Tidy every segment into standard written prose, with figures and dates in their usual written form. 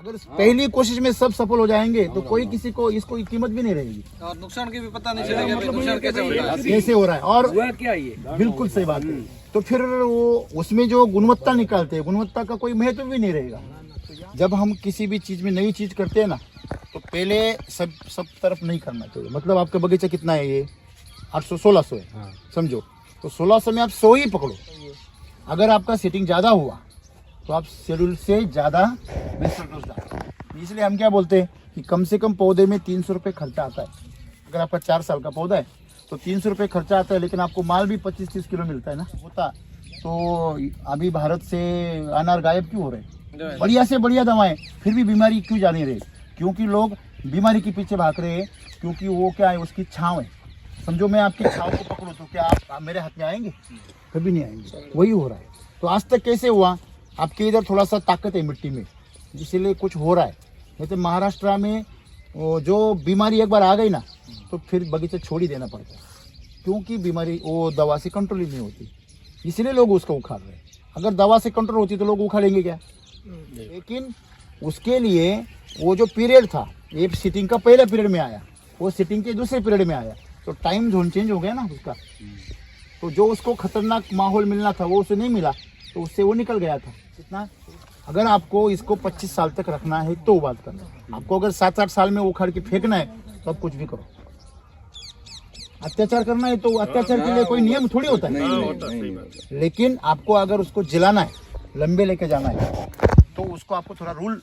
अगर पहली कोशिश में सब सफल हो जाएंगे तो कोई किसी को इसको कीमत भी नहीं रहेगी और नुकसान की भी पता नहीं चलेगा कि नुकसान कैसे हो रहा है, कैसे हो रहा है। और हुआ क्या ये। बिल्कुल सही बात है। तो फिर वो उसमें जो गुणवत्ता निकालते हैं, गुणवत्ता का कोई महत्व भी नहीं रहेगा। जब हम किसी भी चीज में नई चीज करते हैं ना, तो पहले सब तरफ नहीं करना चाहिए। मतलब आपका बगीचा कितना है, ये 800-1600 है समझो, तो 1600 में आप 100 ही पकड़ो। अगर आपका सेटिंग ज्यादा हुआ तो आप शेड्यूल से ज्यादा बेस्टर डोज डालो। इसलिए हम क्या बोलते हैं कि कम से कम पौधे में 300 रुपये खर्चा आता है। अगर आपका 4 साल का पौधा है तो 300 रुपये खर्चा आता है, लेकिन आपको माल भी 25-30 किलो मिलता है ना होता। तो अभी भारत से अनार गायब क्यों हो रहे हैं? बढ़िया से बढ़िया दवाएं, फिर भी बीमारी क्यों जा नहीं रही? क्योंकि लोग बीमारी के पीछे भाग रहे हैं। क्योंकि वो क्या है, उसकी छाँव है। समझो मैं आपकी छाँव को पकड़ूँ तो क्या आप मेरे हाथ में आएंगे? कभी नहीं आएंगे। वही हो रहा है। तो आज तक कैसे हुआ? आपके इधर थोड़ा सा ताकत है मिट्टी में, इसीलिए कुछ हो रहा है। जैसे महाराष्ट्र में जो बीमारी एक बार आ गई ना, तो फिर बगीचा छोड़ ही देना पड़ता है। क्योंकि बीमारी वो दवा से कंट्रोल ही नहीं होती, इसलिए लोग उसको उखाड़ रहे हैं। अगर दवा से कंट्रोल होती तो लोग उखाड़ेंगे क्या? लेकिन उसके लिए वो जो पीरियड था, ये सिटिंग का पहले पीरियड में आया, वो सिटिंग के दूसरे पीरियड में आया, तो टाइम जोन चेंज हो गया ना उसका। तो जो उसको खतरनाक माहौल मिलना था वो उसे नहीं मिला, तो उससे वो निकल गया था। कितना? अगर आपको इसको 25 साल तक रखना है तो बात करना। आपको अगर 7-8 साल में उखाड़ के फेंकना है तो आप कुछ भी करो। अत्याचार करना है तो अत्याचार के लिए कोई नियम थोड़ी होता है। लेकिन आपको अगर उसको जलाना है, लंबे लेके जाना है, तो उसको आपको थोड़ा रूल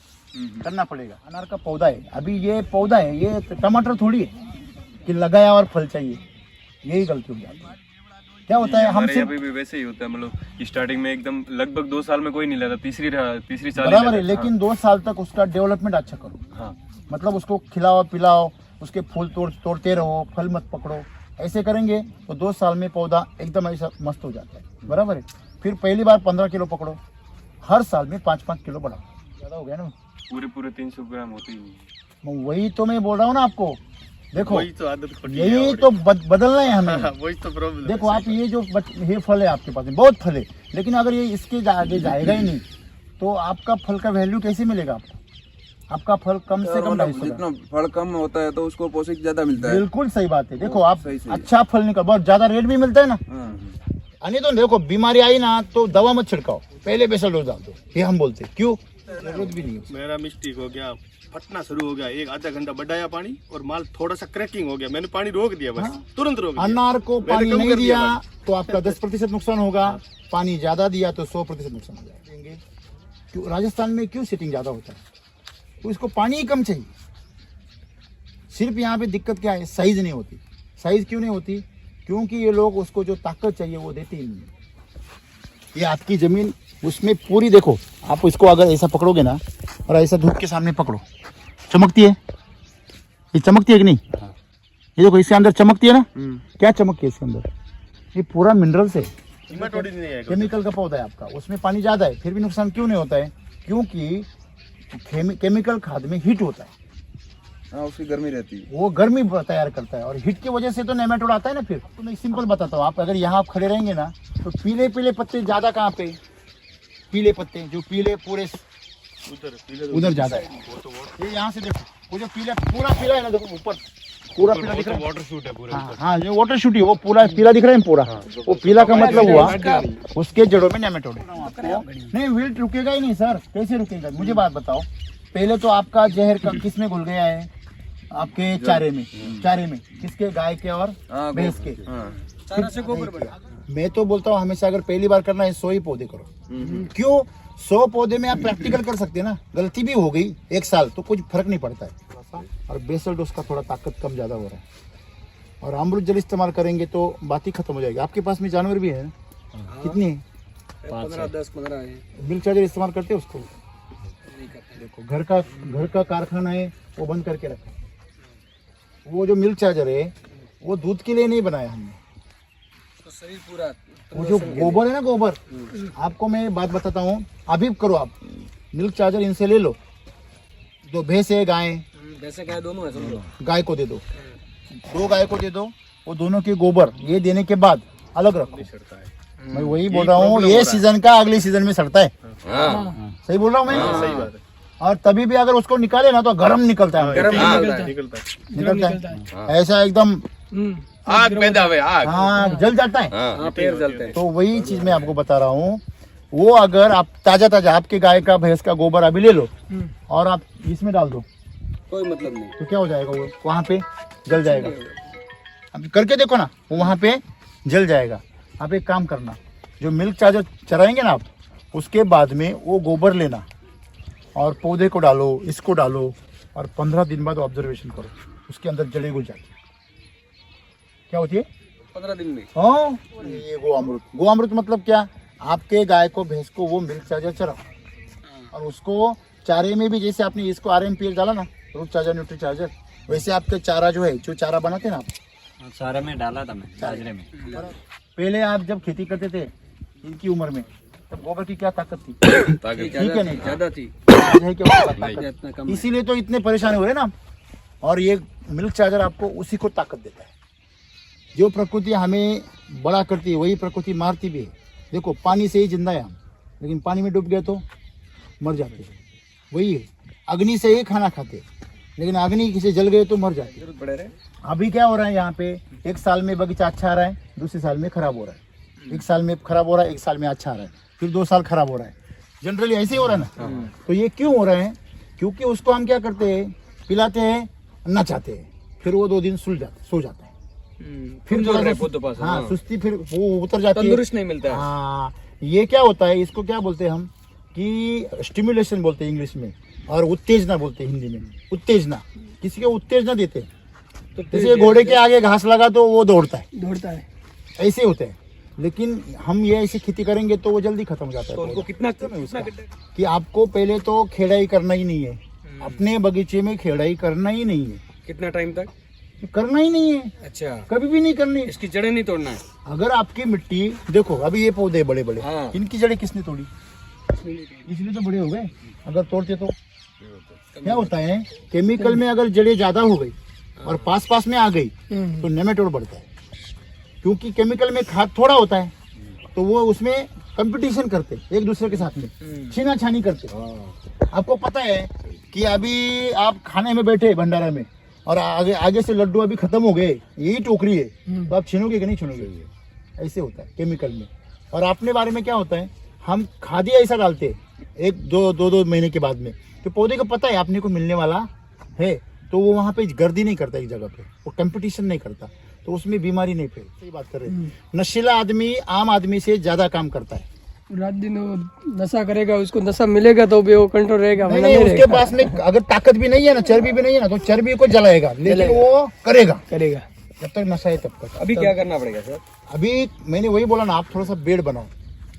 करना पड़ेगा। अनार का पौधा है, अभी ये पौधा है, ये टमाटर थोड़ी है कि लगाया और फल चाहिए। यही गलती हो जाती है। क्या होता है, हम अभी भी वैसे ही होता है। मतलब स्टार्टिंग में एकदम लगभग 2 साल में कोई नहीं लेता, तीसरी साल बराबर है। लेकिन 2 साल तक उसका डेवलपमेंट अच्छा करो। हाँ। मतलब उसको खिलाओ पिलाओ, उसके फूल तोड़ते रहो, फल मत पकड़ो। ऐसे करेंगे तो 2 साल में पौधा एकदम ऐसा मस्त हो जाता है। बराबर है। फिर पहली बार 15 किलो पकड़ो, हर साल में 5-5 किलो बढ़ाओ। ज्यादा हो गया ना? पूरे 300 ग्राम होते ही नहीं। वही तो मैं बोल रहा हूँ ना आपको। देखो वही तो आदत खोटी है यही तो बदलना है हमें। वही तो प्रॉब्लम। देखो आप ये जो ये फल है आपके पास में, बहुत फल है, लेकिन अगर ये इसके आगे जाएगा ही नहीं तो आपका फल का वैल्यू कैसे मिलेगा आपको? आपका फल कम से कम 250 जितना फल कम होता है तो उसको पोषक ज्यादा मिलता है। बिल्कुल सही बात है। देखो आप सही। अच्छा फल निकल, बहुत ज्यादा रेट भी मिलता है ना। नहीं तो देखो बीमारी आई ना तो दवा मत छिड़काओ, पहले बेसल डोज डाल दो। ये हम बोलते हैं। क्यों? जरूरत भी नहीं है। मेरा मिस्टेक हो गया, फटना शुरू हो गया। एक आधा घंटा बढ़ाया पानी और माल थोड़ा सा क्रैकिंग हो गया, मैंने पानी रोक दिया बस। तुरंत रोक दिया। अनार को पानी कम नहीं कर दिया दिया तो आपका 10% नुकसान होगा, पानी ज्यादा दिया तो 100% नुकसान हो जाएगा। क्यों राजस्थान में क्यों सेटिंग ज्यादा होता है? तो इसको पानी ही कम चाहिए। सिर्फ यहाँ पे दिक्कत क्या है, साइज नहीं होती। साइज क्यों नहीं होती? क्योंकि ये लोग उसको जो ताकत चाहिए वो देते ही नहीं। ये आपकी जमीन उसमें पूरी, देखो आप इसको अगर ऐसा पकड़ोगे ना और ऐसा धूप के सामने पकड़ो, चमकती है। ये चमकती है कि नहीं? ये देखो इसके अंदर चमकती है ना। क्या चमकती है इसके अंदर? ये पूरा मिनरल से केमिकल का पौधा है आपका, उसमें पानी ज्यादा है, फिर भी नुकसान क्यों नहीं होता है? क्योंकि केमिकल खाद में हीट होता है। हाँ, उसकी गर्मी रहती है, वो गर्मी तैयार करता है और हीट की वजह से तो नेमाटोड आता है ना। फिर तो मैं सिंपल बताता हूँ, आप अगर यहाँ आप खड़े रहेंगे ना तो पीले पीले पत्ते ज्यादा कहाँ पे? पीले पत्ते जो पीले पूरे उधर ज्यादा है। ये यहाँ से देखो, वो जो पीला पूरा पीला है ना, देखो ऊपर पूरा पीला दिख रहा है। वाटर शूट है पूरा। हाँ, जो वाटर शूट है वो पूरा पीला दिख रहा है पूरा। वो पीला का मतलब हुआ उसके जड़ों में नेमाटोड है। नहीं, विल्ट रुकेगा ही नहीं सर। कैसे रुकेगा? मुझे बात बताओ। पहले तो आपका जहर का किस में घुल गया है? आपके चारे में। चारे में किसके? गाय के और भैंस के। चारा से गोबर बना। मैं तो बोलता हूँ हमेशा अगर पहली बार करना है 100 ही पौधे करो। क्यों? 100 पौधे में आप प्रैक्टिकल कर सकते हैं ना। गलती भी हो गई 1 साल तो कुछ फर्क नहीं पड़ता है। और बेसल डोज का थोड़ा ताकत कम ज्यादा हो रहा है। और अमृत जल इस्तेमाल करेंगे तो बात ही खत्म हो जाएगी। आपके पास में जानवर भी है ना? कितनी है? 15 है। मिल्क चार्जर इस्तेमाल करते हैं उसको? देखो घर का कारखाना है वो बंद करके रखा। वो जो मिल्क चार्जर है वो दूध के लिए नहीं बनाया हमने। तो शरीर पूरा वो जो गोबर है ना, गोबर, आपको मैं बात बताता हूँ, अभी करो आप मिल्क चार्जर इनसे ले लो। 2 भैंस है, गाय, वैसे गाय दोनों है समझो। गाय को दे दो, 2 गाय को दे दो। वो दोनों के गोबर ये देने के बाद अलग रखो। मैं वही बोल रहा हूँ, ये सीजन का अगले सीजन में सड़ता है। सही बोल रहा हूँ मैं? सही बात है। और तभी भी अगर उसको निकाले ना तो गरम निकलता है, गरम निकलता है। निकलता है ऐसा एकदम आग पैदा हुए आग हाँ जल जाता है। हाँ, पैर जलते हैं। तो वही चीज मैं आपको बता रहा हूँ, वो अगर आप ताजा ताजा आपके गाय का भैंस का गोबर अभी ले लो और आप इसमें डाल दो कोई मतलब नहीं। तो क्या हो जाएगा, वो वहाँ पे जल जाएगा। अब करके देखो ना, वो वहाँ पे जल जाएगा। आप एक काम करना, जो मिल्क चार्जर चराएंगे ना आप, उसके बाद में वो गोबर लेना और पौधे को डालो, इसको डालो और 15 दिन बाद ऑब्जर्वेशन करो, उसके अंदर जड़ें घुल जाती है। क्या होती है 15 दिन में। हाँ, ये गो अमृत मतलब क्या, आपके गाय को भैंस को वो मिल्क चार्जर चराओ और उसको चारे में भी, जैसे आपने इसको RMPL डाला ना, रूट चार्जर न्यूट्री चार्जर, वैसे आपके चारा जो है, जो चारा बनाते हैं ना आप, सारे में डाला था मैं, बाजरे में। पहले आप जब खेती करते थे इनकी उम्र में, तब गोबर की क्या ताकत थी? ठीक है, नहीं ज्यादा थी, है कि उसका ताकत? इतना कम है। इसीलिए तो इतने परेशान हो रहे ना। और ये मिल्क चार्जर आपको उसी को ताकत देता है। जो प्रकृति हमें बड़ा करती है वही प्रकृति मारती भी है। देखो पानी से ही जिंदा है हम, लेकिन पानी में डूब गए तो मर जाते हैं। वही है, अग्नि से ही खाना खाते हैं, लेकिन अग्नि से जल गए तो मर जाते हैं। बड़े रहे। अभी क्या हो रहा है यहाँ पे, एक साल में बगीचा अच्छा आ रहा है, दूसरे साल में खराब हो रहा है, एक साल में खराब हो रहा है, एक साल में अच्छा आ रहा है, फिर 2 साल खराब हो रहा है। जनरली ऐसे ही हो रहा है ना। तो ये क्यों हो रहा है? क्योंकि उसको हम क्या करते हैं, पिलाते हैं, नचाते हैं, फिर वो 2 दिन सो जाता है, फिर थोड़ा सा हाँ सुस्ती, फिर वो उतर जाती है, तंदुरुस्त नहीं मिलता है। हाँ, ये क्या होता है, इसको क्या बोलते हैं हम कि स्टिमुलेशन बोलते हैं इंग्लिश में, और उत्तेजना बोलते हैं हिंदी में। उत्तेजना, किसी को उत्तेजना देते हैं। तो जैसे घोड़े के आगे घास लगा तो वो दौड़ता है, ऐसे होते हैं। लेकिन हम ये ऐसी खेती करेंगे तो वो जल्दी खत्म हो जाता है। तो उनको कितना कि आपको पहले तो खेड़ाई करना ही नहीं है, अपने बगीचे में खेड़ाई करना ही नहीं है, कितना टाइम तक करना ही नहीं है, अच्छा, कभी भी नहीं करनी। इसकी जड़ें नहीं तोड़ना है। अगर आपकी मिट्टी देखो, अभी ये पौधे बड़े बड़े, हाँ। इनकी जड़ें किसने तोड़ी? इसलिए तो बड़े हो गए। अगर तोड़ते तो क्या होता है, केमिकल में अगर जड़ें ज्यादा हो गई और पास पास में आ गई तो नेमेटोड बढ़ता है। क्योंकि केमिकल में खाद थोड़ा होता है, तो वो उसमें कंपटीशन करते एक दूसरे के साथ में, छीना छानी करते। आपको पता है कि अभी आप खाने में बैठे भंडारा में और आगे से लड्डू अभी खत्म हो गए, यही टोकरी है, तो आप छीनोगे कि नहीं छीनोगे? ऐसे होता है केमिकल में। और अपने बारे में क्या होता है, हम खाद ही ऐसा डालते हैं 1-2 महीने के बाद में, तो पौधे को पता है अपने को मिलने वाला है, तो वो वहाँ पे गर्दी नहीं करता एक जगह पे, वो कंपटीशन नहीं करता, तो उसमें बीमारी नहीं फैलती। सही बात कर रहे हैं। नशीला आदमी आम आदमी से ज्यादा काम करता है। रात दिन वो नशा करेगा, उसको नशा मिलेगा तो भी वो कंट्रोल रहेगा। नहीं, उसके पास में अगर ताकत भी नहीं है ना, चर्बी भी नहीं है ना, तो चर्बी को जलाएगा, लेकिन वो करेगा जब तक नशा है तब तक। अभी क्या करना पड़ेगा सर? अभी मैंने वही बोला ना, आप थोड़ा सा बेड बनाओ,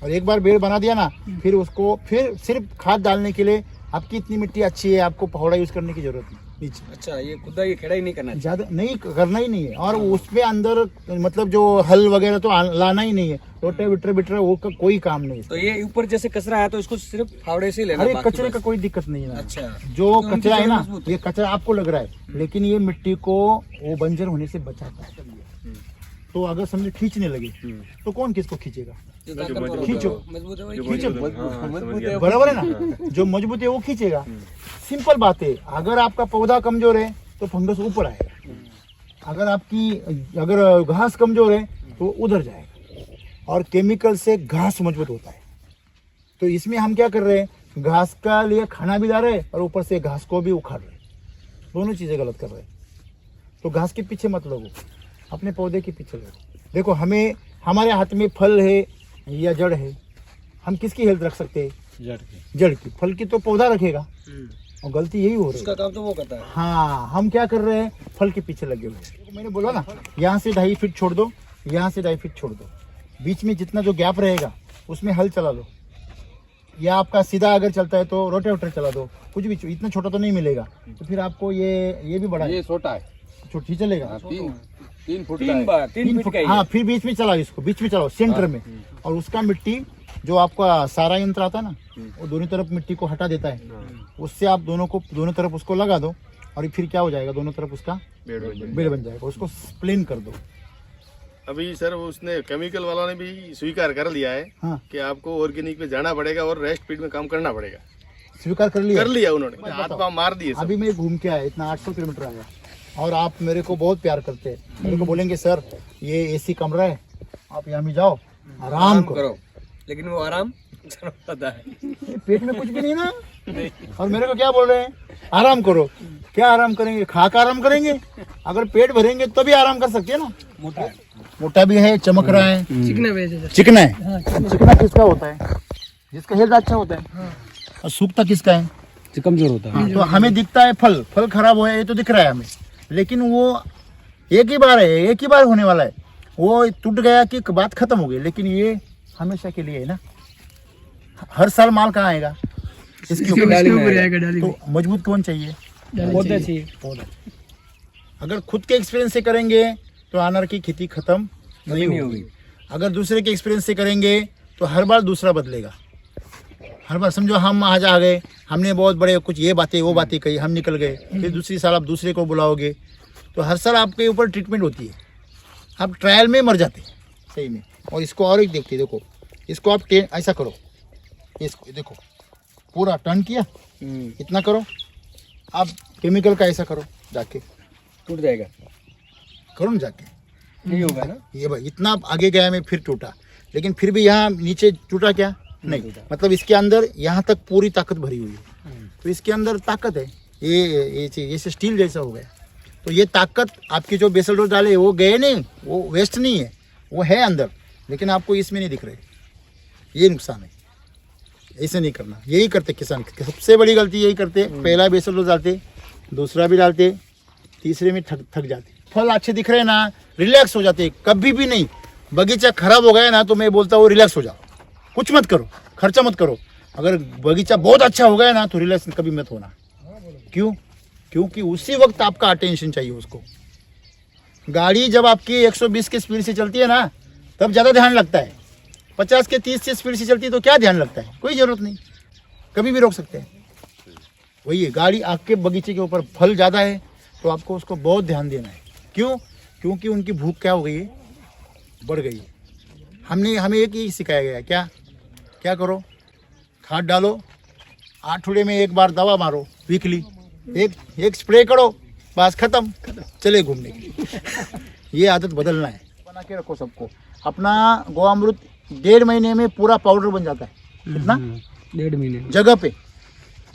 और एक बार बेड बना दिया ना, फिर उसको फिर सिर्फ खाद डालने के लिए आपकी इतनी मिट्टी अच्छी है, आपको पहौड़ा यूज करने की जरूरत नहीं नीचे। अच्छा, ये खुदा ये खेड़ा ही नहीं करना ज्यादा नहीं करना ही नहीं है। और उसमें अंदर मतलब जो हल वगैरह तो लाना ही नहीं है, रोटे बिटर वो का कोई काम नहीं है। तो ये ऊपर जैसे कचरा है तो इसको सिर्फ फावड़े से ही लेना। अरे बाकी कचरे बस। का कोई दिक्कत नहीं है ना। अच्छा, जो तो उनकी कचरा है जड़ ना, मजबूत ये कचरा आपको लग रहा है, लेकिन ये मिट्टी को वो बंजर होने से बचाता है। तो अगर समझे खींचने लगे तो कौन किसको खींचेगा? खींचो, मजबूत है वही खींचो, हाँ, बराबर है ना। जो मजबूत है वो खींचेगा। सिंपल बात है। अगर आपका पौधा कमजोर है तो फंगस ऊपर आएगा, अगर घास कमजोर है तो उधर जाएगा। और केमिकल से घास मजबूत होता है। तो इसमें हम क्या कर रहे हैं, घास का लिए खाना भी ला रहे हैं और ऊपर से घास को भी उखाड़ रहे हैं। दोनों चीजें गलत कर रहे हैं। तो घास के पीछे मत लगो, अपने पौधे के पीछे लगो। देखो, हमारे हाथ में फल है या जड़ है, हम किसकी हेल्थ रख सकते हैं? जड़ की। फल की तो पौधा रखेगा, और गलती यही हो रही है। उसका काम तो वो करता है। हाँ, हम क्या कर रहे हैं, फल के पीछे लगे हुए हैं। मैंने बोला ना, यहाँ से 2.5 फीट छोड़ दो, यहाँ से 2.5 फीट छोड़ दो, बीच में जितना जो गैप रहेगा उसमें हल चला लो, या आपका सीधा अगर चलता है तो रोटेवेटर चला दो। कुछ भी, इतना छोटा तो नहीं मिलेगा, तो फिर आपको ये भी बड़ा, ये छोटा है, छोटी चलेगा। 3 फुट का 3 है। बार 3 फीट का ही है। हाँ, फिर बीच में चलाओ, इसको बीच में चलाओ, सेंटर में। और उसका मिट्टी जो आपका सारा यंत्र आता है ना, वो दोनों तरफ मिट्टी को हटा देता है। उससे आप दोनों तरफ उसको लगा दो, और फिर क्या हो जाएगा, दोनों तरफ उसका बेड बन जाएगा। उसको प्लेन कर दो। अभी सर उसने केमिकल वाला ने भी स्वीकार कर लिया है हाँ, कि आपको ऑर्गेनिक पे जाना पड़ेगा और रेस्ट फीड में काम करना पड़ेगा। स्वीकार कर लिया कर लिया उन्होंने, हाथ पांव मार दिए सब। अभी मैं घूम के आया, इतना 800 किलोमीटर आया और आप मेरे को बहुत प्यार करते हैं। मेरे को बोलेंगे सर ये एसी कमरा है, आप यहाँ भी जाओ आराम करो। लेकिन वो आराम पता है ये पेट में कुछ भी नहीं ना। और मेरे को क्या बोल रहे हैं, आराम करो। क्या आराम करेंगे, खा कर आराम करेंगे? अगर पेट भरेंगे तभी आराम कर सकते हैं ना। मोटा भी है, चमक रहा है, चिकना वैसे चिकना है। चिकना किसका होता है? जिसका हेल्थ अच्छा होता है। और सूखता किसका है? कमजोर होता है। तो हमें दिखता है फल खराब हुआ है, ये तो दिख रहा है हमें, लेकिन वो एक ही बार है, एक ही बार होने वाला है। वो टूट गया कि बात खत्म हो गई, लेकिन ये हमेशा के लिए है ना। हर साल माल कहाँ आएगा? इसके ऊपर आएगा डाली तो मजबूत कौन चाहिए? पौधा चाहिए। पौधा। अगर खुद के एक्सपीरियंस से करेंगे तो अनार की खेती खत्म नहीं होगी। अगर दूसरे के एक्सपीरियंस से करेंगे तो हर बार दूसरा बदलेगा। हर बार समझो हम आज आ गए, हमने बहुत बड़े कुछ ये बातें वो बातें कही, हम निकल गए, फिर दूसरी साल आप दूसरे को बुलाओगे तो हर साल आपके ऊपर ट्रीटमेंट होती है, आप ट्रायल में मर जाते हैं सही में। और इसको और एक देखते, देखो इसको आप ऐसा करो, इसको देखो पूरा टर्न किया, इतना करो, आप केमिकल का ऐसा करो, जाके टूट जाएगा, करो ना जाके, नहीं होगा ना। ये भाई इतना आगे गया मैं, फिर टूटा, लेकिन फिर भी यहाँ नीचे टूटा क्या? नहीं, मतलब इसके अंदर यहाँ तक पूरी ताकत भरी हुई है, तो इसके अंदर ताकत है। ये स्टील जैसा हो गया, तो ये ताकत आपकी जो बेसल डोज डाले वो गए नहीं, वो वेस्ट नहीं है, वो है अंदर, लेकिन आपको इसमें नहीं दिख रहे। ये नुकसान है, ऐसे नहीं करना। यही करते किसान, सबसे बड़ी गलती यही करते, पहला बेसल डोज डालते, दूसरा भी डालते, तीसरे में थक जाते। फल अच्छे दिख रहे ना, रिलैक्स हो जाते। कभी भी नहीं, बगीचा खराब हो गया ना तो मैं बोलता हूँ रिलैक्स हो जाओ, कुछ मत करो, खर्चा मत करो। अगर बगीचा बहुत अच्छा हो गया ना तो रिलैक्स कभी मत होना। क्यों? क्योंकि उसी वक्त आपका अटेंशन चाहिए उसको। गाड़ी जब आपकी 120 की स्पीड से चलती है ना तब ज़्यादा ध्यान लगता है, 50 के 30 की स्पीड से चलती है तो क्या ध्यान लगता है? कोई ज़रूरत नहीं, कभी भी रोक सकते हैं। वही है, गाड़ी आपके बगीचे के ऊपर फल ज़्यादा है तो आपको उसको बहुत ध्यान देना है। क्यों? क्योंकि उनकी भूख क्या हो गई है, बढ़ गई है। हमें एक ही सिखाया गया, क्या करो, खाद डालो, आठवड़े में एक बार दवा मारो, वीकली एक स्प्रे करो, बस खत्म, चले घूमने के लिए। ये आदत बदलना है, बना के रखो सबको। अपना गोअमृत 1.5 महीने में पूरा पाउडर बन जाता है। कितना? 1.5 महीने जगह पे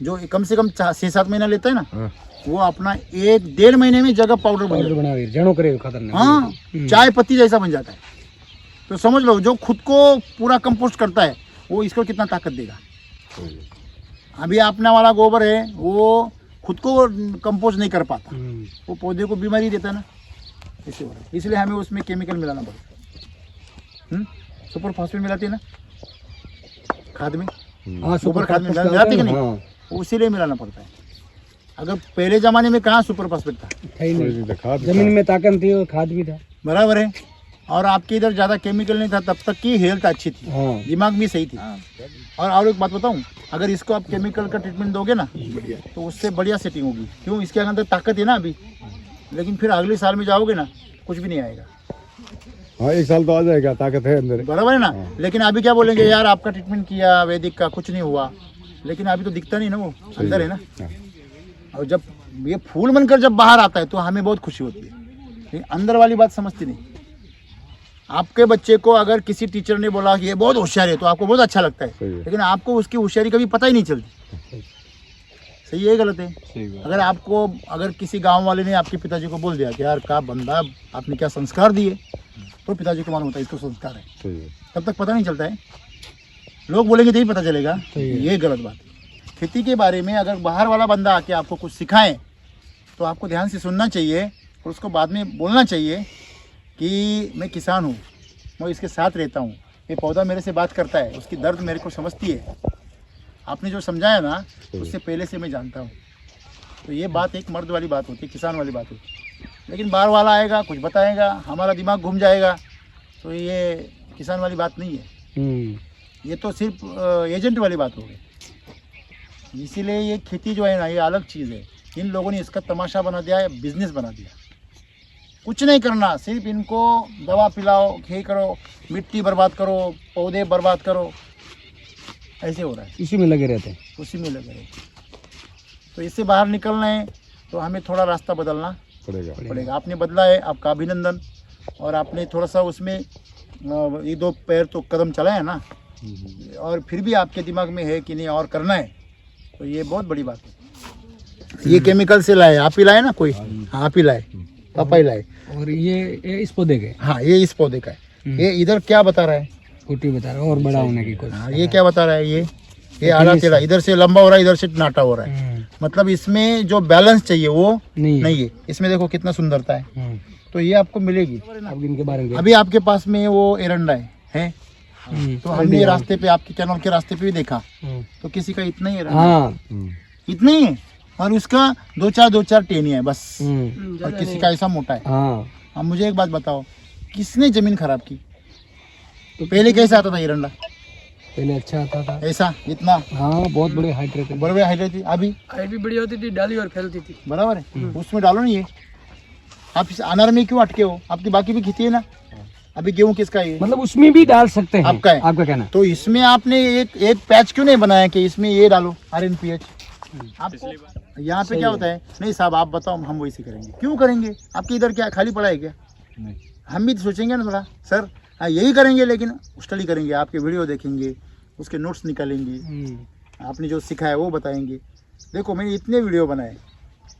जो कम से कम 6-7 महीना लेता है ना, वो अपना 1-1.5 महीने में जगह पाउडर बन जाता है। जड़ों करे खतरनाक। हाँ, चाय पत्ती जैसा बन जाता है। तो समझ लो, जो खुद को पूरा कंपोस्ट करता है वो इसको कितना ताकत देगा। अभी अपना वाला गोबर है वो खुद को कंपोस्ट नहीं कर पाता, वो पौधे को बीमारी देता है ना, इसलिए हमें उसमें केमिकल मिलाना पड़ता है। सुपर फॉस्फेट मिलाते हैं ना खाद में, सुपर खाद में मिलाते कि नहीं, उसीलिए मिलाना पड़ता है। अगर पहले जमाने में कहाँ सुपर फॉस्फेट था, जमीन में ताकत थी और खाद भी था, बराबर है। और आपके इधर ज़्यादा केमिकल नहीं था, तब तक की हेल्थ अच्छी थी, दिमाग भी सही थी। और एक बात बताऊं, अगर इसको आप केमिकल का ट्रीटमेंट दोगे ना तो उससे बढ़िया सेटिंग होगी। क्यों? इसके अंदर ताकत है ना अभी, लेकिन फिर अगले साल में जाओगे ना कुछ भी नहीं आएगा। हाँ, 1 साल तो आ जाएगा, ताकत है अंदर, बराबर है ना। लेकिन अभी क्या बोलेंगे, यार आपका ट्रीटमेंट किया वैदिक का, कुछ नहीं हुआ, लेकिन अभी तो दिखता नहीं ना, वो अंदर है ना। और जब ये फूल बनकर जब बाहर आता है तो हमें बहुत खुशी होती है, लेकिन अंदर वाली बात समझती नहीं। आपके बच्चे को अगर किसी टीचर ने बोला कि ये बहुत होशियार है तो आपको बहुत अच्छा लगता है, लेकिन आपको उसकी होशियारी कभी पता ही नहीं चलती। सही है, गलत है? अगर किसी गांव वाले ने आपके पिताजी को बोल दिया कि यार का बंदा, आपने क्या संस्कार दिए, तो पिताजी को मालूम होता है इसको संस्कार है, तब तक पता नहीं चलता है। लोग बोलेंगे तभी पता चलेगा। ये गलत बात है। खेती के बारे में अगर बाहर वाला बंदा आके आपको कुछ सिखाए तो आपको ध्यान से सुनना चाहिए और उसको बाद में बोलना चाहिए कि मैं किसान हूँ, मैं इसके साथ रहता हूँ, ये पौधा मेरे से बात करता है, उसकी दर्द मेरे को समझती है। आपने जो समझाया ना उससे पहले से मैं जानता हूँ। तो ये बात एक मर्द वाली बात होती है, किसान वाली बात होती है। लेकिन बाहर वाला आएगा, कुछ बताएगा, हमारा दिमाग घूम जाएगा, तो ये किसान वाली बात नहीं है, ये तो सिर्फ एजेंट वाली बात हो गई। इसीलिए ये खेती जो है ना, ये अलग चीज़ है। इन लोगों ने इसका तमाशा बना दिया है, बिजनेस बना दिया। कुछ नहीं करना, सिर्फ इनको दवा पिलाओ, ये करो, मिट्टी बर्बाद करो, पौधे बर्बाद करो, ऐसे हो रहा है, इसी में लगे रहते हैं। उसी में लगे रहे। तो इससे बाहर निकलना है तो हमें थोड़ा रास्ता बदलना पड़ेगा। आपने बदला है, आपका अभिनंदन। और आपने थोड़ा सा उसमें ये 2 पैर तो कदम चलाए हैं ना, और फिर भी आपके दिमाग में है कि नहीं और करना है, तो ये बहुत बड़ी बात है। ये केमिकल से लाए, आप ही लाए ना कोई? हाँ, आप ही लाए, पापा ही लाए। और ये इस पौधे के, हाँ, ये इस पौधे का है। ये इधर क्या बता रहा है? कुटी बता रहा है और बड़ा होने की कोशिश। हाँ, ये क्या बता रहा है? ये आड़ा टेढ़ा, इधर से लंबा हो रहा है, इधर से नाटा हो रहा है। मतलब इसमें जो बैलेंस चाहिए वो नहीं है। इसमें देखो कितना सुंदरता है, तो ये आपको मिलेगी। अब इनके बारे में अभी आपके पास में वो एरंडा है? तो हमने रास्ते पे, आपके कैनल के रास्ते पे भी देखा, तो किसी का इतना ही एरंडा, हाँ, इतना ही है, और उसका 2-4 टेनिया है बस, और किसी का ऐसा मोटा है। हाँ। अब मुझे एक बात बताओ, किसने जमीन खराब की? तो पहले कैसा आता था एरंडा? पहले अच्छा आता था, ऐसा इतना, हाँ, बहुत बड़े हाइट रहते थे। बड़े हाइट रहती। अभी हाइट भी बढ़िया होती थी, डाली और फैलती थी। बराबर है, उसमें डालो ना। ये आप इस अनार में क्यों अटके हो? आपकी बाकी भी खेती है ना। अभी गेहूं किसका है? मतलब उसमें भी डाल सकते हैं। आपका है, आपका कहना। तो इसमें आपने एक पैच क्यों नहीं बनाया कि इसमें ये डालो RNPH? आपको यहाँ पे क्या होता है? नहीं साहब, आप बताओ, हम वैसे करेंगे। क्यों करेंगे? आपके इधर क्या खाली पड़ा है क्या? हम भी तो सोचेंगे ना थोड़ा, सर हाँ यही करेंगे, लेकिन स्टडी करेंगे, आपके वीडियो देखेंगे, उसके नोट्स निकालेंगे, आपने जो सीखा है वो बताएंगे। देखो मैंने इतने वीडियो बनाए,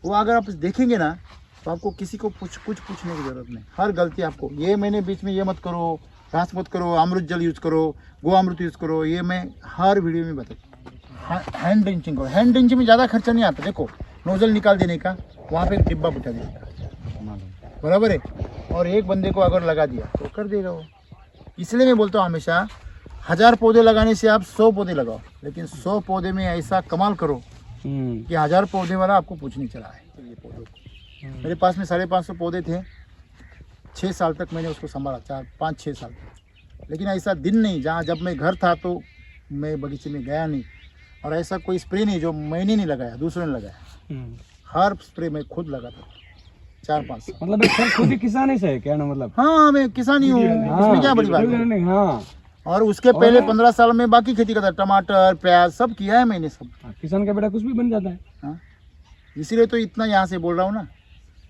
वो अगर आप देखेंगे ना तो आपको किसी को कुछ पूछने की जरूरत नहीं। हर गलती आपको, ये मैंने बीच में ये मत करो, घास मत करो, अमृत जल यूज़ करो, गो अमृत यूज़ करो, ये मैं हर वीडियो में बताता। हैंड ड्रिंचिंग करो। हैंड ड्रिंचिंग में ज़्यादा खर्चा नहीं आता। देखो नोजल निकाल देने का, वहाँ पे एक डिब्बा बिठा देने का, बराबर है, और एक बंदे को अगर लगा दिया तो कर देगा वो। इसलिए मैं बोलता हूँ हमेशा, 1000 पौधे लगाने से आप 100 पौधे लगाओ, लेकिन 100 पौधे में ऐसा कमाल करो कि 1000 पौधे वाला आपको कुछ नहीं चला है। ये पौधों मेरे पास में 550 पौधे थे, 6 साल तक मैंने उसको संभाला, 4-5-6 साल तक। लेकिन ऐसा दिन नहीं जहाँ जब मैं घर था तो मैं बगीचे में गया नहीं, और ऐसा कोई स्प्रे नहीं जो मैंने नहीं लगाया, दूसरे ने लगाया। हर स्प्रे मैं खुद लगाता था, 4-5। मतलब एक सर खुद ही किसान ही से है क्या ना? मतलब हाँ, मैं किसान ही हूँ, इसमें क्या बड़ी बात है। हाँ, और उसके पहले 15 साल में बाकी खेती करता, टमाटर, प्याज सब किया है मैंने, सब। किसान का बेटा कुछ भी बन जाता है। हाँ, इसीलिए तो इतना यहाँ से बोल रहा हूँ ना,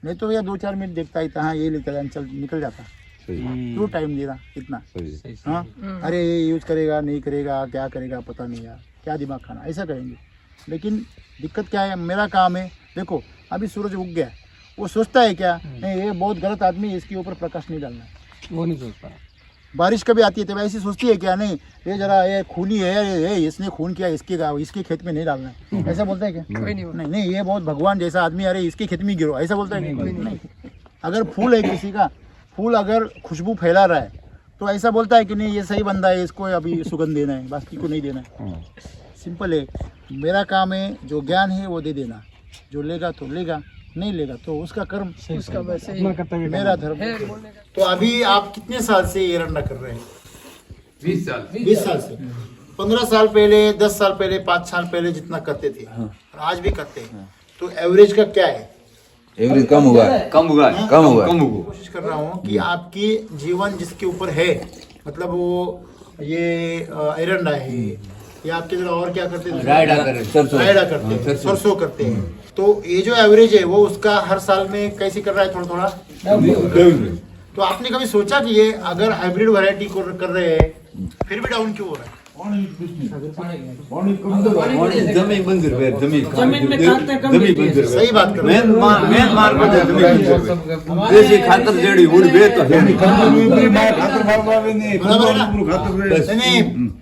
नहीं तो भैया 2-4 मिनट देखता ही था, हाँ ये निकल जाता। क्यों टाइम दे रहा इतना? हाँ, अरे ये यूज करेगा नहीं करेगा, क्या करेगा पता नहीं यार, क्या दिमाग खाना, ऐसा करेंगे। लेकिन दिक्कत क्या है, मेरा काम है, देखो अभी सूरज उग गया, वो सोचता है क्या, नहीं ये बहुत गलत आदमी है, इसके ऊपर प्रकाश नहीं डालना है। वो नहीं सोचता। बारिश कभी आती है तो ऐसी सोचती है क्या, नहीं ये जरा ये खूनी है, ये इसने खून किया, इसके खेत में नहीं डालना है, ऐसा बोलता है क्या? नहीं, ये बहुत भगवान जैसा आदमी, अरे इसके खेत में गिरो, ऐसा बोलता है? नहीं। अगर फूल है किसी का, फूल अगर खुशबू फैला रहा है तो ऐसा बोलता है कि नहीं ये सही बंदा है, इसको अभी सुगंध देना है, बाकी को नहीं देना है। सिंपल है। मेरा काम है जो ज्ञान है वो दे देना, जो लेगा तो लेगा, नहीं लेगा तो उसका कर्म, उसका वैसे ही मेरा धर्म। तो अभी आप कितने साल से ये एरंडा कर रहे हैं? 20 साल से। 15 साल पहले, 10 साल पहले, 5 साल पहले जितना करते थे और आज भी करते हैं, तो एवरेज का क्या है? एवरेज कम हुआ है। कोशिश कर रहा हूँ कि आपकी जीवन जिसके ऊपर है, मतलब वो ये एरंडा है, या आपके इधर और क्या करते हैं? रायडा करते हैं, सरसों करते हैं। तो ये जो एवरेज है वो उसका हर साल में कैसे कर रहा है? थोड़ा तो आपने कभी सोचा कि ये अगर हाइब्रिड वैरायटी को कर रहे हैं फिर भी डाउन क्यों हो रहा है? सही बात कर रहे हैं।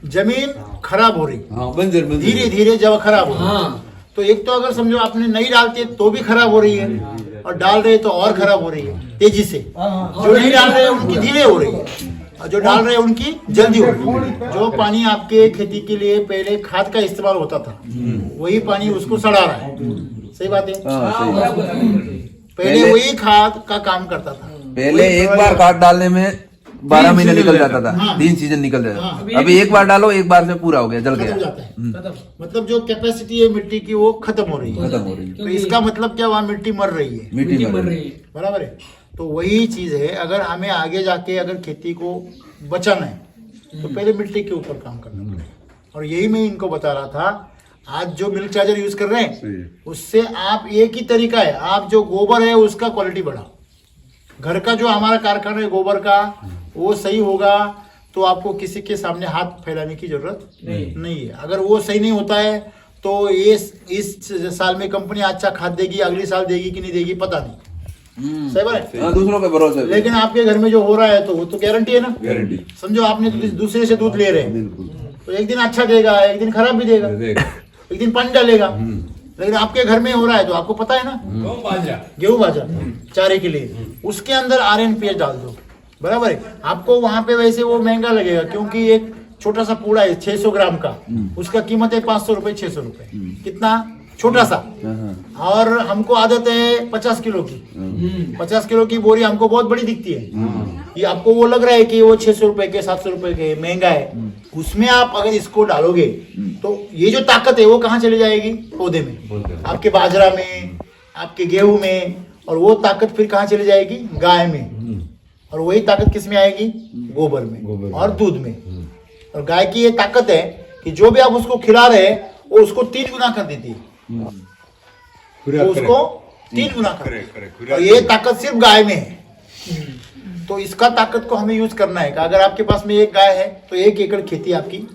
जमीन खराब हो रही, धीरे धीरे जब खराब हो रही, तो एक तो अगर समझो आपने नहीं डालते तो भी खराब हो रही है, और डाल रहे तो और खराब हो रही है तेजी से। जो नहीं डाल रहे उनकी धीरे हो रही है, और जो डाल रहे हैं उनकी जल्दी हो रही है। जो पानी आपके खेती के लिए पहले खाद का इस्तेमाल होता था, वही पानी उसको सड़ा रहा है। सही बात है। पहले वही खाद का काम करता था। पहले एक बार खाद डालने में 12 महीने निकल जाता था, 3 सीजन निकल जाता था। अभी एक बार डालो, एक बार से पूरा हो गया, जल गया। मतलब जो कैपेसिटी है मिट्टी की वो खत्म हो रही है। तो इसका मतलब क्या, वहाँ मिट्टी मर रही है, मिट्टी मर रही है। बराबर है। तो वही चीज है, अगर हमें आगे जाके अगर खेती को बचाना है तो पहले मिट्टी के ऊपर काम करना पड़ेगा। और यही मैं इनको बता रहा था, आज जो मिल्क चार्जर यूज कर रहे हैं उससे आप एक ही तरीका है, आप जो गोबर है उसका क्वालिटी बढ़ाओ। घर का जो हमारा कारखाना है गोबर का वो सही होगा तो आपको किसी के सामने हाथ फैलाने की जरूरत नहीं है। अगर वो सही नहीं होता है तो इस साल में कंपनी अच्छा खाद देगी, अगले साल देगी कि नहीं देगी पता नहीं। सही बात है, दूसरों पे भरोसा है। लेकिन आपके घर में जो हो रहा है तो वो तो गारंटी है ना। गारंटी समझो आपने दूसरे से दूध ले रहे हैं तो एक दिन अच्छा देगा, एक दिन खराब भी देगा, एक दिन पानी डालेगा। लेकिन आपके घर में हो रहा है तो आपको पता है ना, गेहूं बाजरा चारे के लिए उसके अंदर RNPH डाल दो, बराबर है। आपको वहां पे वैसे वो महंगा लगेगा क्योंकि एक छोटा सा पूड़ा है 600 ग्राम का, उसका कीमत है 500 रुपए 600 रुपए, कितना छोटा सा। और हमको आदत है 50 किलो की, 50 किलो की बोरी हमको बहुत बड़ी दिखती है। ये आपको वो लग रहा है कि वो 600 रुपए के 700 रुपए के महंगा है, उसमें आप अगर इसको डालोगे तो ये जो ताकत है वो कहाँ चली जाएगी? पौधे में, आपके बाजरा में, आपके गेहूं में। और वो ताकत फिर कहाँ चली जाएगी? गाय में। और वही ताकत किस में आएगी? गोबर में और दूध में। और गाय की ये ताकत है कि जो भी आप उसको खिला रहे हैं वो उसको 3 गुना कर देती है, वो उसको 3 गुना कर। और ये ताकत सिर्फ गाय में है। तो इसका ताकत को हमें यूज करना है। अगर आपके पास में एक गाय है तो 1 एकड़ खेती आपकी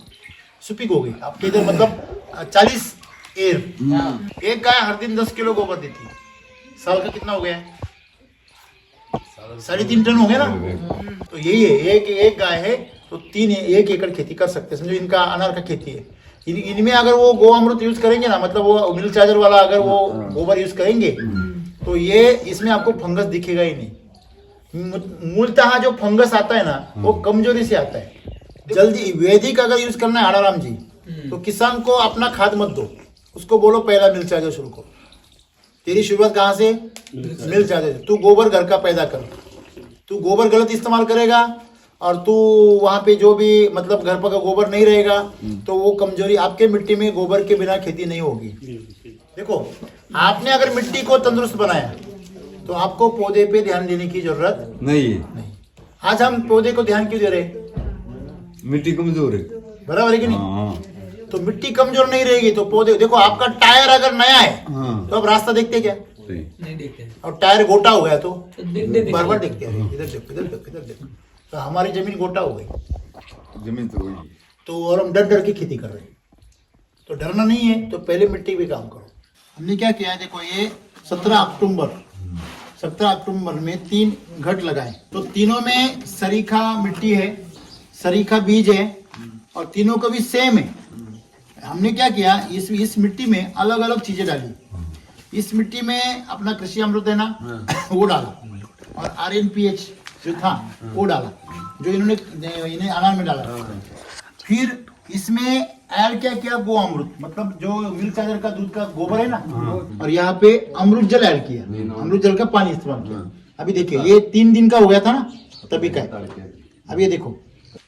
सुपीक हो गई। आपके इधर मतलब 40 एर, एक गाय हर दिन 10 किलो गोबर देती है। साल का कितना हो गया? 3.5 टन हो गया ना। तो यही है, एक गाय है तो 1 एकड़ खेती कर सकते हैं। समझो इनका अनार का खेती है, इनमें अगर वो गो अमृत यूज करेंगे ना, मतलब वो मिल्क चार्जर वाला अगर वो गोबर यूज करेंगे तो ये इसमें आपको फंगस दिखेगा ही नहीं। मूलतः जो फंगस आता है ना वो कमजोरी से आता है। जल्दी वैदिक अगर यूज करना है आड़ाराम जी तो किसान को अपना खाद मत दो, उसको बोलो पहला मिल्क चार्जर शुरू करो। तेरी शुरुआत कहाँ से? Milk charger. तू गोबर घर का पैदा कर, तू गोबर गलत इस्तेमाल करेगा और तू वहां पे जो भी मतलब घर पर का गोबर नहीं रहेगा तो वो कमजोरी आपके मिट्टी में गोबर के बिना खेती नहीं होगी। देखो आपने अगर मिट्टी को तंदुरुस्त बनाया तो आपको पौधे पे ध्यान देने की जरूरत नहीं। आज हम पौधे को ध्यान क्यों दे रहे? मिट्टी कमजोर है, बराबर है कि नहीं? तो मिट्टी कमजोर नहीं रहेगी तो पौधे, देखो आपका टायर अगर नया है तो आप रास्ता देखते क्या? नहीं देखते। और टायर गोटा हो गया तो बार बार देखते हैं, इधर देखो इधर देखो इधर देखो। तो हमारी जमीन गोटा हो गई, जमीन तो वही। तो और हम डर के खेती कर रहे हैं। तो डरना नहीं है तो पहले मिट्टी पे काम करो। हमने क्या किया है, देखो ये 17 अक्टूबर में 3 घट लगाए, तो तीनों में सरीखा मिट्टी है, सरीखा बीज है और तीनों का भी सेम है। हमने क्या किया, इस मिट्टी में अलग अलग चीजें डाली। इस मिट्टी में अपना कृषि अमृत है ना वो डाला और RNPH जो था वो डाला, जो इन्हें अनार में डाला। फिर इसमें ऐड क्या किया? गो अमृत, मतलब जो मिल्क चार्जर का दूध का गोबर है ना, और यहाँ पे अमृत जल ऐड किया, अमृत जल का पानी इस्तेमाल किया। अभी देखिए ये 3 दिन का हो गया था ना, तभी का है। अब ये देखो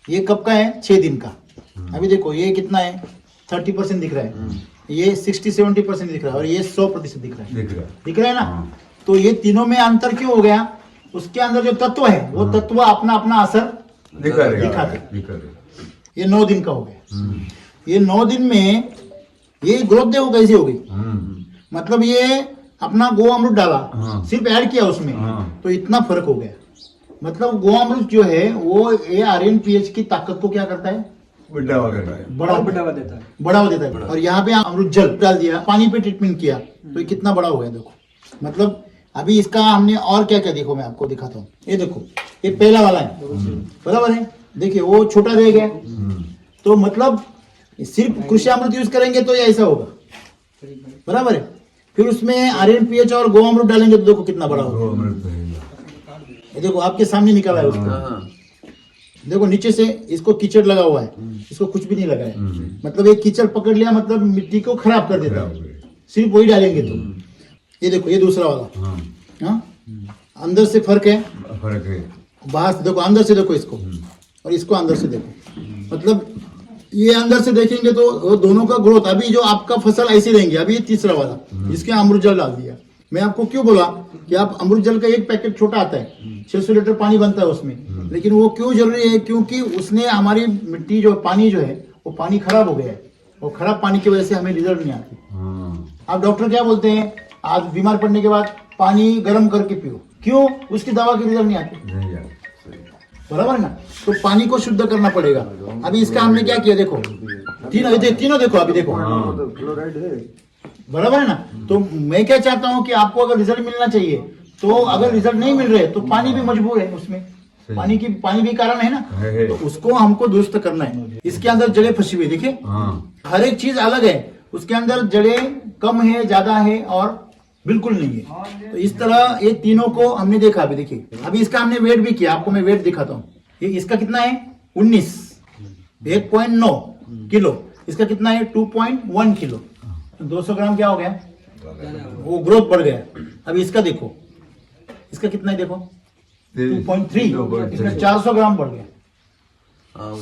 ये कब का है? 6 दिन का। अभी देखो ये कितना है? 30% दिख रहा है, ये 60-70% दिख रहा है और ये 100% दिख रहा है ना। तो ये तीनों में अंतर क्यों हो गया? उसके अंदर जो तत्व है वो तत्व अपना अपना असर दिखाते। ये 9 दिन का हो गया। ये 9 दिन में ये ग्रोथ देखो कैसी हो गई। मतलब ये अपना गो अमृत डाला, सिर्फ ऐड किया उसमें, तो इतना फर्क हो गया। मतलब गो अमृत जो है वो ये RNPH की ताकत को क्या करता है? बढ़ावा देता है। और यहाँ पे अमृत जल डाल दिया, पानी पे ट्रीटमेंट किया तो ये कितना बड़ा हो गया देखो। मतलब अभी इसका हमने और क्या क्या, देखो मैं आपको दिखाता हूँ। ये देखो ये पहला वाला है, बराबर है। देखिए वो छोटा रह गया। तो मतलब सिर्फ कृषि अमृत यूज करेंगे तो ये ऐसा होगा, बराबर है। फिर उसमें RNPH और गो अमृत डालेंगे तो देखो कितना बड़ा होगा। ये देखो आपके सामने निकला है उसको, देखो नीचे से इसको कीचड़ लगा हुआ है, इसको कुछ भी नहीं लगा है। मतलब एक कीचड़ पकड़ लिया मतलब मिट्टी को खराब कर देता है, सिर्फ वही डालेंगे तो। ये देखो ये दूसरा वाला, हाँ अंदर से फर्क है, बाहर से देखो, अंदर से देखो इसको और इसको अंदर से देखो। मतलब ये अंदर से देखेंगे तो दोनों का ग्रोथ, अभी जो आपका फसल ऐसी रहेंगे। अभी ये तीसरा वाला, इसके अमृत जल डाल दिया। मैं आपको क्यों बोला कि आप अमृत जल का एक पैकेट छोटा आता है, 600 लीटर पानी बनता है उसमें, लेकिन वो क्यों जरूरी है? क्योंकि उसने हमारी मिट्टी जो पानी जो है वो पानी खराब हो गया है और खराब पानी की वजह से हमें रिजल्ट नहीं आती। अब डॉक्टर क्या बोलते हैं, आज बीमार पड़ने के बाद पानी गर्म करके पियो, क्यों? उसकी दवा की रिजल्ट नहीं आती, बराबर ना। तो पानी को शुद्ध करना पड़ेगा। अभी इसका हमने क्या किया, देखो तीनों देखो, अभी देखो बराबर है ना। तो मैं क्या चाहता हूँ कि आपको अगर रिजल्ट मिलना चाहिए, तो अगर रिजल्ट नहीं मिल रहे तो पानी भी मजबूर है, उसमें पानी भी कारण है ना, तो उसको हमको दुरुस्त करना है। इसके अंदर जड़ें फंसी हुई, देखिए हर एक चीज अलग है, उसके अंदर जड़ें कम है, ज्यादा है और बिल्कुल नहीं है। तो इस तरह ये तीनों को हमने देखा। अभी देखिए, अभी इसका हमने वेट भी किया, आपको मैं वेट दिखाता हूँ। ये इसका कितना है 19, 1.9 किलो। इसका कितना है 2.1 किलो। 200 ग्राम क्या हो गया, वो ग्रोथ बढ़ गया। अभी इसका देखो, इसका कितना है देखो 2.3, इसमें 400 ग्राम बढ़ गया।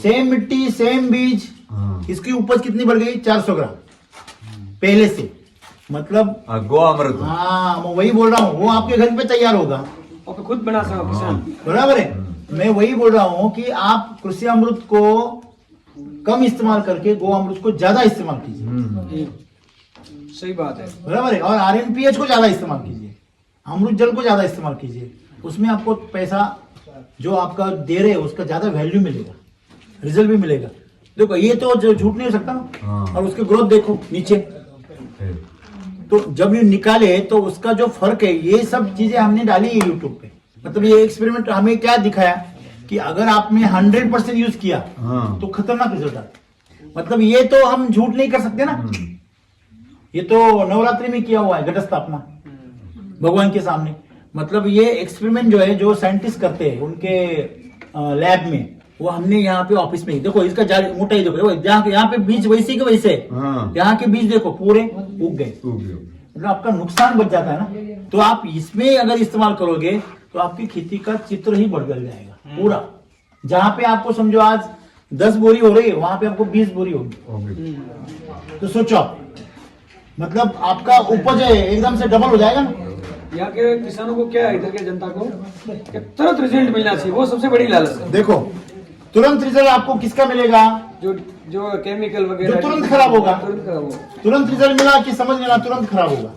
सेम मिट्टी सेम बीज, इसकी उपज कितनी बढ़ गई 400 ग्राम पहले से। मतलब गो अमृत। हाँ, मैं वही बोल रहा हूँ, वो आपके घर पे तैयार होगा, और खुद बना सकता किसान, बराबर है। मैं वही बोल रहा हूँ कि आप कृषि अमृत को कम इस्तेमाल करके गो अमृत को ज्यादा इस्तेमाल कीजिए, सही बात है। बराबर है। और RNPH को ज्यादा इस्तेमाल कीजिए, अमृत जल को ज्यादा इस्तेमाल कीजिए। उसमें आपको पैसा जो आपका दे रहे उसका ज्यादा वैल्यू मिलेगा, रिजल्ट भी मिलेगा। देखो ये तो जो झूठ नहीं हो सकता ना। और उसकी ग्रोथ देखो नीचे, तो जब ये निकाले तो उसका जो फर्क है, ये सब चीजें हमने डाली है यूट्यूब पे। मतलब ये एक्सपेरिमेंट हमें क्या दिखाया कि अगर आपने 100% यूज किया तो खतरनाक रिजल्ट आता। मतलब ये तो हम झूठ नहीं कर सकते ना। ये तो नवरात्रि में किया हुआ है, घट स्थापना भगवान के सामने। मतलब ये एक्सपेरिमेंट जो है, जो साइंटिस्ट करते हैं उनके लैब में, वो हमने यहाँ पे ऑफिस में ही। देखो इसका मोटाई देखो, यहाँ पे बीज वैसे के वैसे, यहाँ के बीज देखो पूरे उग गए। मतलब आपका नुकसान बच जाता है ना। तो आप इसमें अगर इस्तेमाल करोगे तो आपकी खेती का चित्र ही बदल जाएगा पूरा। जहाँ पे आपको समझो आज 10 बोरी हो रही है, वहां पे आपको 20 बोरी होगी। तो सोचो आप, मतलब आपका उपज है एकदम से डबल हो जाएगा ना। यहाँ के किसानों को क्या है, इधर के जनता को कि तुरंत रिजल्ट मिलना चाहिए, वो सबसे बड़ी लालच है। देखो तुरंत रिजल्ट आपको किसका मिलेगा, जो केमिकल जो वगैरह तुरंत खराब होगा। तुरंत खराब होगा। तुरंत रिजल्ट मिला कि समझ लेना तुरंत खराब होगा।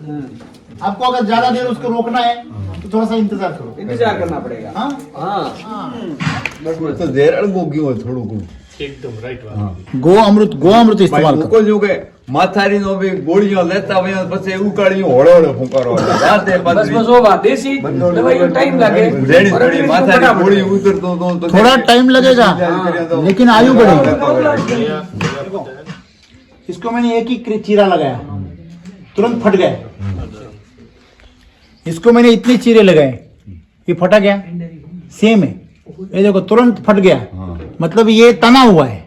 आपको अगर ज्यादा देर उसको रोकना है तो थोड़ा सा इंतजार करो, इंतजार करना पड़ेगा। हाँ तो देर अड़गो गयो थोड़ो को एकदम राइट बात। गो अमृत इस्तेमाल को जो के माथारी नो भी गोलियां लेता वया પછી ઉકાળીઓ હોળો હોળો ફુંકારો રાતે बस वो बात देसी दवाई को टाइम लगे, રેડી રેડી માથારી ગોળી ઉતરતો તો थोड़ा टाइम लगेगा लेकिन आयु बढ़ेगी। इसको मैंने एक ही चीरा लगाया, तुरंत फट गया। इसको मैंने इतने चीरे लगाए, ये फटा गया, सेम है। ये देखो तुरंत फट गया। मतलब ये तना हुआ है,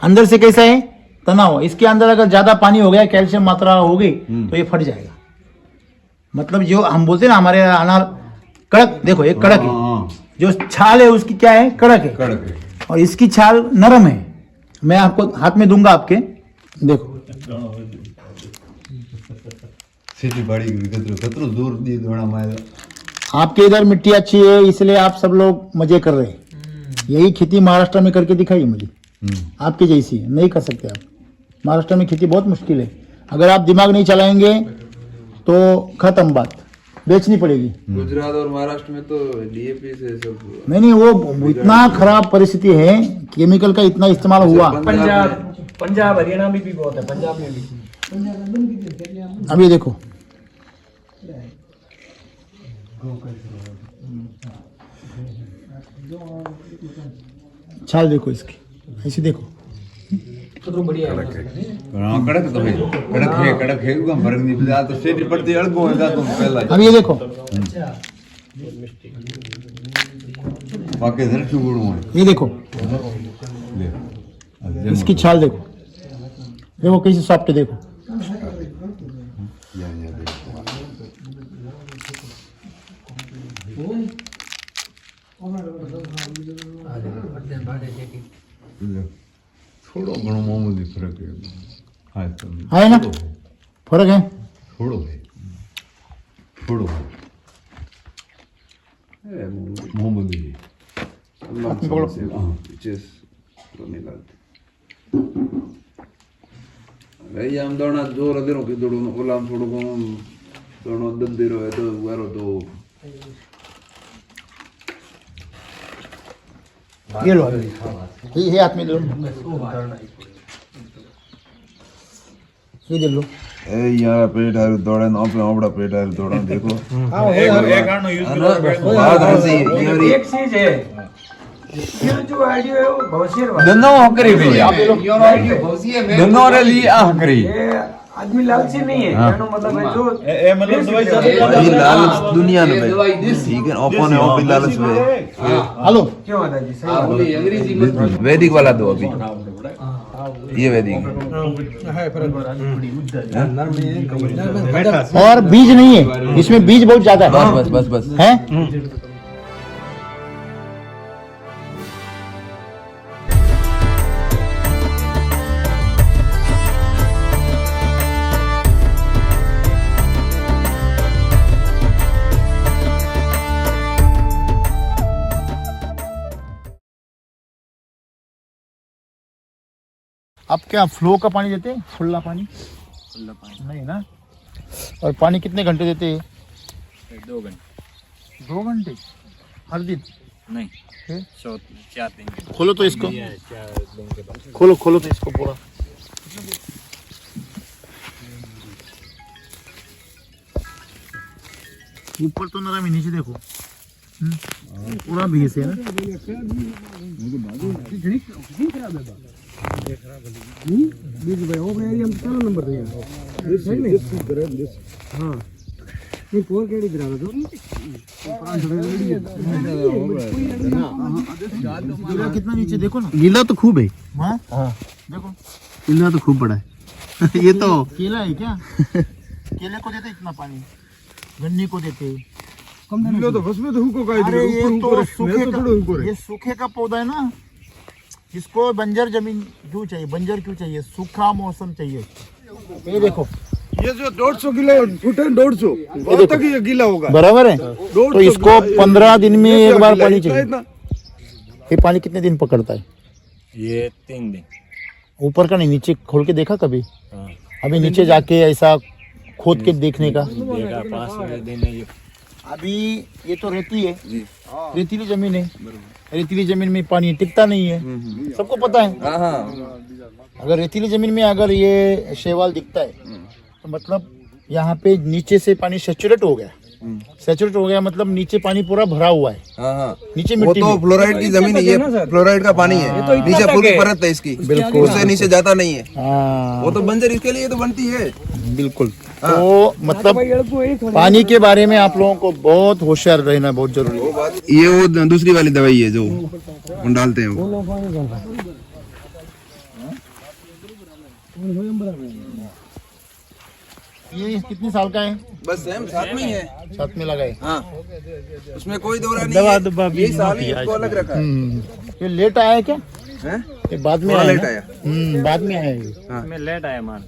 अंदर से कैसा है तना हुआ। इसके अंदर अगर ज्यादा पानी हो गया, कैल्शियम मात्रा हो गई तो ये फट जाएगा। मतलब जो हम बोलते हैं ना हमारे अनार कड़क, देखो ये कड़क है, जो छाल है उसकी क्या है कड़क है, કડક और इसकी छाल नरम है। मैं आपको हाथ में दूंगा आपके, देखो સીટી પાડી ગઈ કતરો દૂર દી દોણા માય आपके इधर मिट्टी अच्छी है इसलिए आप सब लोग मजे कर रहे हैं। यही खेती महाराष्ट्र में करके दिखाई मुझे, आपकी जैसी नहीं कर सकते आप। महाराष्ट्र में खेती बहुत मुश्किल है, अगर आप दिमाग नहीं चलाएंगे तो खत्म बात, बेचनी पड़ेगी। गुजरात और महाराष्ट्र में तो डीएपी से सब नहीं वो इतना खराब परिस्थिति है, केमिकल का इतना इस्तेमाल हुआ। पंजाब हरियाणा में भी बहुत है, पंजाब में भी। अभी देखो छाल देखो इसकी, ऐसी देखो तो बढ़िया है। કડક તો હે કડક હે ઉગમ ફરક નહીં પડે। આ તો સીટી પડતી અડગો હોય જાતો પહેલા अब ये देखो, બાકી ધરતી ગુણું હોય ये देखो લે इसकी छाल देखो, देखो कैसे सॉफ्ट है, देखो થોડો ઘણો મામૂલી ફરક હે। હા है ना, फर्क है। થોડો હે થોડો મામૂલી पीछे नहीं लगती। भाई हम दोना जोर दे रो के दोड़ो ओलाम छोड़ो को दोनो दंदे रो तो वारो तो ये लो ये हाथ में लो, ये दे लो। ए यार पेट है दौड़े ना पे अपना पेट है दौड़ा देखो बात ऐसी ये एक चीज है, ये जो आइडिया है वो भविष्य वाला दोनों हकरी भी दोनों रे लिए हकरी ये आदमी लालची नहीं है, कहने मतलब है जो भाई लालच दुनिया में भाई ठीक है अपन है अपन लालच में हेलो, क्यों आता है जी, सही वैदिक वाला दो अभी ये वैदिक और बीज नहीं है इसमें, बीज बहुत ज्यादा है। बस बस बस बस हैं? अब क्या फ्लो का पानी देते हैं, खुला पानी नहीं ना? और पानी कितने घंटे देते हैं? 2 घंटे 2 घंटे हर दिन? नहीं, फिर? 4 दिन। खोलो तो इसको, खोलो खोलो तो इसको पूरा। ऊपर तो नरम है, नीचे देखो पूरा भीस है ना। गीला कितना नीचे देखो ना, गीला तो खूब है। हाँ देखो गीला तो खूब बड़ा है। ये तो केला है क्या? केले को देते इतना पानी, गन्ने को देते तो बस में तो हुको का अरे ये तो सूखे का, ये सूखे का पौधा है ना, इसको बंजर जमीन क्यों चाहिए, बंजर क्यों चाहिए, सूखा मौसम चाहिए। ये देखो ये जो 150 किलो फुट है 150 बहुत तक ये गीला होगा बराबर है। तो इसको 15 दिन में एक बार पानी चाहिए। ये पानी कितने दिन पकड़ता है? ये 3 दिन। ऊपर का नहीं, नीचे खोल के देखा कभी? अभी नीचे जाके ऐसा खोद के देखने का। 5 दिन है ये। अभी ये तो रेती है, रेतीली जमीन है, रेतीली जमीन में पानी टिकता नहीं है, सबको पता है। हाँ हाँ अगर रेतीली जमीन में अगर ये शैवाल दिखता है तो मतलब यहाँ पे नीचे से पानी सैचुरेट हो गया। सैचुरेट हो गया मतलब नीचे पानी पूरा भरा हुआ है। हाँ नीचे वो मिट्टी तो में। फ्लोराइड की जमीन है, ये फ्लोराइड का पानी है, नीचे पूरी परत है इसकी, बिल्कुल। उससे नीचे जाता नहीं है। हाँ वो तो बंजर इसके लिए तो बनती है। बिल्कुल। तो मतलब पानी के बारे में आप लोगों को बहुत होशियार रहना बहुत जरूरी है। ये वो दूसरी वाली दवाई है जो हम डालते हैं वो। ये कितने साल का है? बस सेम साथ में ही है, साथ में लगाए। हाँ उसमें कोई दौरा नहीं है, ये साल ही इसको अलग रखा है। ये लेट आया है क्या? हैं? ये बाद में थोड़ा आया लेट ना? आया। बाद में आया ये। इसमें लेट आया माल।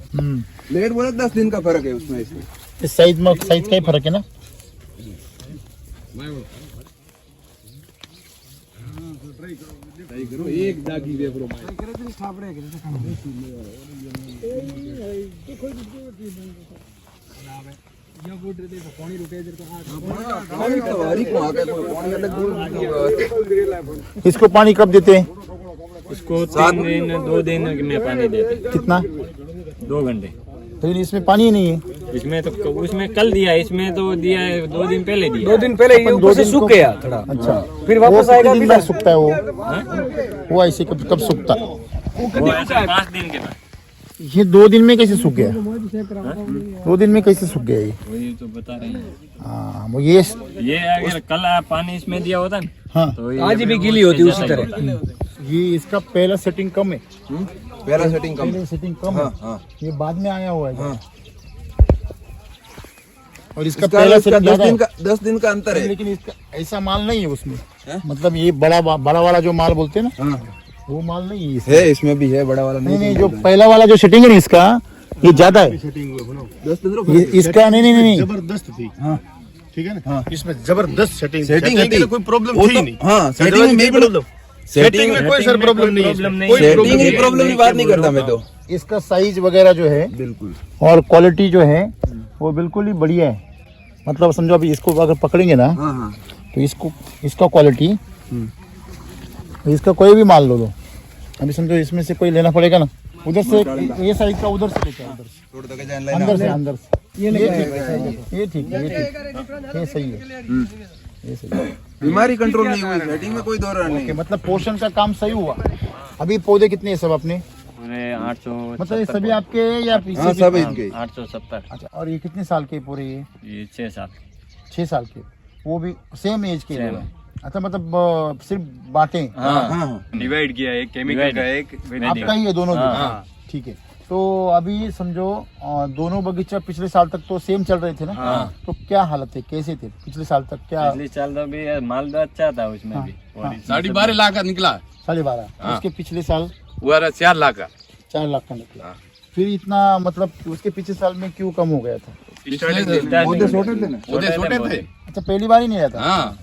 लेट बोले 10 दिन का फर्क है उसमें इसमें। इस साइज में साइज का ही फर्क है ना। इसको पानी कब देते हैं? इसको 3 दिन 2 दिन में पानी देते। कितना? 2 घंटे। लेकिन इसमें पानी ही नहीं है। इसमें तो उसमें कल दिया, इसमें तो दिया है 2 दिन पहले दिया। 2 दिन पहले ये ऊपर से सूख गया थोड़ा। अच्छा फिर वापस आएगा, दिन बाद सूखता है वो ऐसे कब सूखता? वो ऐसा 5 दिन के बाद। ये 2 दिन में कैसे सूख गया? 2 दिन में कैसे सूख गया ये? वही तो बता रहे हैं। हाँ वो ये अगर कल पानी इसमें दिया होता ना हाँ तो ये आज भी गीली होती उसी तरह। ये इसका पहला सेटिंग कम है। पहला सेटिंग कम। पहले सेटिंग कम है। हाँ। ये बाद में आया हुआ है। हाँ। और इसका पहला सेटिंग ज्यादा है। 10 दिन का अंतर है। लेकिन इसका ऐसा माल नहीं है उसमें। मतलब ये बड़ा वाला जो माल बोलते हैं ना, वो माल नहीं है इसमें। है इसमें भी है बड़ा वाला। नहीं जो पहला वाला जो सेटिंग है ना इसका, ये ज्यादा है। 10-15 ये इसका नहीं जबरदस्त थी। हाँ ठीक है ना। हाँ। इसमें जबरदस्त सेटिंग सेटिंग है, कोई प्रॉब्लम वो थी तो- नहीं। हाँ सेटिंग में सेटिंग में कोई सर प्रॉब्लम नहीं है, कोई सेटिंग की प्रॉब्लम की बात नहीं करता मैं तो। इसका साइज वगैरह जो है बिल्कुल और क्वालिटी जो है वो बिल्कुल ही बढ़िया है। मतलब समझो अभी इसको अगर पकड़ेंगे ना हाँ हाँ तो इसका क्वालिटी, इसका कोई भी माल लो अभी समझो इसमें से कोई लेना पड़ेगा ना, उधर से ये साइज का उधर से लेके आओ, उधर से अंदर से ये ठीक है, ये ठीक है, ये सही है, ये सही है। बीमारी कंट्रोल नहीं हुई, सेटिंग में कोई दौरा नहीं। मतलब पोषण का काम सही हुआ। अभी पौधे कितने हैं सब अपने? 800 मतलब ये सभी आपके या हाँ सब इनके 870। अच्छा, और ये कितने साल के पूरे? ये 6 साल 6 साल के, वो भी सेम एज के हैं? अच्छा, मतलब सिर्फ बांटे? हाँ डिवाइड किया है, एक केमिकल का एक आपका ही है दोनों? ठीक है। तो अभी समझो दोनों बगीचा पिछले साल तक तो सेम चल रहे थे ना, तो क्या हालत है, कैसे थे पिछले साल तक? क्या पिछले साल तो भी माल तो अच्छा था उसमें भी। 12.5 लाख का निकला, 12.5। उसके पिछले साल वो 4 लाख का, 4 लाख का निकला। फिर इतना मतलब उसके पिछले साल में क्यों कम हो गया था? पौधे छोटे थे ना, पौधे छोटे थे। अच्छा, पहली बार ही नहीं आता? हाँ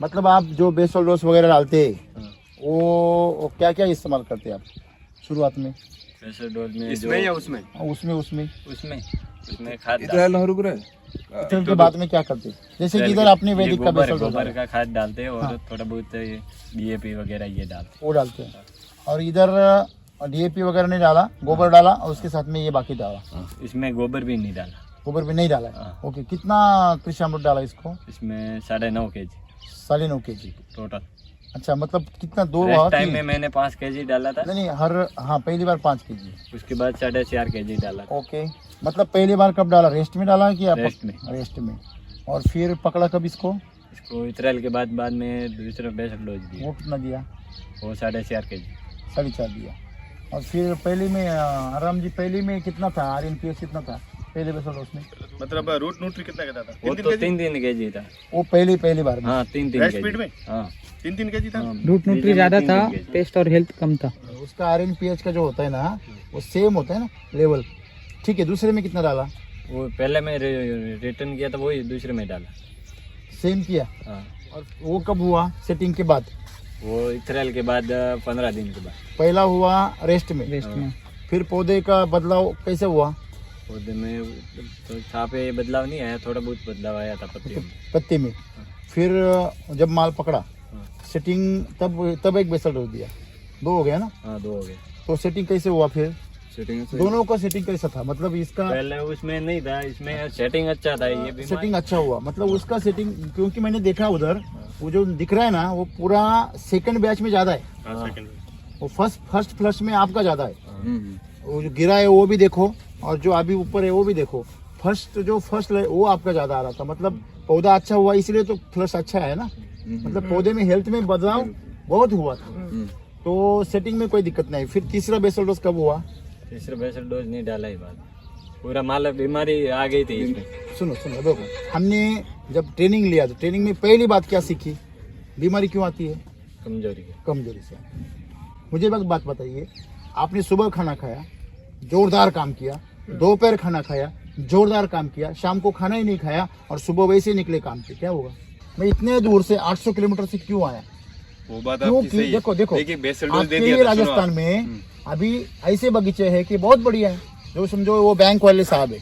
मतलब आप जो बेसल डोज वगैरह डालते वो क्या क्या इस्तेमाल करते आप शुरुआत में? प्रेशर डोज में इसमें या उसमें? उसमें खाद इतना रुक रहा है। फिर के बाद में क्या करते? जैसे कि इधर आपने वैदिक का बेसल डोज गोबर का खाद डालते हैं और थोड़ा बहुत DAP वगैरह ये डालते वो डालते हैं, और इधर DAP वगैरह नहीं डाला, गोबर डाला और उसके साथ में ये बाकी डाला। हैं। इसमें गोबर भी नहीं डाला। गोबर भी नहीं डाला? ओके। कितना कृषि अमृत डाला इसको? इसमें 9.5 kg 9.5 kg टोटल। अच्छा, मतलब कितना? 2 टाइम में मैंने 5 kg डाला था। नहीं, हाँ पहली बार 5 kg, उसके बाद 4.5 kg डाला था। ओके। मतलब पहली बार कब डाला? रेस्ट में डाला कि रेस्ट में। रेस्ट में। और फिर पकड़ा कब इसको? इसको इतराल के बाद में दूसरा बेसल डोज दिया, वो कितना दिया? वो 4.5 kg 4.5 दिया। और फिर पहली में आराम जी, पहली में कितना था? RNPH कितना था पहले बेसल डोज में? मतलब रूट न्यूट्री कितना कहता था? वो तो 3 kg था। वो पहली बार में? हाँ 3 स्पीड में? हाँ 3 kg था। रूट न्यूट्री ज्यादा था, टेस्ट और हेल्थ कम था। उसका RNPH का जो होता है ना वो सेम होता है ना लेवल? ठीक है। दूसरे में कितना डाला? वो पहले में रिटर्न किया था, वही दूसरे में डाला। सेम किया? हाँ। और वो कब हुआ? सेटिंग के बाद? वो इतराल के बाद 15 दिन के बाद। पहला हुआ रेस्ट में? रेस्ट में। फिर पौधे का बदलाव कैसे हुआ? पौधे में तो छापे बदलाव नहीं आया, थोड़ा बहुत बदलाव आया था पत्तियों में। पत्ते में? फिर जब माल पकड़ा सेटिंग तब एक बेसल डोज दिया, 2 हो गया ना? हाँ 2 हो गए। तो सेटिंग कैसे हुआ फिर? सेटिंग दोनों का सेटिंग कैसा था? मतलब इसका पहले उसमें नहीं था, इसमें सेटिंग अच्छा था। ये भी सेटिंग अच्छा हुआ, मतलब उसका सेटिंग, क्योंकि मैंने देखा उधर वो जो दिख रहा है ना वो पूरा सेकंड बैच में ज्यादा है, वो फर्स्ट फ्लश में आपका ज्यादा है। वो जो गिरा है वो भी देखो, और जो अभी ऊपर है वो भी देखो। फर्स्ट वो आपका ज्यादा आ रहा था, मतलब पौधा अच्छा हुआ इसलिए तो फ्लश अच्छा है ना। मतलब पौधे में हेल्थ में बदलाव बहुत हुआ था, तो सेटिंग में कोई दिक्कत नहीं। फिर तीसरा बेसल डोज कब हुआ? तीसरा बेसल डोज नहीं डाला ही बाद, पूरा माल बीमारी आ गई थी इसमें। सुनो देखो, हमने जब ट्रेनिंग लिया तो ट्रेनिंग में पहली बात क्या सीखी? बीमारी क्यों आती है? कमजोरी से। मुझे एक बात बताइए, आपने सुबह खाना खाया, जोरदार काम किया, दोपहर खाना खाया, जोरदार काम किया, शाम को खाना ही नहीं खाया और सुबह वैसे निकले काम पे, क्या होगा? मैं इतने दूर से 800 किलोमीटर से क्यों आया? वो बात क्योंकि देखो देखिए बेसल डोज दे आपके दिया था। राजस्थान में अभी ऐसे बगीचे हैं कि बहुत बढ़िया है, जो समझो वो बैंक वाले साहब है,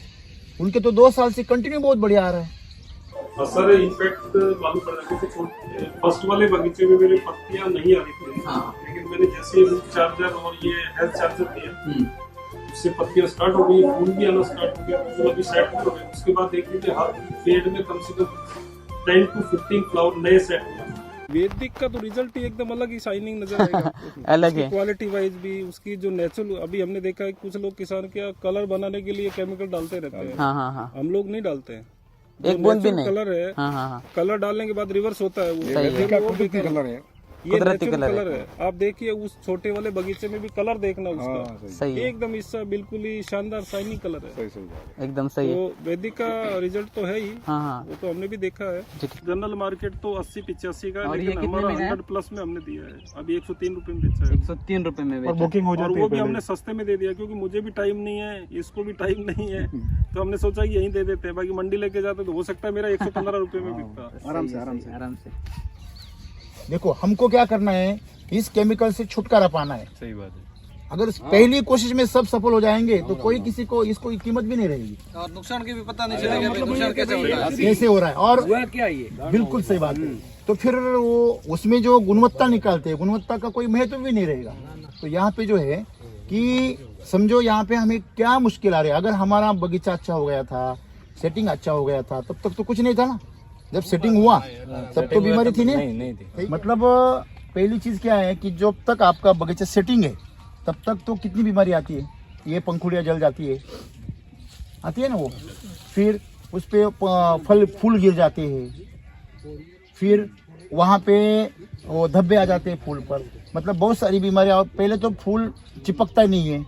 उनके तो 2 साल से कंटिन्यू बहुत बढ़िया आ रहा है। सर इनफैक्ट मालूम पड़ रहा है कि फर्स्ट वाले बगीचे में मेरी पत्तियां नहीं आ रही थी, लेकिन मैंने जैसे रूट चार्जर और ये हेल्थ चार्जर दिया उससे पत्तियां स्टार्ट हो गई, फूल भी आना स्टार्ट हो गया, फूल अभी सेट हो गए। उसके बाद देख लीजिए हर पेड़ में कम से कम 10 to 15 फ्लावर नए सेट हुए। वैदिक का तो रिजल्ट ही एकदम अलग ही शाइनिंग नजर आएगा। अलग है क्वालिटी वाइज भी, उसकी जो नेचुरल, अभी हमने देखा है कुछ लोग किसान क्या कलर बनाने के लिए केमिकल डालते रहते हैं। हाँ। हम लोग नहीं डालते हैं, एक बूंद भी नहीं। कलर है, हाँ। कलर डालने के बाद रिवर्स होता है वो। कुदरती कलर है, ये नेचुरल कलर है। आप देखिए उस छोटे वाले बगीचे में भी कलर देखना उसका, सही है, एकदम इसका बिल्कुल ही शानदार शाइनिंग कलर है। एकदम सही है। तो वैदिक का रिजल्ट तो है ही, हाँ। वो तो हमने भी देखा है। जनरल मार्केट तो 80-85 का है, लेकिन हमारा 100 प्लस में हमने दिया है। अभी 103 रुपए में बेचा है। 103 रुपए में और बुकिंग हो और जाती वो है भी हमने सस्ते में दे दिया, क्योंकि मुझे भी टाइम नहीं है, इसको भी टाइम नहीं है, तो हमने सोचा कि यहीं दे देते हैं। बाकी मंडी लेके जाते तो हो सकता है मेरा 115 रुपए में बिकता। देखो हमको क्या करना है, इस केमिकल से छुटकारा पाना है। सही बात है। अगर पहली कोशिश में सब सफल हो जाएंगे तो कोई किसी को इसको कीमत भी नहीं रहेगी। और नुकसान की भी पता नहीं चलेगा कि नुकसान कैसे होता है, कैसे हो रहा है और हुआ क्या ये। बिल्कुल सही बात है। तो फिर वो उसमें जो गुणवत्ता निकालते हैं, गुणवत्ता का कोई महत्व भी नहीं रहेगा। तो यहाँ पे जो है कि समझो यहाँ पे हमें क्या मुश्किल आ रही है। अगर हमारा बगीचा अच्छा हो गया था, सेटिंग अच्छा हो गया था, तब तक तो कुछ नहीं था ना। जब सेटिंग हुआ तब तो बीमारी थी नहीं थी। मतलब पहली चीज क्या है कि जब तक आपका बगीचा सेटिंग है तब तक तो कितनी बीमारी आती है। ये पंखुड़ियाँ जल जाती है, आती है ना वो, फिर उस पे फल फूल गिर जाते हैं, फिर वहाँ पे वो धब्बे आ जाते हैं फूल पर। मतलब बहुत सारी बीमारियाँ। पहले तो फूल चिपकता ही नहीं है,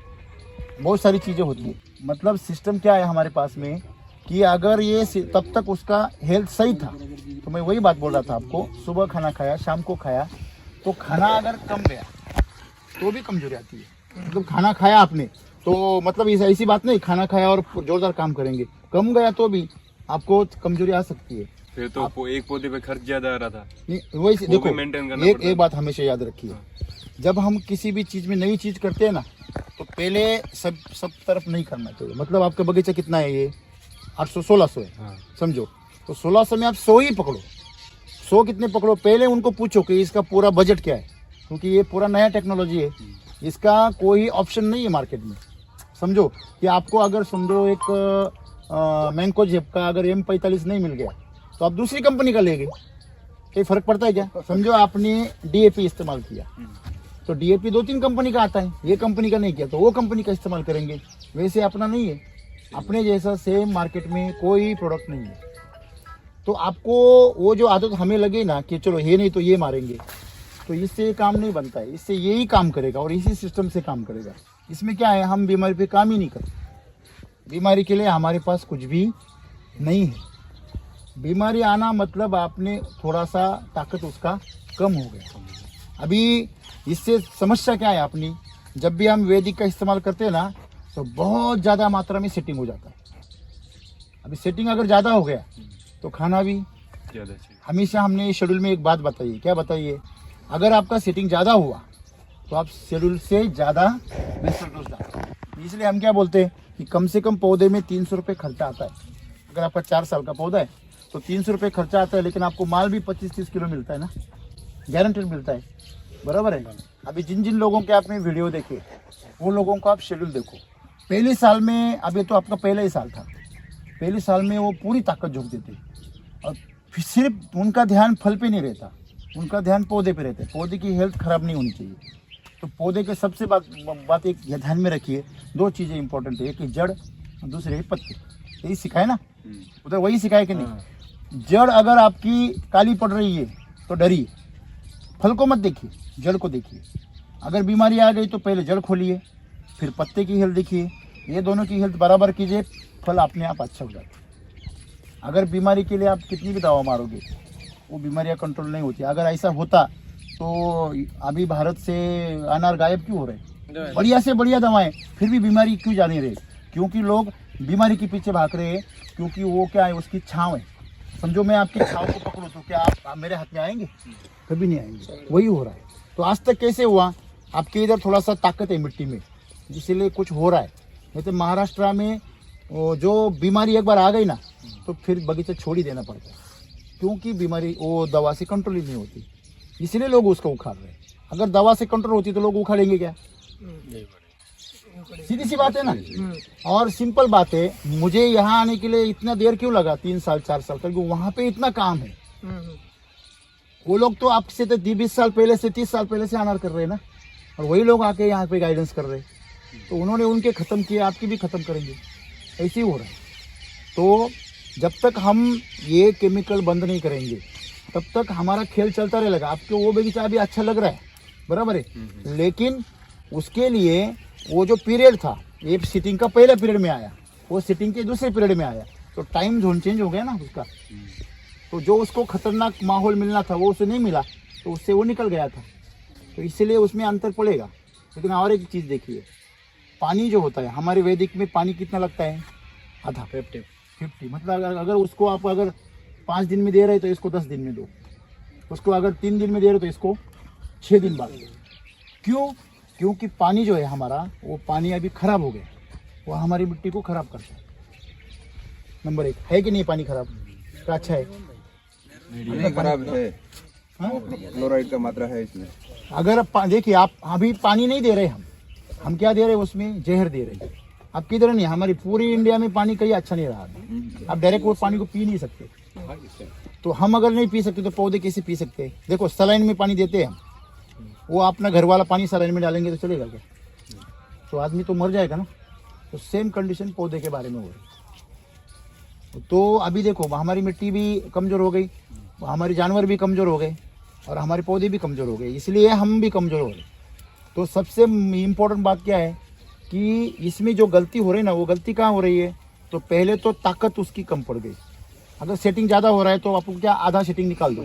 बहुत सारी चीज़ें होती है। मतलब सिस्टम क्या है हमारे पास में कि अगर ये तब तक उसका हेल्थ सही था, तो मैं वही बात बोल रहा था आपको, सुबह खाना खाया, शाम को खाया, तो खाना अगर कम गया तो भी कमजोरी आती है। मतलब खाना खाया आपने तो मतलब ऐसी बात नहीं खाना खाया और जोरदार काम करेंगे, कम गया तो भी आपको कमजोरी आ सकती है। फिर तो एक पौधे पे खर्च ज्यादा आ रहा था। वही देखो, मेंटेन करना एक बात हमेशा याद रखिए, जब हम किसी भी चीज में नई चीज करते हैं ना, तो पहले सब तरफ नहीं करना चाहिए। मतलब आपका बगीचा कितना है, ये 800-1600 है समझो, तो 1600 में आप 100 ही पकड़ो। 100 कितने पकड़ो, पहले उनको पूछो कि इसका पूरा बजट क्या है, क्योंकि ये पूरा नया टेक्नोलॉजी है, इसका कोई ऑप्शन नहीं है मार्केट में। समझो कि आपको अगर समझो एक मैंको जेब का अगर M45 नहीं मिल गया तो आप दूसरी कंपनी का लेंगे, कोई फर्क पड़ता है क्या। समझो आपने DAP इस्तेमाल किया तो DAP 2-3 कंपनी का आता है, ये कंपनी का नहीं किया तो वो कंपनी का इस्तेमाल करेंगे। वैसे अपना नहीं है, अपने जैसा सेम मार्केट में कोई प्रोडक्ट नहीं है। तो आपको वो जो आदत हमें लगे ना कि चलो ये नहीं तो ये मारेंगे, तो इससे काम नहीं बनता है। इससे यही काम करेगा और इसी सिस्टम से काम करेगा। इसमें क्या है, हम बीमारी पे काम ही नहीं करते। बीमारी के लिए हमारे पास कुछ भी नहीं है। बीमारी आना मतलब आपने थोड़ा सा ताकत उसका कम हो गया। अभी इससे समस्या क्या है अपनी, जब भी हम वैदिक का इस्तेमाल करते हैं ना तो बहुत ज़्यादा मात्रा में सेटिंग हो जाता है। अभी सेटिंग अगर ज़्यादा हो गया तो खाना भी ज्यादा चाहिए। हमेशा हमने शेड्यूल में एक बात बताई है, क्या बताइए, अगर आपका सेटिंग ज़्यादा हुआ तो आप शेड्यूल से ज़्यादा वेस्टर डोज डालते। इसलिए हम क्या बोलते हैं कि कम से कम पौधे में 300 रुपये खर्चा आता है। अगर आपका 4 साल का पौधा है तो 300 रुपये खर्चा आता है, लेकिन आपको माल भी 25-30 किलो मिलता है ना, गारंटेड मिलता है, बराबर है। अभी जिन जिन लोगों के आपने वीडियो देखे वो लोगों को आप शेड्यूल देखो। पहले साल में, अभी तो आपका पहला ही साल था, पहले साल में वो पूरी ताकत झोंक देते और फिर सिर्फ उनका ध्यान फल पे नहीं रहता, उनका ध्यान पौधे पे रहता है। पौधे की हेल्थ खराब नहीं होनी चाहिए। तो पौधे के सबसे बात एक ध्यान में रखिए, 2 चीज़ें इंपॉर्टेंट है, एक जड़, दूसरे पत्ते। यही सिखाए ना, उधर वही सिखाए कि नहीं। जड़ अगर आपकी काली पड़ रही है तो डरिए, फल को मत देखिए, जड़ को देखिए। अगर बीमारी आ गई तो पहले जड़ खोलिए, फिर पत्ते की हेल्थ देखिए। ये दोनों की हेल्थ बराबर कीजिए, फल अपने आप अच्छा हो जाता है। अगर बीमारी के लिए आप कितनी भी दवा मारोगे वो बीमारियां कंट्रोल नहीं होती। अगर ऐसा होता तो अभी भारत से अनार गायब क्यों हो रहे, बढ़िया से बढ़िया दवाएं, फिर भी बीमारी क्यों जा नहीं रही, क्योंकि लोग बीमारी के पीछे भाग रहे हैं। क्योंकि वो क्या है, उसकी छाँव है। समझो मैं आपकी छाँव को पकड़ूँ तो क्या आप मेरे हाथ में आएंगे, कभी नहीं आएंगे। वही हो रहा है। तो आज तक कैसे हुआ, आपके इधर थोड़ा सा ताकत है मिट्टी में, इसीलिए कुछ हो रहा है। नहीं तो महाराष्ट्र में जो बीमारी एक बार आ गई ना तो फिर बगीचा छोड़ ही देना पड़ता है, क्योंकि बीमारी वो दवा से कंट्रोल ही नहीं होती, इसलिए लोग उसको उखाड़ रहे हैं। अगर दवा से कंट्रोल होती तो लोग उखाड़ेंगे क्या, सीधी सी बात है ना। और सिंपल बात है, मुझे यहाँ आने के लिए इतना देर क्यों लगा, 3 साल 4 साल, क्योंकि वहाँ पे इतना काम है। वो लोग तो आपसे तो 20 साल पहले से 30 साल पहले से अनार कर रहे हैं ना, और वही लोग आके यहाँ पे गाइडेंस कर रहे हैं। तो उन्होंने उनके ख़त्म किए, आपकी भी ख़त्म करेंगे, ऐसे ही हो रहा है। तो जब तक हम ये केमिकल बंद नहीं करेंगे तब तक हमारा खेल चलता रहेगा। आपको वो बगीचा अभी अच्छा लग रहा है, बराबर है, लेकिन उसके लिए वो जो पीरियड था, ये सिटिंग का पहले पीरियड में आया, वो सिटिंग के दूसरे पीरियड में आया, तो टाइम जोन चेंज हो गया ना उसका। तो जो उसको खतरनाक माहौल मिलना था वो उसे नहीं मिला, तो उससे वो निकल गया था। तो इसलिए उसमें अंतर पड़ेगा। लेकिन और एक चीज़ देखिए, पानी जो होता है हमारे वैदिक में, पानी कितना लगता है, आधा 50। मतलब अगर उसको आप अगर 5 दिन में दे रहे तो इसको 10 दिन में दो, उसको अगर 3 दिन में दे रहे तो इसको 6 दिन बाद। क्यों? क्योंकि पानी जो है हमारा, वो पानी अभी खराब हो गया, वो हमारी मिट्टी को खराब करता है। नंबर 1 है कि नहीं पानी खराब का? अच्छा है, नहीं खराब है, हाँ? क्लोराइड का मात्रा है इसमें। अगर देखिए आप अभी पानी नहीं दे रहे, हम क्या दे रहे हैं उसमें? जहर दे रहे हैं। अब किधर नहीं, हमारी पूरी इंडिया में पानी कहीं अच्छा नहीं रहा। आप डायरेक्ट वो पानी को पी नहीं सकते, तो हम अगर नहीं पी सकते तो पौधे कैसे पी सकते हैं? देखो सलाइन में पानी देते हैं हम, वो अपना घर वाला पानी सलाइन में डालेंगे तो चलेगा क्या? तो आदमी तो मर जाएगा ना। तो सेम कंडीशन पौधे के बारे में हो रही। तो अभी देखो हमारी मिट्टी भी कमज़ोर हो गई, हमारे जानवर भी कमज़ोर हो गए और हमारे पौधे भी कमज़ोर हो गए, इसलिए हम भी कमज़ोर हो रहे। तो सबसे इम्पोर्टेंट बात क्या है कि इसमें जो गलती हो रही है ना, वो गलती कहाँ हो रही है? तो पहले तो ताकत उसकी कम पड़ गई। अगर सेटिंग ज़्यादा हो रहा है तो आपको क्या आधा सेटिंग निकाल दो,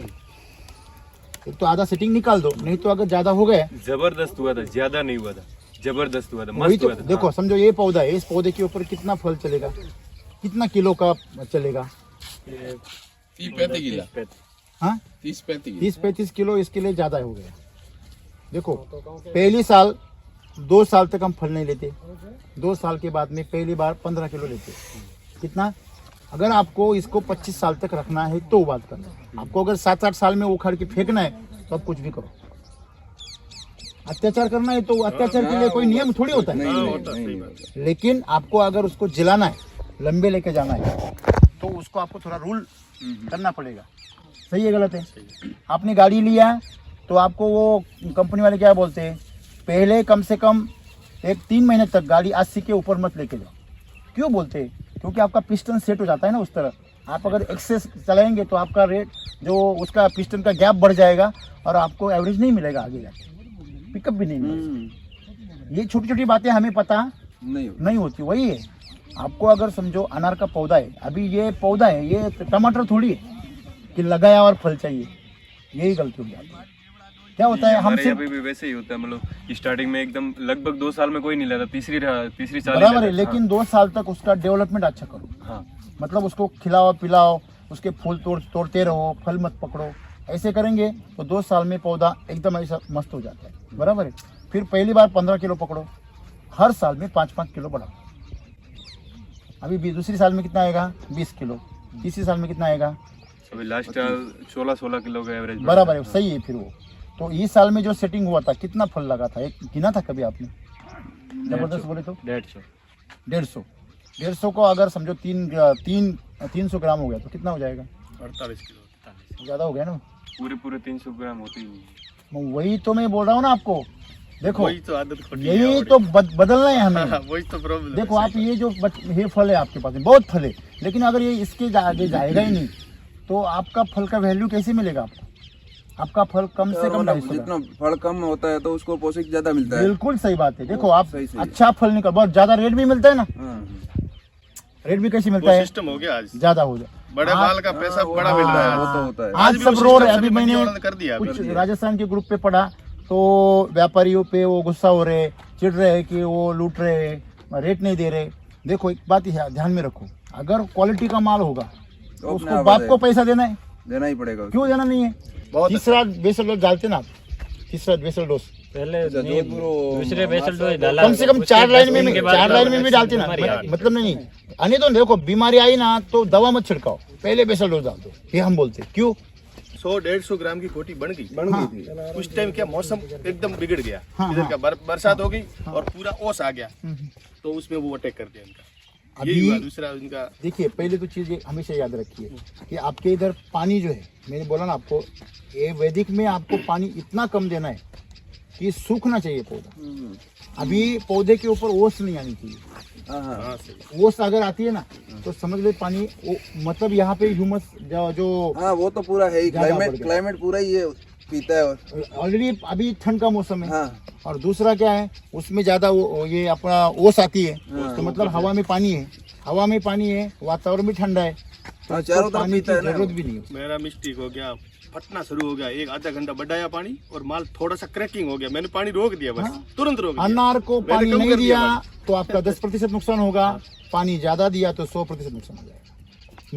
एक तो आधा सेटिंग निकाल दो, नहीं तो अगर ज़्यादा हो गया। जबरदस्त हुआ था, ज्यादा नहीं हुआ था, जबरदस्त हुआ था, वही मस्त तो हुआ था। देखो समझो ये पौधा है, इस पौधे के ऊपर कितना फल चलेगा, कितना किलो का चलेगा? 30-35 किलो। हाँ 30-35 30-35 किलो इसके लिए ज़्यादा हो गया। देखो पहली साल 2 साल तक हम फल नहीं लेते, 2 साल के बाद में पहली बार 15 किलो लेते। कितना? अगर आपको इसको 25 साल तक रखना है तो बात करना। आपको अगर 7-8 साल में उखाड़ के फेंकना है तो आप कुछ भी करो। अत्याचार करना है तो अत्याचार के लिए कोई नियम थोड़ी होता है। लेकिन आपको अगर उसको जलाना है, लंबे लेके जाना है, तो उसको आपको थोड़ा रूल करना पड़ेगा। सही है गलत है? आपने गाड़ी लिया तो आपको वो कंपनी वाले क्या बोलते हैं, पहले कम से कम 3 महीने तक गाड़ी 80 के ऊपर मत लेके जाओ। क्यों बोलते हैं? क्योंकि आपका पिस्टन सेट हो जाता है ना उस तरह। आप अगर एक्सेस चलाएंगे तो आपका रेट जो उसका पिस्टन का गैप बढ़ जाएगा और आपको एवरेज नहीं मिलेगा, आगे जाके पिकअप भी नहीं मिलेगा। ये छोटी छोटी बातें हमें पता नहीं होती। वही है, आपको अगर समझो अनार का पौधा है, अभी ये पौधा है, ये टमाटर थोड़ी है कि लगाया और फल चाहिए। यही गलती हो जाती है। क्या होता है, हम हमारे यहाँ पे भी वैसे ही होता है। मतलब स्टार्टिंग में एकदम लगभग 2 साल में कोई नहीं लेता, तीसरी साल बराबर है, लेकिन 2 साल तक उसका डेवलपमेंट अच्छा करो। हाँ, मतलब उसको खिलाओ पिलाओ, उसके फूल तोड़ते रहो, फल मत पकड़ो। ऐसे करेंगे तो 2 साल में पौधा एकदम ऐसा मस्त हो जाता है। बराबर है। फिर पहली बार 15 किलो पकड़ो, हर साल में 5-5 किलो बढ़ाओ। अभी दूसरी साल में कितना आएगा? 20 किलो। तीसरी साल में कितना आएगा? अभी लास्ट 16 किलो का एवरेज। बराबर है, सही है। फिर वो तो इस साल में जो सेटिंग हुआ था, कितना फल लगा था? एक गिना था कभी आपने? जबरदस्त बोले तो 150 को अगर समझो 300 ग्राम हो गया तो कितना हो जाएगा? 48 किलो। ज़्यादा हो गया ना। पूरे 300 ग्राम होते ही नहीं। वही तो मैं बोल रहा हूँ ना आपको। देखो वही तो आदत खोटी है यही और- तो बदलना है हमें। वही तो प्रॉब्लम। देखो आप ये जो ये फल है आपके पास में, बहुत फल है, लेकिन अगर ये इसके आगे जाएगा ही नहीं तो आपका फल का वैल्यू कैसे मिलेगा आपको? आपका फल कम से कम 250 जितना फल कम होता है तो उसको पोषक ज्यादा मिलता है। बिल्कुल सही बात है। देखो आप सही। अच्छा फल निकल, बहुत ज्यादा रेट भी मिलता है ना। हाँ। रेट भी कैसे मिलता वो है? सिस्टम हो गया आज। ज्यादा हो जाए। बड़े माल का पैसा बड़ा मिल रहा है। वो तो होता है। आज भी सब वो रो रहे। सिस्टम अभी सभी मैंने मंडियों ने कर दिया, कुछ कर दिया। राजस्थान के ग्रुप पे पढ़ा तो व्यापारियों पे वो गुस्सा हो रहे, चिढ़ रहे कि वो लूट रहे, रेट नहीं दे रहे। देखो एक बात ध्यान में रखो, अगर क्वालिटी का माल होगा तो अपने उसको आप बाप आ को पैसा देना है। देना ही पड़ेगा। क्यों देना नहीं है? तीसरा बेसल डोज डालते ना आप, तीसरा बेसल डोज दूसरे बेसल डोज डाला, कम से कम 4 लाइन में भी डालते ना। मतलब नहीं अन्य तो देखो बीमारी आई ना तो दवा मत छिड़काओ, पहले बेसल डोज डाल दो। ये हम बोलते हैं। क्यों? 100-150 ग्राम की खोटी बन गई थी। उस टाइम क्या मौसम एकदम बिगड़ गया। हाँ, इधर का बरसात हो गई और पूरा ओस आ गया, तो उसमें वो अटैक कर दिया उनका। यही हुआ। अभी दूसरा उनका देखिए, पहले तो चीज़ हमेशा याद रखिए कि आपके इधर पानी जो है, मैंने बोला ना आपको, ये वैदिक में आपको पानी इतना कम देना है कि सूखना चाहिए पौधा। अभी पौधे के ऊपर ओस नहीं आनी चाहिए। हाँ, ओस अगर आती है ना तो समझ ले पानी मतलब यहाँ पे ह्यूमस जो हाँ वो तो पूरा है ही। ज्यादा बढ़ गया। क्लाइमेट पूरा ही ये पीता है। ऑलरेडी अभी ठंड का मौसम है। हाँ। और दूसरा क्या है, उसमें ज्यादा ये अपना ओस आती है। तो मतलब हवा में पानी है, हवा में पानी है, वातावरण भी ठंडा है, तो हाँ, चारों तरफ पानी की पीता है ना। जरूरत भी नहीं है। मेरा मिस्टेक हो गया, फटना शुरू हो गया। एक आधा घंटा बढ़ाया पानी और माल थोड़ा सा क्रैकिंग हो गया। मैंने पानी रोक दिया, बस तुरंत रोक दिया। अनार को मैंने पानी कम नहीं कर दिया दिया तो आपका 10% नुकसान होगा। पानी ज्यादा दिया तो 100% नुकसान हो जाएगा।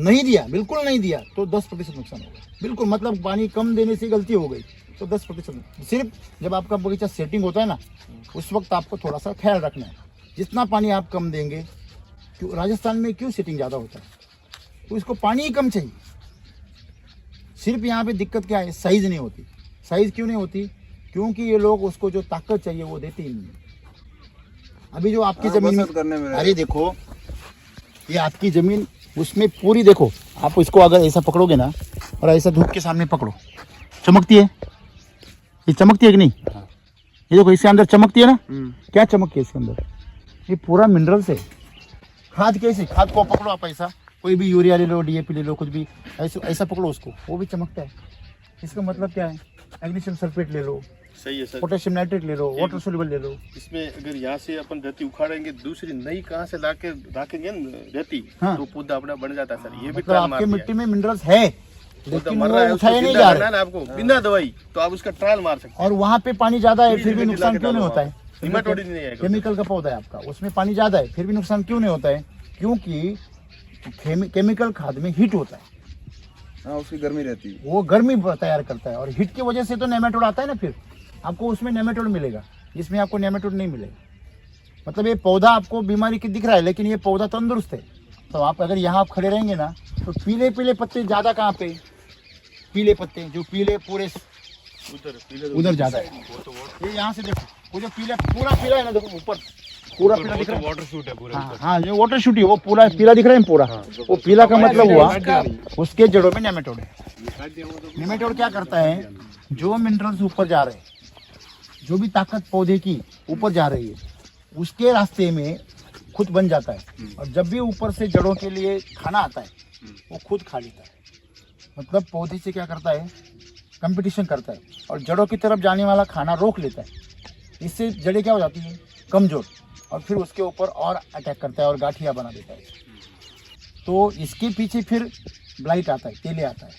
नहीं दिया, बिल्कुल नहीं दिया तो 10% नुकसान होगा। बिल्कुल मतलब पानी कम देने से गलती हो गई तो 10%। सिर्फ जब आपका बगीचा सेटिंग होता है ना, उस वक्त आपको थोड़ा सा ख्याल रखना है। जितना पानी आप कम देंगे, क्यों राजस्थान में क्यों सेटिंग ज़्यादा होता है, तो इसको पानी ही कम चाहिए। सिर्फ यहाँ पे दिक्कत क्या है, साइज नहीं होती। साइज क्यों नहीं होती? क्योंकि ये लोग उसको जो ताकत चाहिए वो देते ही नहीं। अभी जो आपकी जमीन में, अरे देखो ये आपकी जमीन, उसमें पूरी देखो, आप इसको अगर ऐसा पकड़ोगे ना और ऐसा धूप के सामने पकड़ो, चमकती है, ये चमकती है कि नहीं? ये देखो इसके अंदर चमकती है ना, क्या चमकती है इसके अंदर? ये पूरा मिनरल्स है। खाद कैसे, खाद को पकड़ो आप ऐसा, कोई भी यूरिया ले लो, डीएपी ले लो, कुछ भी ऐसा ऐसा पकड़ो उसको, वो भी चमकता है। इसका मतलब क्या है? मैग्नीशियम सल्फेट ले लो, सही है सर। पोटेशियम नाइट्रेट ले लो, वाटर सोल्यूबल ले लो। इसमें अगर यहाँ से अपन रेती उखाड़ेंगे, दूसरी नई कहाँ से लाके रखेंगे ना रेती, हाँ। तो पौधा अपना बन जाता है सर। ये भी मतलब ट्रायल आपकी मार दिया मिट्टी में मिनरल्स है, है। लेकिन मर रहा है, वो उसको उठाए नहीं जिंदा जा करना है रहे। ना आपको, बिना दवाई, तो आप उसका ट्रायल मार सकते और वहाँ पे पानी ज्यादा है, फिर भी नुकसान क्यों नहीं होता है? हिमाटोडी नहीं आएगा। केमिकल का पौधा है आपका, उसमें पानी ज्यादा है, फिर भी नुकसान क्यों नहीं होता है? क्योंकि केमिकल खाद में हीट होता है। हाँ, उसकी गर्मी रहती है, वो गर्मी तैयार करता है, और हीट की वजह से तो नेमाटोड आता है ना, फिर आपको उसमें नेमाटोड मिलेगा, इसमें आपको नेमाटोड नहीं मिलेगा। मतलब ये पौधा आपको बीमारी की दिख रहा है, लेकिन ये पौधा तंदुरुस्त है। तो आप अगर यहाँ आप खड़े रहेंगे ना, तो पीले पीले पत्ते ज़्यादा कहाँ पे? पीले पत्ते जो पीले पूरे उधर ज़्यादा है। ये यहाँ से देखो, वो जो पीला पूरा पीला है ना, देखो ऊपर पूरा पीला दिख रहा है, वाटर शूट है पूरा। हाँ, जो वाटर शूट है वो पूरा पीला दिख रहा है पूरा। वो पीला का मतलब हुआ उसके जड़ों में नेमाटोड है। नेमाटोड क्या करता है? जो मिनरल्स ऊपर जा रहे हैं, जो भी ताकत पौधे की ऊपर जा रही है, उसके रास्ते में खुद बन जाता है, और जब भी ऊपर से जड़ों के लिए खाना आता है, वो खुद खा लेता है। मतलब पौधे से क्या करता है? कंपटीशन करता है, और जड़ों की तरफ जाने वाला खाना रोक लेता है। इससे जड़ें क्या हो जाती है? कमजोर, और फिर उसके ऊपर और अटैक करता है और गांठियाँ बना देता है। तो इसके पीछे फिर ब्लाइट आता है, तेले आता है,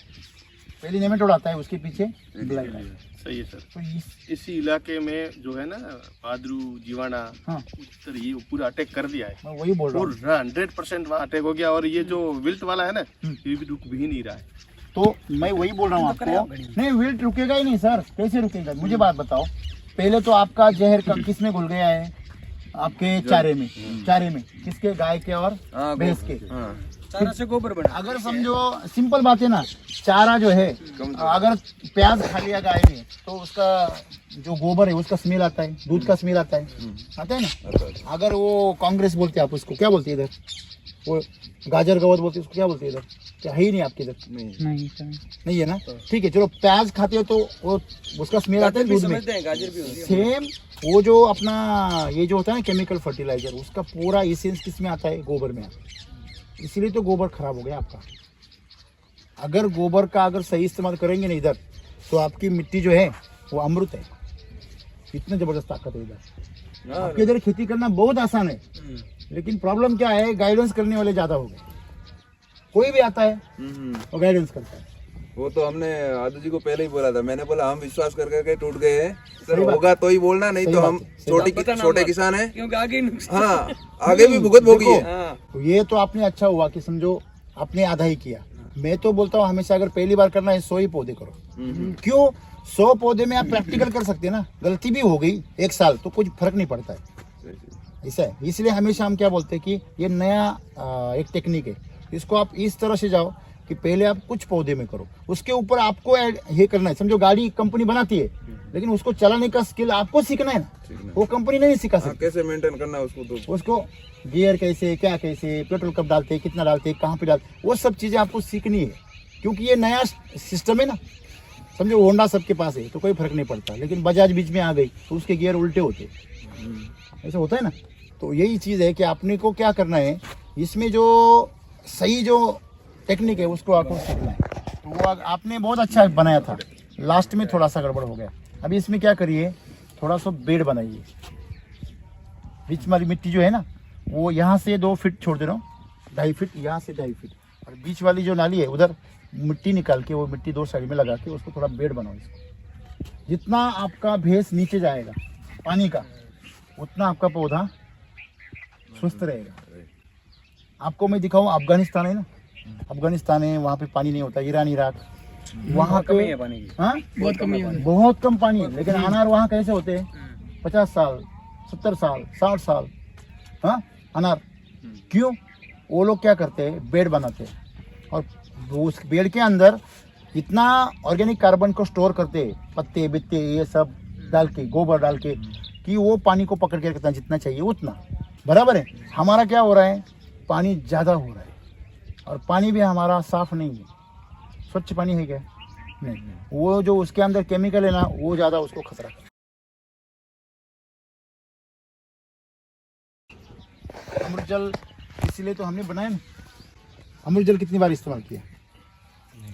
पहले नेमाटोड आता है, उसके पीछे ब्लाइट आता है। सही है सर। तो इसी इलाके में जो है ना पादरू जीवाणा, हाँ, सर ये पूरा अटैक कर दिया है, मैं वही बोल रहा हूँ। 100% वहाँ अटैक हो गया। और ये जो विल्ट वाला है ना, ये भी रुक भी नहीं रहा है। तो मैं वही बोल रहा हूँ आपको, नहीं विल्ट रुकेगा ही नहीं सर, कैसे रुकेगा? मुझे बात बताओ, पहले तो आपका जहर का किस में घुल गया है? आपके चारे में। चारे में किसके? गाय के और भैंस के। चारा से गोबर बना। अगर समझो सिंपल बात है ना, चारा जो है, अगर प्याज खा लिया गाय ने, तो उसका जो गोबर है उसका स्मेल आता है, दूध का स्मेल आता है ना। अगर वो कांग्रेस बोलते हैं, आप उसको क्या बोलते हैं इधर? वो गाजर गवत बोलते हैं, उसको क्या बोलते हैं इधर? क्या है ही नहीं आपके इधर? नहीं है ना। ठीक है, चलो प्याज खाते हो तो वो उसका स्मेल आता है दूध में। सेम वो जो अपना ये जो होता है ना केमिकल फर्टिलाइजर, उसका पूरा एसेंस किस में आता है? गोबर में आता है। इसीलिए तो गोबर खराब हो गया आपका। अगर गोबर का अगर सही इस्तेमाल करेंगे ना इधर, तो आपकी मिट्टी जो है वो अमृत है। इतना जबरदस्त ताकत है इधर। आपके इधर खेती करना बहुत आसान है, लेकिन प्रॉब्लम क्या है? गाइडेंस करने वाले ज्यादा हो गए। कोई भी आता है और गाइडेंस करता है। वो तो हमने आदू जी को पहले ही बोला था। मैंने बोला हम विश्वास कर करके टूट गए हैं सर, होगा तो ही बोलना, नहीं तो हम छोटे किसान हैं, क्योंकि आगे हाँ आगे भी भुगत भोगी है। तो ये तो आपने अच्छा हुआ कि समझो आपने आधा ही किया। मैं तो बोलता हूँ हमेशा अगर पहली बार करना है 100 ही पौधे करो। क्यों? 100 पौधे में आप प्रैक्टिकल कर सकते हैं ना। गलती भी हो गई 1 साल तो कुछ फर्क नहीं पड़ता है, ऐसा है। इसलिए हमेशा हम क्या बोलते हैं कि ये नया एक टेक्निक है, इसको आप इस तरह से जाओ कि पहले आप कुछ पौधे में करो, उसके ऊपर आपको ये करना है। समझो गाड़ी कंपनी बनाती है, लेकिन उसको चलाने का स्किल आपको सीखना है ना, वो कंपनी नहीं सिखा सकती। कैसे मेंटेन करना है उसको, तो उसको गियर कैसे, क्या कैसे, पेट्रोल कब डालते हैं, कितना डालते हैं, कहाँ पे डालते, वो सब चीज़ें आपको सीखनी है। क्योंकि ये नया सिस्टम है ना। समझो होंडा सबके पास है तो कोई फर्क नहीं पड़ता, लेकिन बजाज बीच में आ गई तो उसके गियर उल्टे होते, ऐसा होता है ना। तो यही चीज़ है कि आपने को क्या करना है, इसमें जो सही जो टेक्निक है उसको आपको सीखना है। तो वो आपने बहुत अच्छा बनाया था, लास्ट में थोड़ा सा गड़बड़ हो गया। अभी इसमें क्या करिए, थोड़ा सा बेड बनाइए। बीच वाली मिट्टी जो है ना, वो यहाँ से 2 फीट छोड़ दे रहा हूँ, 2.5 फीट, यहाँ से 2.5 फीट, और बीच वाली जो नाली है उधर मिट्टी निकाल के वो मिट्टी 2 साइड में लगा के उसको थोड़ा बेड बनाओ। इसको जितना आपका भैंस नीचे जाएगा पानी का, उतना आपका पौधा स्वस्थ रहेगा। आपको मैं दिखाऊँ, अफगानिस्तान है ना, अफगानिस्तान है, वहाँ पे पानी नहीं होता। ईरान, इराक, वहाँ पे हाँ बहुत कमी है बहुत कम पानी है, लेकिन अनार वहाँ कैसे होते हैं 50 साल 70 साल 60 साल हाँ अनार। क्यों? वो लोग क्या करते हैं, बेड बनाते हैं और वो उस बेड के अंदर इतना ऑर्गेनिक कार्बन को स्टोर करते हैं, पत्ते बित्ते ये सब डाल के, गोबर डाल के, कि वो पानी को पकड़ के रखता है जितना चाहिए उतना। बराबर है। हमारा क्या हो रहा है, पानी ज़्यादा हो रहा है और पानी भी हमारा साफ नहीं है। स्वच्छ पानी है क्या? नहीं। वो जो उसके अंदर केमिकल है ना, वो ज़्यादा उसको खतरा है। अमृत जल इसीलिए तो हमने बनाया ना। अमृत जल कितनी बार इस्तेमाल किया?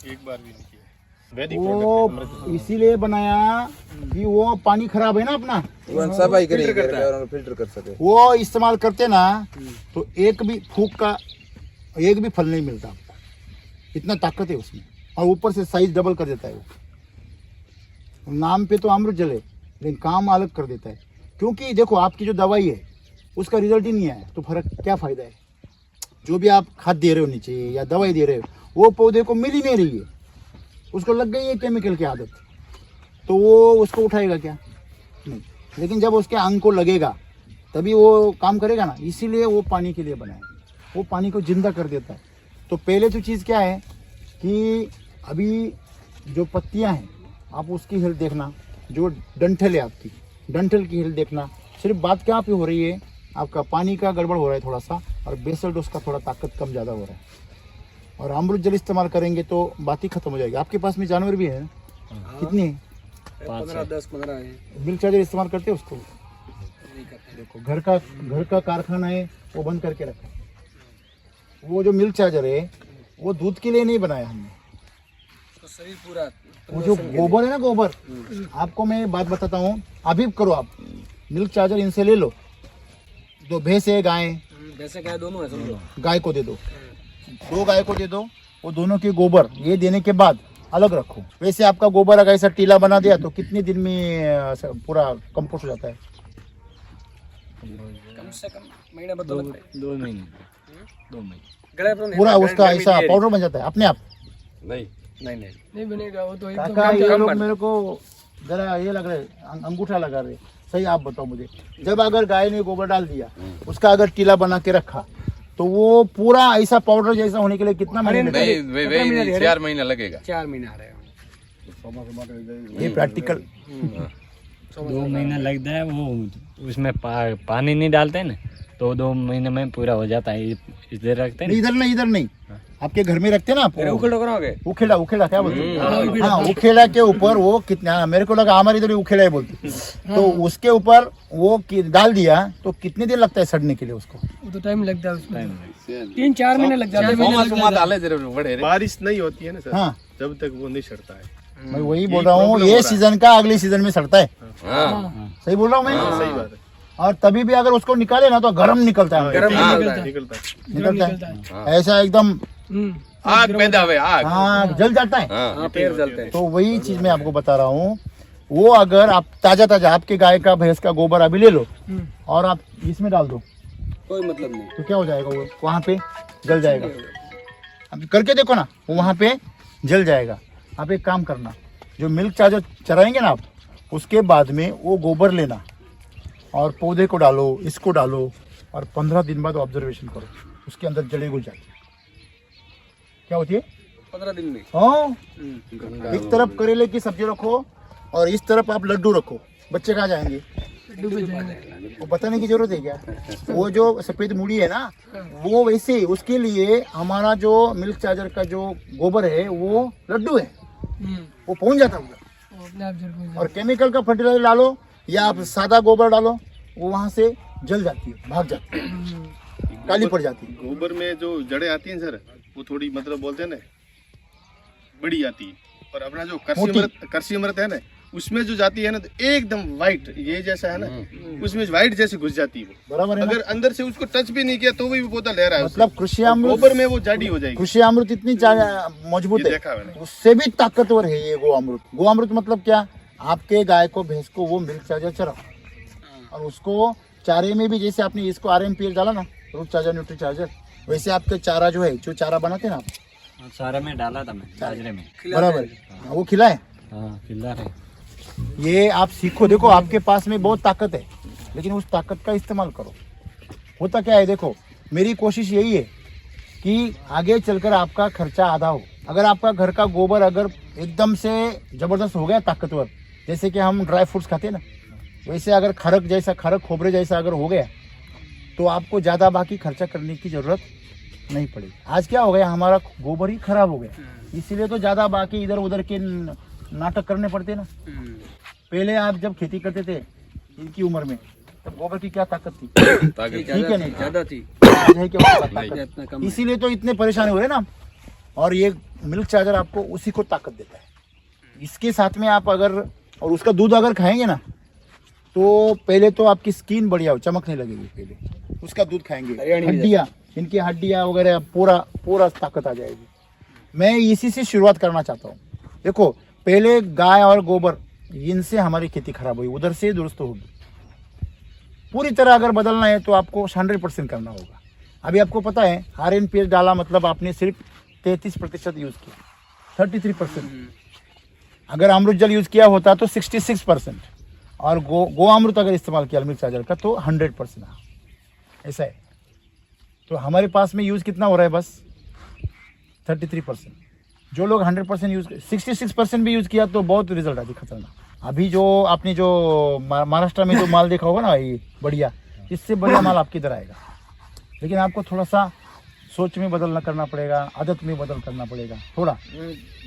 एक बार भी नहीं किया। वैदिक वो इसीलिए बनाया कि वो पानी खराब है ना अपना, सफाई करेंगे और फिल्टर कर सके। वो इस्तेमाल करते ना तो एक भी फूक का एक भी फल नहीं मिलता आपको। इतना ताकत है उसमें और ऊपर से साइज डबल कर देता है वो। नाम पे तो अमृत जल है लेकिन काम अलग कर देता है। क्योंकि देखो आपकी जो दवाई है उसका रिजल्ट ही नहीं आया तो फर्क क्या फ़ायदा है? जो भी आप खाद दे रहे हो नीचे या दवाई दे रहे हो वो पौधे को मिल ही नहीं रही है, उसको लग गई है केमिकल की आदत, तो वो उसको उठाएगा क्या? नहीं। लेकिन जब उसके अंग को लगेगा तभी वो काम करेगा ना। इसीलिए वो पानी के लिए बनाया, वो पानी को जिंदा कर देता है। तो पहले तो चीज़ क्या है कि अभी जो पत्तियां हैं आप उसकी हेल्थ देखना, जो डंठल है आपकी डंठल की हेल्थ देखना। सिर्फ बात क्या पे हो रही है, आपका पानी का गड़बड़ हो रहा है थोड़ा सा और बेसल डोज का थोड़ा ताकत कम ज़्यादा हो रहा है। और अमृत जल इस्तेमाल करेंगे तो बात ही खत्म हो जाएगी। आपके पास में जानवर भी है ना? कितने हैं? 15 है। मिल्क चार्जर इस्तेमाल करते हैं उसको? देखो घर का कारखाना है वो बंद करके रखा। वो जो मिल्क चार्जर है वो दूध के लिए नहीं बनाया हमने। तो शरीर पूरा वो जो गोबर है ना, गोबर, आपको मैं बात बताता हूँ, अभी करो आप मिल्क चार्जर इनसे ले लो। दो भैंस है, गाय, वैसे गाय दोनों है समझो। गाय को दे दो, 2 गाय को दे दो। वो दोनों के गोबर ये देने के बाद अलग रखो। वैसे आपका गोबर अगर ऐसा टीला बना दिया तो कितने दिन में पूरा कंपोस्ट हो जाता है? कम से कम महीना बदल 2 महीने 2 महीने गड़े पर पूरा उसका ऐसा पाउडर बन जाता है अपने आप? नहीं बनेगा वो तो एकदम काका ये लोग मेरे को जरा ये लग रहे अंगूठा लगा रहे। सही आप बताओ मुझे, जब अगर गाय ने गोबर डाल दिया उसका अगर टीला बना के रखा तो वो पूरा ऐसा पाउडर जैसा होने के लिए कितना महीने? 4 महीना लगेगा। 4 महीना आ रहे हैं। ये प्रैक्टिकल 2 महीना लगता है। वो उसमें पानी नहीं डालते ना तो 2 महीने में पूरा हो जाता है। इधर रखते हैं, इधर नहीं आपके घर में रखते ना आप? उखेड़ा क्या बोलते हैं? हाँ, हाँ, उखेड़ा के ऊपर वो कितना, मेरे को लगा हमारे इधर उखेड़ा ही बोलते। तो उसके ऊपर वो डाल दिया तो कितने दिन लगता है सड़ने के लिए उसको? वो तो टाइम लगता है उसमें, 3-4 महीने लग जाते हैं। बारिश नहीं होती है ना सर, हाँ, जब तक वो नहीं सड़ता है। मैं वही बोल रहा हूँ, ये सीजन का अगले सीजन में सड़ता है। सही बोल रहा हूँ मैं? सही बात है। और तभी भी अगर उसको निकाले ना तो गरम निकलता है, निकलता है ऐसा एकदम आग पैदा हुए, हाँ जल जाता है। हाँ, पैर जलते हैं। तो वही चीज मैं आपको बता रहा हूँ। वो अगर आप ताजा आपके गाय का भैंस का गोबर अभी ले लो और आप इसमें डाल दो, कोई मतलब नहीं, तो क्या हो जाएगा? वो वहाँ पे जल जाएगा। अब करके देखो ना, वो वहाँ पे जल जाएगा। आप एक काम करना, जो मिल्क चार्जर चराएंगे ना आप, उसके बाद में वो गोबर लेना और पौधे को डालो, इसको डालो और 15 दिन बाद ऑब्जर्वेशन करो, उसके अंदर जड़ें घुस जाती है। क्या होती है? 15 दिन में। हाँ, एक तरफ करेले की सब्जी रखो और इस तरफ आप लड्डू रखो, बच्चे कहाँ जाएंगे? वो बताने की जरूरत है क्या? वो जो सफेद मूढ़ी है ना, वो वैसे उसके लिए हमारा जो मिल्क चार्जर का जो गोबर है वो लड्डू है, वो पहुंच जाता है। और केमिकल का फर्टिलाइजर डालो या आप सादा गोबर डालो, वो वहां से जल जाती है, भाग जाती है, काली पड़ जाती है। गोबर में जो जड़ें आती हैं सर, वो थोड़ी मतलब बोलते हैं ना बड़ी आती है, और अपना जो करसी अमृत है ना, उसमें जो जाती है ना तो एकदम व्हाइट ये जैसा है ना, उसमें व्हाइट जैसे घुस जाती है। बराबर है। अगर अंदर से उसको टच भी नहीं किया तो भी पौधा ले रहा है, मतलब कृषि अमृत, गोबर में वो जाडी हो जाएगी। कृषि अमृत इतनी मजबूत है, उससे भी ताकतवर है ये गो अमृत। गो अमृत मतलब क्या? आपके गाय को भैंस को वो मिल्क चार्जर चराओ और उसको चारे में भी, जैसे आपने इसको RMPL डाला ना, रूट चार्जर न्यूट्री चार्जर, वैसे आपके चारा जो है, जो चारा बनाते हैं ना सारे में डाला था मैं बाजरे में। बराबर, वो खिला है। हाँ खिला रहे। ये आप सीखो, देखो आपके पास में बहुत ताकत है, लेकिन उस ताकत का इस्तेमाल करो। होता क्या है, देखो मेरी कोशिश यही है कि आगे चलकर आपका खर्चा आधा हो। अगर आपका घर का गोबर अगर एकदम से जबरदस्त हो गया, ताकतवर, जैसे कि हम ड्राई फ्रूट्स खाते हैं ना, वैसे अगर खरक खोबरे जैसा अगर हो गया, तो आपको ज़्यादा बाकी खर्चा करने की ज़रूरत नहीं पड़ेगी। आज क्या हो गया, हमारा गोबर ही खराब हो गया, इसीलिए तो ज़्यादा बाकी इधर उधर के नाटक करने पड़ते ना। पहले आप जब खेती करते थे इनकी उम्र में, तब गोबर की क्या ताकत थी? ठीक है, नहीं ज्यादा थी, है कि उसका ताकत? इसीलिए तो इतने परेशान हो रहे ना। और ये मिल्क चार्जर आपको उसी को ताकत देता है। इसके साथ में आप अगर, और उसका दूध अगर खाएंगे ना, तो पहले तो आपकी स्किन बढ़िया हो, चमकने लगेगी। पहले उसका दूध खाएंगे, हड्डियाँ, इनकी हड्डियाँ वगैरह पूरा ताकत आ जाएगी। मैं इसी से शुरुआत करना चाहता हूँ। देखो पहले गाय और गोबर, इनसे हमारी खेती खराब हुई, उधर से दुरुस्त होगी। पूरी तरह अगर बदलना है तो आपको 100% करना होगा। अभी आपको पता है RNPS डाला, मतलब आपने सिर्फ 33% यूज़ किया, 33%। अगर अमृत जल यूज़ किया होता तो 66%, और गो अमृत अगर इस्तेमाल किया मिल्क चार्जर का तो 100%। ऐसा है। तो हमारे पास में यूज़ कितना हो रहा है, बस 33%। जो लोग 100% यूज़, 66% भी यूज़ किया तो बहुत रिजल्ट आती खतरनाक। अभी जो आपने जो महाराष्ट्र में जो माल देखा होगा ना, ये बढ़िया, इससे बढ़िया माल आपकी इधर आएगा। लेकिन आपको थोड़ा सा सोच में बदलना करना पड़ेगा, आदत में बदल करना पड़ेगा थोड़ा।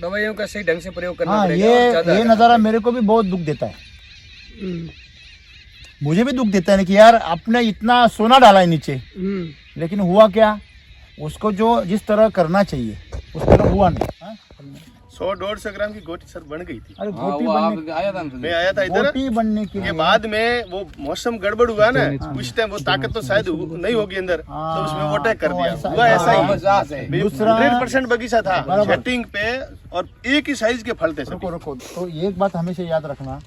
दवाइयों का सही ढंग से प्रयोग करना हाँ, पड़ेगा। ये नज़ारा मेरे को भी बहुत दुख देता है। मुझे भी दुख देता है कि यार आपने इतना सोना डाला है नीचे, लेकिन हुआ क्या, उसको जो जिस तरह करना चाहिए उस तरह हुआ नहीं। 100-150 ग्राम की गोटी सर बन गई थी। अरे गोटी बनने, मैं आया था इधर, गोटी बनने के बाद में वो मौसम गड़बड़ हुआ ना, उस टाइम वो ताकत तो शायद नहीं होगी अंदर, तो उसमें वो अटैक कर दिया। हुआ ऐसा ही। दूसरा 100% बगीचा था सेटिंग पे, और एक ही साइज के फल थे। रुको, तो एक बात हमेशा याद रखना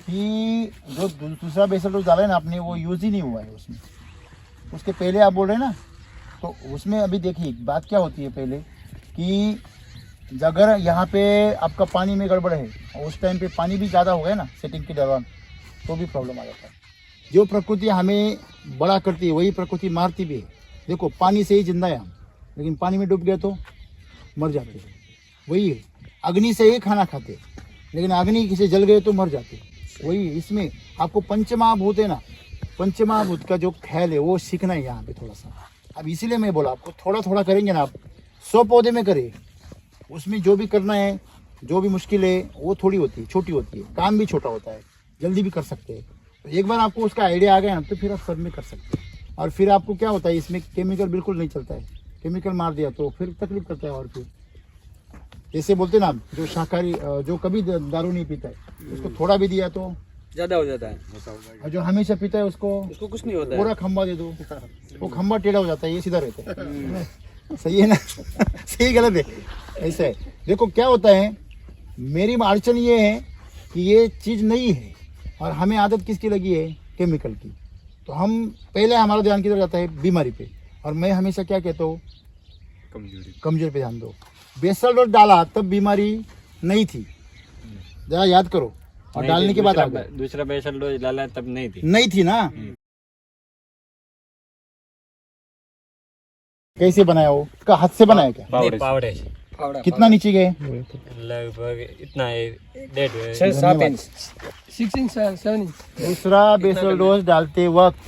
कि जो दूसरा बेसल डोज डाला है ना आपने, वो यूज ही नहीं हुआ है उसमें। उसके पहले आप बोल रहे हैं ना, तो उसमें अभी देखिए बात क्या होती है पहले कि अगर यहाँ पे आपका पानी में गड़बड़ है और उस टाइम पे पानी भी ज़्यादा हो गया ना सेटिंग के दौरान, तो भी प्रॉब्लम आ जाता है। जो प्रकृति हमें बड़ा करती है वही प्रकृति मारती भी है। देखो पानी से ही जिंदा है हम, लेकिन पानी में डूब गया तो मर जाते हैं। वही है, अग्नि से ही खाना खाते, लेकिन अग्नि किसी जल गए तो मर जाते। वही इसमें आपको पंचमहाभूत है ना, पंचमहाभूत का जो ख्याल है वो सीखना है यहाँ पे थोड़ा सा। अब इसीलिए मैं बोला आपको थोड़ा थोड़ा करेंगे ना, आप 100 पौधे में करें, उसमें जो भी करना है, जो भी मुश्किल है वो थोड़ी होती है, छोटी होती है, काम भी छोटा होता है, जल्दी भी कर सकते हैं। तो एक बार आपको उसका आइडिया आ गया ना, तो फिर आप सब में कर सकते हैं। और फिर आपको क्या होता है, इसमें केमिकल बिल्कुल नहीं चलता है। केमिकल मार दिया तो फिर तकलीफ करता है। और फिर जैसे बोलते ना, जो शाकाहारी, जो कभी दारू नहीं पीता है, उसको थोड़ा भी दिया तो ज्यादा हो जाता है, और जो हमेशा पीता है उसको कुछ नहीं होता है। पूरा खंबा दे दो, वो खंबा टेढ़ा हो जाता है, ये सीधा रहता है। सही है ना? सही गलत है? ऐसा है। देखो क्या होता है, मेरी अड़चन ये है कि ये चीज़ नहीं है और हमें आदत किसकी लगी है, केमिकल की। तो हम पहले हमारा ध्यान किधर जाता है, बीमारी पे। और मैं हमेशा क्या कहता हूँ, कमजोरी पे ध्यान दो। बेसल डोज डाला तब बीमारी नहीं थी, जरा याद करो। और डालने के बाद दूसरा बेसल डोज डाला तब नहीं थी ना। कैसे बनाया वो, का हाथ से बनाया क्या? पावड़े से। कितना नीचे गए? लगभग इतना 6-7 इंच, 6 इंच 7 इंच। दूसरा बेसल डोज डालते वक्त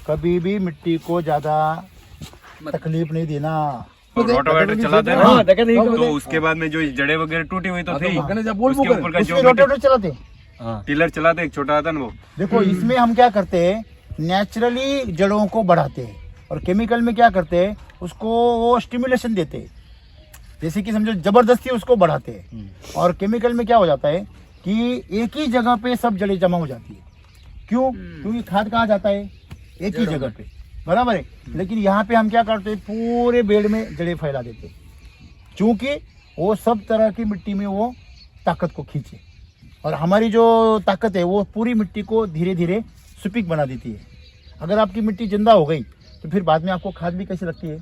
कभी भी मिट्टी को ज्यादा तकलीफ नहीं देना। रोटावेटर चलाते हैं ना, तो उसके बाद में जो जड़ें वगैरह टूटी हुई तो थी, उसके ऊपर का जो रोटावेटर चलाते, टिलर चलाते, एक छोटा आता ना वो। देखो इसमें हम क्या करते हैं, नेचुरली जड़ों को बढ़ाते हैं, और केमिकल में क्या करते हैं, उसको वो स्टिमुलेशन देते हैं, जैसे कि समझो जबरदस्ती उसको बढ़ाते हैं। और केमिकल में क्या हो जाता है कि एक ही जगह पे सब जड़ें जमा हो जाती है। क्यों? क्योंकि खाद कहाँ जाता है, एक ही जगह पे, बराबर है। लेकिन यहाँ पे हम क्या करते हैं, पूरे बेड में जड़ें फैला देते हैं, क्योंकि वो सब तरह की मिट्टी में वो ताकत को खींचे। और हमारी जो ताकत है वो पूरी मिट्टी को धीरे धीरे सुपीक बना देती है। अगर आपकी मिट्टी जिंदा हो गई तो फिर बाद में आपको खाद भी कैसी लगती है,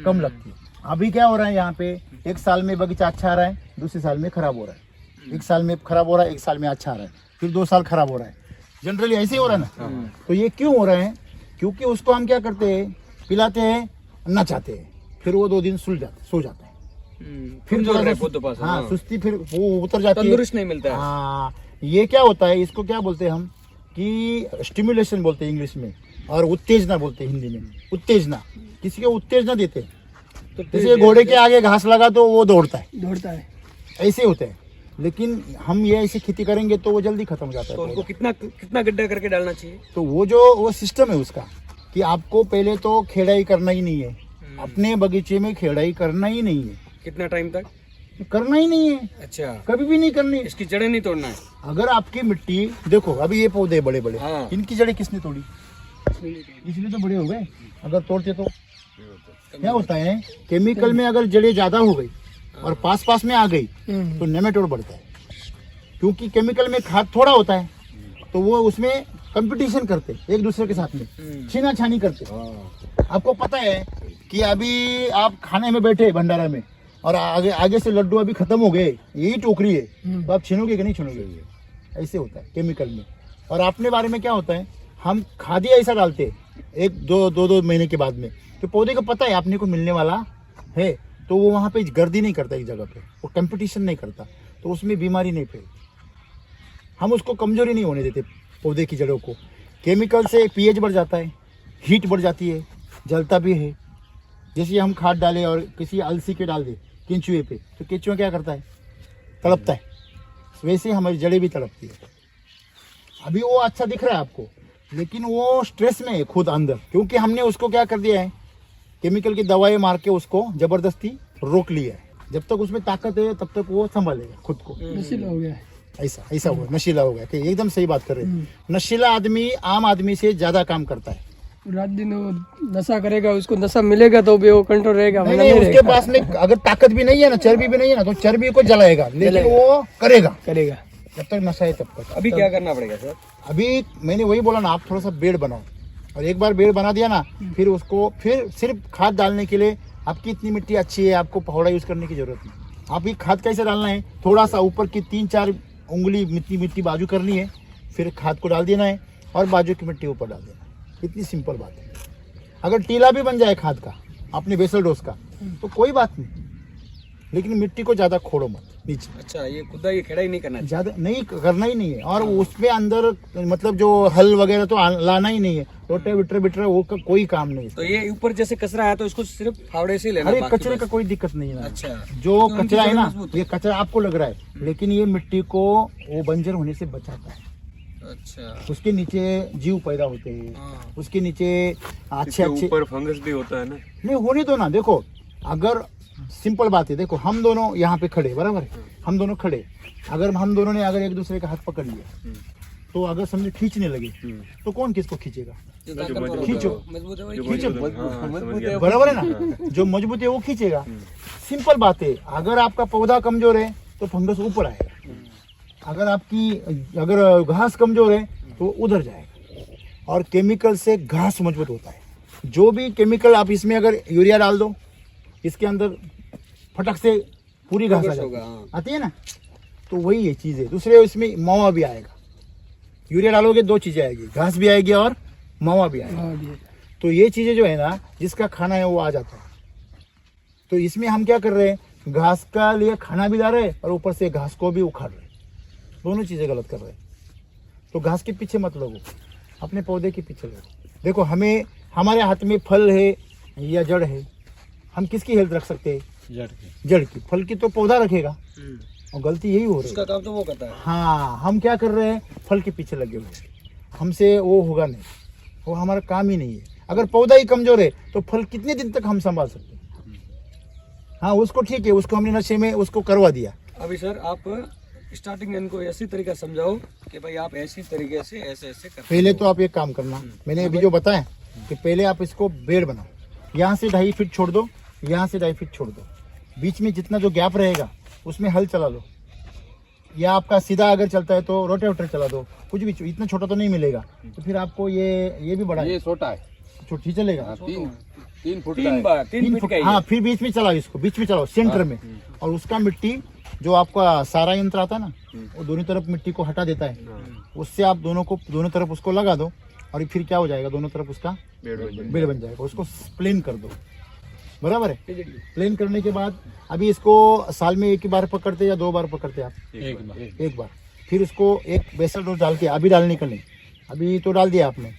कम लगती है। अभी क्या हो रहा है यहाँ पे, एक साल में बगीचा अच्छा आ रहा है, दूसरे साल में खराब हो रहा है, एक साल में खराब हो रहा है, एक साल में अच्छा आ रहा है, फिर 2 साल खराब हो रहा है। जनरली ऐसे ही हो रहा है ना। तो ये क्यों हो रहा है? क्योंकि उसको हम क्या करते हैं, पिलाते हैं, नचाते हैं, फिर वो 2 दिन सो जाता है, फिर थोड़ा सा हाँ सुस्ती, फिर वो उतर जाती है, तंदुरुस्त नहीं मिलता है। हाँ, ये क्या होता है, इसको क्या बोलते हैं हम कि स्टिमुलेशन बोलते हैं इंग्लिश में, और उत्तेजना बोलते हैं हिंदी में। उत्तेजना, किसी को उत्तेजना देते हैं, तो जैसे घोड़े के आगे घास लगा तो वो दौड़ता है, ऐसे होता है। लेकिन हम ये ऐसी खेती करेंगे तो वो जल्दी खत्म हो जाता है। तो उनको कितना गड्ढा करके डालना चाहिए? तो वो सिस्टम है उसका कि आपको पहले तो खेड़ाई करना ही नहीं है, अपने बगीचे में खेड़ाई करना ही नहीं है। कितना टाइम तक करना ही नहीं है? अच्छा, कभी भी नहीं करनी। इसकी जड़ें नहीं तोड़ना है। अगर आपकी मिट्टी देखो, अभी ये पौधे बड़े बड़े, हाँ। इनकी जड़ें किसने तोड़ी? इसलिए तो बड़े हो गए। अगर तोड़ते तो क्या होता है, केमिकल में अगर जड़ें ज्यादा हो गई और पास पास में आ गई तो नेमेटोड बढ़ता है, क्योंकि केमिकल में खाद थोड़ा होता है, तो वो उसमें कंपटीशन करते एक दूसरे के साथ में, छीना छानी करते। आपको पता है कि अभी आप खाने में बैठे भंडारा में और आगे से लड्डू अभी खत्म हो गए, यही टोकरी है, तो आप छीनोगे कि नहीं छीनोगे? ऐसे होता है केमिकल में। और अपने बारे में क्या होता है, हम खाद ही ऐसा डालते हैं 1-2 महीने के बाद में, तो पौधे को पता है अपने को मिलने वाला है, तो वो वहाँ पे गर्दी नहीं करता एक जगह पे, वो कंपटीशन नहीं करता, तो उसमें बीमारी नहीं फैलती। हम उसको कमजोरी नहीं होने देते पौधे की जड़ों को। केमिकल से पीएच बढ़ जाता है, हीट बढ़ जाती है, जलता भी है। जैसे हम खाद डालें और किसी अलसी के डाल दे केंचुए पे, तो केंचुआ क्या करता है, तड़पता है, वैसे हमारी जड़ें भी तड़पती है। अभी वो अच्छा दिख रहा है आपको, लेकिन वो स्ट्रेस में है खुद अंदर, क्योंकि हमने उसको क्या कर दिया है, केमिकल की दवाएं मार के उसको जबरदस्ती रोक लिया है। जब तक उसमें ताकत है तब तक वो संभालेगा खुद को। नशीला हो गया है। ऐसा हुआ, नशीला हो गया। कि एकदम सही बात कर रहे हैं। नशीला आदमी आम आदमी से ज्यादा काम करता है। रात दिन वो नशा करेगा, उसको नशा मिलेगा तो भी वो कंट्रोल रहेगा। नहीं, उसके पास में अगर ताकत भी नहीं है ना, चर्बी भी नहीं है ना, तो चर्बी को जलाएगा, लेकिन वो करेगा जब तक नशा है तब तक। अभी क्या करना पड़ेगा सर? अभी मैंने वही बोला ना, आप थोड़ा सा बेड बनाओ, और एक बार बेड बना दिया ना, फिर उसको फिर सिर्फ खाद डालने के लिए आपकी इतनी मिट्टी अच्छी है, आपको पौड़ा यूज करने की जरूरत नहीं। आप ये खाद कैसे डालना है, थोड़ा सा ऊपर की 3-4 उंगली मिट्टी बाजू करनी है, फिर खाद को डाल देना है और बाजू की मिट्टी ऊपर डाल देना है। इतनी सिंपल बात है। अगर टीला भी बन जाए खाद का अपने बेसल डोज का तो कोई बात नहीं, लेकिन मिट्टी को ज्यादा खोड़ो मत नीचे। अच्छा, ये खुदा ये खेड़ा ही नहीं करना, ज्यादा नहीं करना ही नहीं है। और उसमें अंदर मतलब जो हल वगैरह तो लाना ही नहीं है, रोटे बिटरे वो का कोई काम नहीं है। तो ये ऊपर जैसे कचरा है तो इसको सिर्फ फावड़े से लेना। अरे कचरे का कोई दिक्कत नहीं है। अच्छा, जो कचरा है ना, ये कचरा आपको लग रहा है, लेकिन ये मिट्टी को वो बंजर होने से बचाता है। अच्छा, उसके नीचे जीव पैदा होते हैं, उसके नीचे अच्छे ऊपर फंगस भी होता है ना। नहीं होने दो ना। देखो, अगर सिंपल बात है, देखो हम दोनों यहाँ पे खड़े, बराबर, हम दोनों खड़े, अगर हम दोनों ने अगर एक दूसरे का हाथ पकड़ लिया, तो अगर समझे खींचने लगे तो कौन किसको खींचेगा? खींचो, बराबर है ना। जो मजबूत है वो खींचेगा। सिंपल बात है। अगर आपका पौधा कमजोर है तो फंगस ऊपर आएगा, अगर घास कमजोर है तो उधर जाएगा। और केमिकल से घास मजबूत होता है। जो भी केमिकल आप इसमें अगर यूरिया डाल दो, इसके अंदर फटक से पूरी घास आती है ना, तो वही ये चीज है। दूसरे इसमें मवा भी आएगा। यूरिया डालोगे 2 चीजें आएगी, घास भी आएगी और मवा भी आएगा। तो ये चीजें जो है ना, जिसका खाना है वो आ जाता है। तो इसमें हम क्या कर रहे हैं, घास का लिए खाना भी ला रहे हैं और ऊपर से घास को भी उखाड़ रहे हैं। दोनों चीजें गलत कर रहे हैं। तो घास के पीछे मत लगो, अपने पौधे के पीछे लगो। देखो, हमारे हाथ में फल है या जड़ है, हम किसकी हेल्थ रख सकते हैं? जड़ की। फल की तो पौधा रखेगा, और गलती यही हो रही है। उसका काम तो वो करता है। हाँ, हम क्या कर रहे हैं, फल के पीछे लगे हुए हैं। हमसे वो होगा नहीं, वो हमारा काम ही नहीं है। अगर पौधा ही कमजोर है तो फल कितने दिन तक हम संभाल सकते हैं? हाँ, उसको ठीक है, उसको हमने नशे में उसको करवा दिया। अभी सर आप स्टार्टिंग में इनको ऐसी तरीका समझाओ कि भाई आप ऐसी तरीके से ऐसे कर। पहले तो आप एक काम करना, मैंने अभी जो बताया कि पहले आप इसको बेड बनाओ, यहाँ से 2.5 फीट छोड़ दो, यहाँ से 2.5 फीट छोड़ दो, बीच में जितना जो गैप रहेगा उसमें हल चला लो, या आपका सीधा अगर चलता है तो रोटेवेटर चला दो। कुछ भी, इतना छोटा तो नहीं मिलेगा, तो फिर आपको ये भी बड़ा, ये छोटा है, छोटी चलेगा। तीन फीट का ही हाँ, फिर बीच में चलाओ, इसको बीच में चलाओ, सेंटर में। और उसका मिट्टी जो आपका सारा यंत्र आता है ना, वो दोनों तरफ मिट्टी को हटा देता है। उससे आप दोनों तरफ उसको लगा दो, और फिर क्या हो जाएगा, दोनों तरफ उसका बेड बन जाएगा। उसको प्लेन कर दो, बराबर है। प्लेन करने के बाद अभी इसको साल में एक ही बार पकड़ते या 2 बार पकड़ते आप? एक बार। फिर उसको एक बेसल डोज डाल के, अभी डालने का नहीं, अभी तो डाल दिया आपने,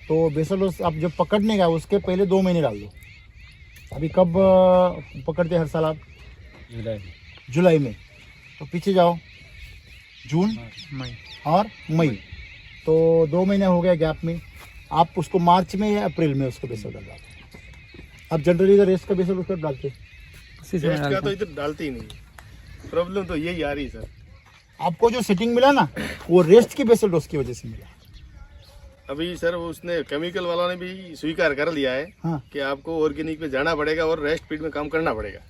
तो बेसल डोज आप जब पकड़ने का उसके पहले 2 महीने डाल दो। अभी कब पकड़ते हर साल आप? जुलाई में। तो पीछे जाओ, जून और मई, तो 2 महीने हो गए गैप में। आप उसको मार्च में या अप्रैल में उसको बेसल डालते। अब जनरली इधर रेस्ट का बेसल उसको डालते, रेस्ट का तो इधर डालते ही नहीं। प्रॉब्लम तो यही आ रही सर। आपको जो सेटिंग मिला ना, वो रेस्ट की बेसल डोज की वजह से मिला। अभी सर वो उसने केमिकल वालों ने भी स्वीकार कर लिया है हाँ। कि आपको ऑर्गेनिक पे जाना पड़ेगा और रेस्ट फीड में काम करना पड़ेगा।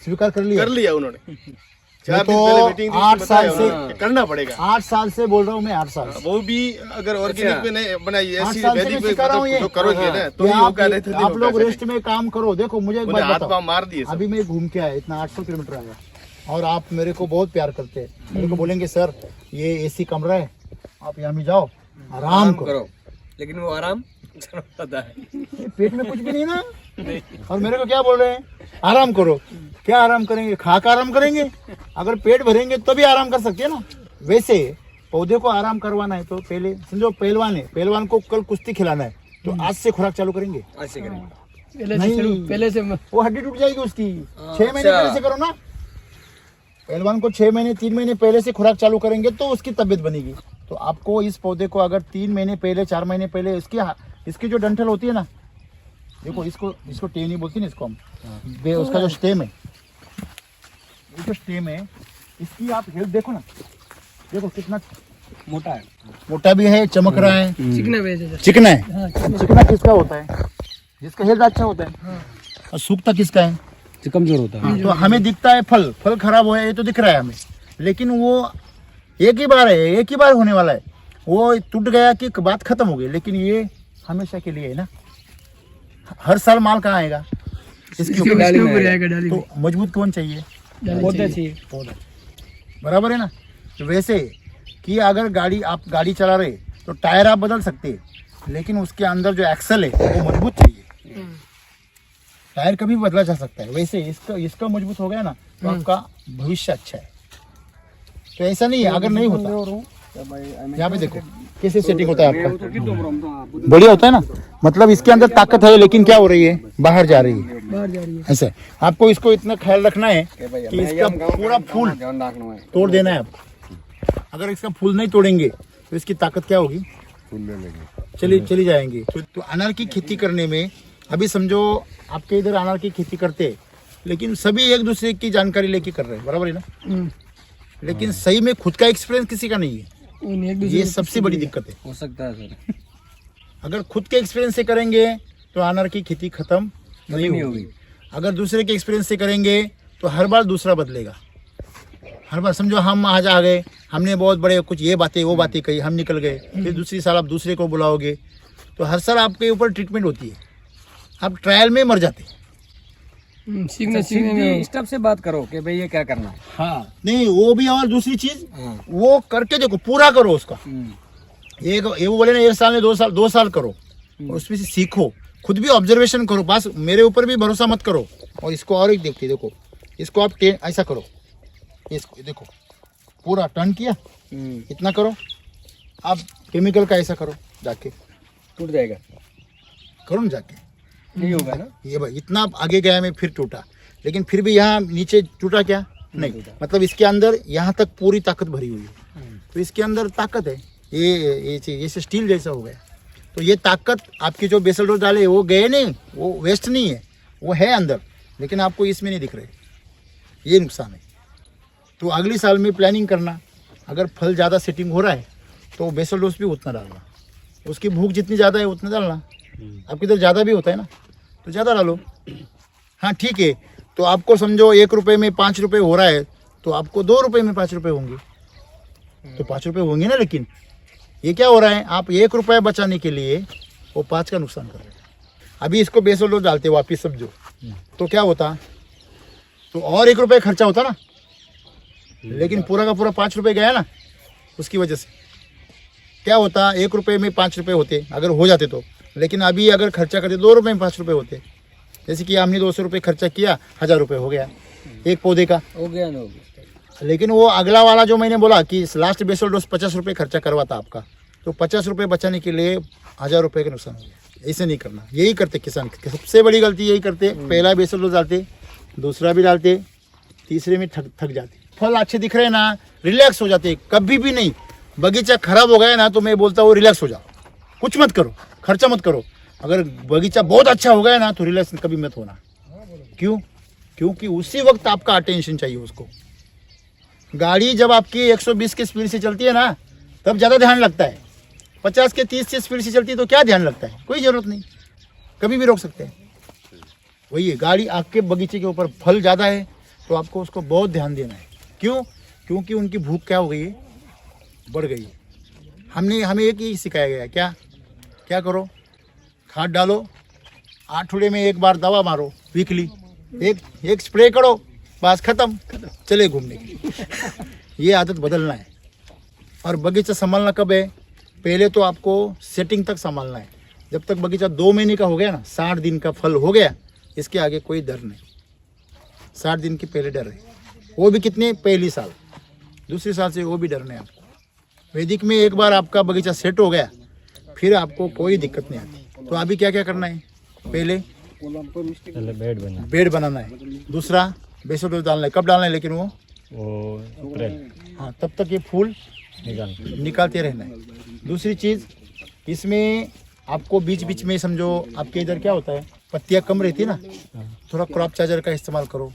स्वीकार कर लिया उन्होंने। मैं 4 तो दिन पहले मीटिंग थी, 8 उसमें साल बताया से उन्होंने कि करना पड़ेगा। 8 साल से बोल रहा हूँ मैं, 8 साल से। वो भी अगर ऑर्गेनिक पे नहीं बनाई, 8 ऐसी साल से वैदिक मैं सिखा रहा हूँ ये। जो करोगे ना तो कि ही होगा, नहीं तो नहीं आप होगा लोग सर। रेस्ट में काम करो। देखो मुझे एक उन्हें बात हाथ बताओ, पाँव मार दिए सब। अभी मैं घूम के आया, इतना 800 किलोमीटर आया, और आप मेरे को बहुत प्यार करते हैं। मेरे को बोलेंगे सर ये एसी कमरा है, आप यहाँ में जाओ, आराम करो। लेकिन वो आराम पता है, ये पेट में कुछ भी नहीं ना। और मेरे को क्या बोल रहे हैं, आराम करो। क्या आराम करेंगे? खा कर आराम करेंगे? अगर पेट भरेंगे तभी आराम कर सकते हैं ना। वैसे पौधे को आराम करवाना है तो पहले समझो पहलवान है, पहलवान को कल कुश्ती खिलाना है, तो आज से खुराक चालू करेंगे। ऐसे करेंगे नहीं, पहले से वो हड्डी टूट जाएगी उसकी। 6 महीने पहले से करो ना। पहलवान को 6 महीने 3 महीने पहले से खुराक चालू करेंगे तो उसकी तबीयत बनेगी। तो आपको इस पौधे को अगर 3 महीने पहले 4 महीने पहले इसकी जो डंठल होती है ना, देखो इसको टेनी बोलती है ना इसको हम, उसका जो स्टेम है, ये जो स्टेम है, इसकी आप हेल्थ देखो ना, देखो कितना मोटा है, मोटा भी है, चमक रहा है, चिकना भी है। चिकना है। चिकना किसका होता है? जिसका हेल्थ अच्छा होता है। और सूखता किसका है? कमजोर होता है। तो हमें दिखता है फल खराब हुआ है, ये तो दिख रहा है हमें, लेकिन वो एक ही बार होने वाला है। वो टूट गया कि बात खत्म हो गई, लेकिन ये हमेशा के लिए है ना। हर साल माल कहाँ आएगा? इसके ऊपर। तो मजबूत कौन चाहिए? पौधा चाहिए। पौधा, बराबर है ना। तो वैसे कि अगर आप गाड़ी चला रहे तो टायर आप बदल सकते हैं, लेकिन उसके अंदर जो एक्सल है वो मजबूत चाहिए। टायर कभी बदला जा सकता है। वैसे इसका मजबूत हो गया ना तो आपका भविष्य अच्छा है। तो ऐसा नहीं है, अगर नहीं होता, यहाँ पे देखो कैसे सेटिंग होता है आपका, बढ़िया होता है ना। मतलब इसके अंदर ताकत है, लेकिन क्या हो रही है, बाहर जा रही है। ऐसे आपको इसको इतना ख्याल रखना है कि इसका पूरा फूल तोड़ देना है आपको। अगर इसका फूल नहीं तोड़ेंगे तो इसकी ताकत क्या होगी, चली जाएंगी। तो अनार की खेती करने में, अभी समझो आपके इधर अनार की खेती करते हैं, लेकिन सभी एक दूसरे की जानकारी लेके कर रहे हैं, बराबर है ना। लेकिन सही में खुद का एक्सपीरियंस किसी का नहीं है। ये सबसे बड़ी दिक्कत है। हो सकता है सर। अगर खुद के एक्सपीरियंस से करेंगे तो अनार की खेती खत्म नहीं होगी। अगर दूसरे के एक्सपीरियंस से करेंगे तो हर बार दूसरा बदलेगा। हर बार समझो हम आज आ गए, हमने बहुत बड़े कुछ ये बातें वो बातें कही, हम निकल गए, फिर दूसरी साल आप दूसरे को बुलाओगे, तो हर साल आपके ऊपर ट्रीटमेंट होती है, आप ट्रायल में मर जाते। सीखने में स्टाफ से बात करो कि भाई ये क्या करना है। हाँ, नहीं वो भी, और दूसरी चीज वो करके देखो, पूरा करो उसका। ये वो बोले ना 1 साल में 2 साल करो, उसमें से सीखो, खुद भी ऑब्जर्वेशन करो। बस मेरे ऊपर भी भरोसा मत करो। और इसको और एक देखते, देखो इसको आप ऐसा करो, इसको देखो पूरा टर्न किया, इतना करो। आप केमिकल का ऐसा करो, जाके टूट जाएगा, करो ना जाके, नहीं होगा ना। ये भाई इतना आगे गया मैं, फिर टूटा, लेकिन फिर भी यहाँ नीचे टूटा क्या नहीं, मतलब इसके अंदर यहाँ तक पूरी ताकत भरी हुई है। तो इसके अंदर ताकत है। ये स्टील जैसा हो गया। तो ये ताकत आपकी जो बेसल डोज डाले वो गए नहीं, वो वेस्ट नहीं है, वो है अंदर, लेकिन आपको इसमें नहीं दिख रहे। ये नुकसान है। तो अगली साल में प्लानिंग करना, अगर फल ज़्यादा सेटिंग हो रहा है तो बेसल डोज भी उतना डालना, उसकी भूख जितनी ज़्यादा है उतना डालना। आपकी इधर ज़्यादा भी होता है ना तो ज़्यादा डालो। हाँ ठीक है, तो आपको समझो 1 रुपये में 5 रुपये हो रहा है, तो आपको 2 रुपये में 5 रुपये होंगे, तो 5 रुपये होंगे ना। लेकिन ये क्या हो रहा है, आप 1 रुपया बचाने के लिए वो 5 का नुकसान कर रहे हैं। अभी इसको बेसोल डोज डालते वापिस सब जो, तो क्या होता, तो और 1 रुपये खर्चा होता ना, लेकिन पूरा का पूरा 5 रुपये गया ना, उसकी वजह से क्या होता, 1 रुपये में 5 रुपये होते अगर हो जाते तो, लेकिन अभी अगर खर्चा करते 2 रुपये में 5 रुपये होते। जैसे कि हमने 200 रुपये खर्चा किया, 1000 रुपये हो गया एक पौधे का, हो गया ना, हो गया। लेकिन वो अगला वाला जो मैंने बोला कि लास्ट बेसल डोज 50 रुपये खर्चा करवाता आपका, तो 50 रुपये बचाने के लिए 1000 रुपये का नुकसान हो गया। ऐसे नहीं करना, यही करते किसान, सबसे बड़ी गलती यही करते, पहला बेसल डोज डालते, दूसरा भी डालते, तीसरे में थक जाते। फल अच्छे दिख रहे ना, रिलैक्स हो जाते। कभी भी नहीं, बगीचा खराब हो गया ना तो मैं बोलता हूँ रिलैक्स हो जाओ, कुछ मत करो, खर्चा मत करो। अगर बगीचा बहुत अच्छा हो गया ना तो रिलैक्स कभी मत होना। क्यों? क्योंकि उसी वक्त आपका अटेंशन चाहिए उसको। गाड़ी जब आपकी 120 की स्पीड से चलती है ना तब ज़्यादा ध्यान लगता है, 50 के 30 की स्पीड से चलती है तो क्या ध्यान लगता है, कोई ज़रूरत नहीं, कभी भी रोक सकते हैं। वही है, गाड़ी आपके बगीचे के ऊपर फल ज़्यादा है तो आपको उसको बहुत ध्यान देना है। क्यों? क्योंकि उनकी भूख क्या हो गई है, बढ़ गई है। हमें एक ही सिखाया गया, क्या करो, खाद डालो, 8 ठुड़े में 1 बार दवा मारो वीकली, एक स्प्रे करो, बस खत्म, चले घूमने के लिए। ये आदत बदलना है। और बगीचा संभालना कब है, पहले तो आपको सेटिंग तक संभालना है। जब तक बगीचा 2 महीने का हो गया ना, 60 दिन का फल हो गया, इसके आगे कोई डर नहीं। 60 दिन के पहले डर है, वो भी कितने, पहली साल, दूसरी साल से वो भी डर नहीं आपको। वैदिक में एक बार आपका बगीचा सेट हो गया फिर आपको कोई दिक्कत नहीं आती। तो अभी क्या क्या करना है, पहले बेड बनाना है, दूसरा बेसल डोज डालना है। कब डालना है लेकिन वो अप्रैल, हाँ, तब तक ये फूल निकालते रहना है। दूसरी चीज़, इसमें आपको बीच बीच में समझो आपके इधर क्या होता है, पत्तियाँ कम रहती है ना, थोड़ा क्रॉप चार्जर का इस्तेमाल करो,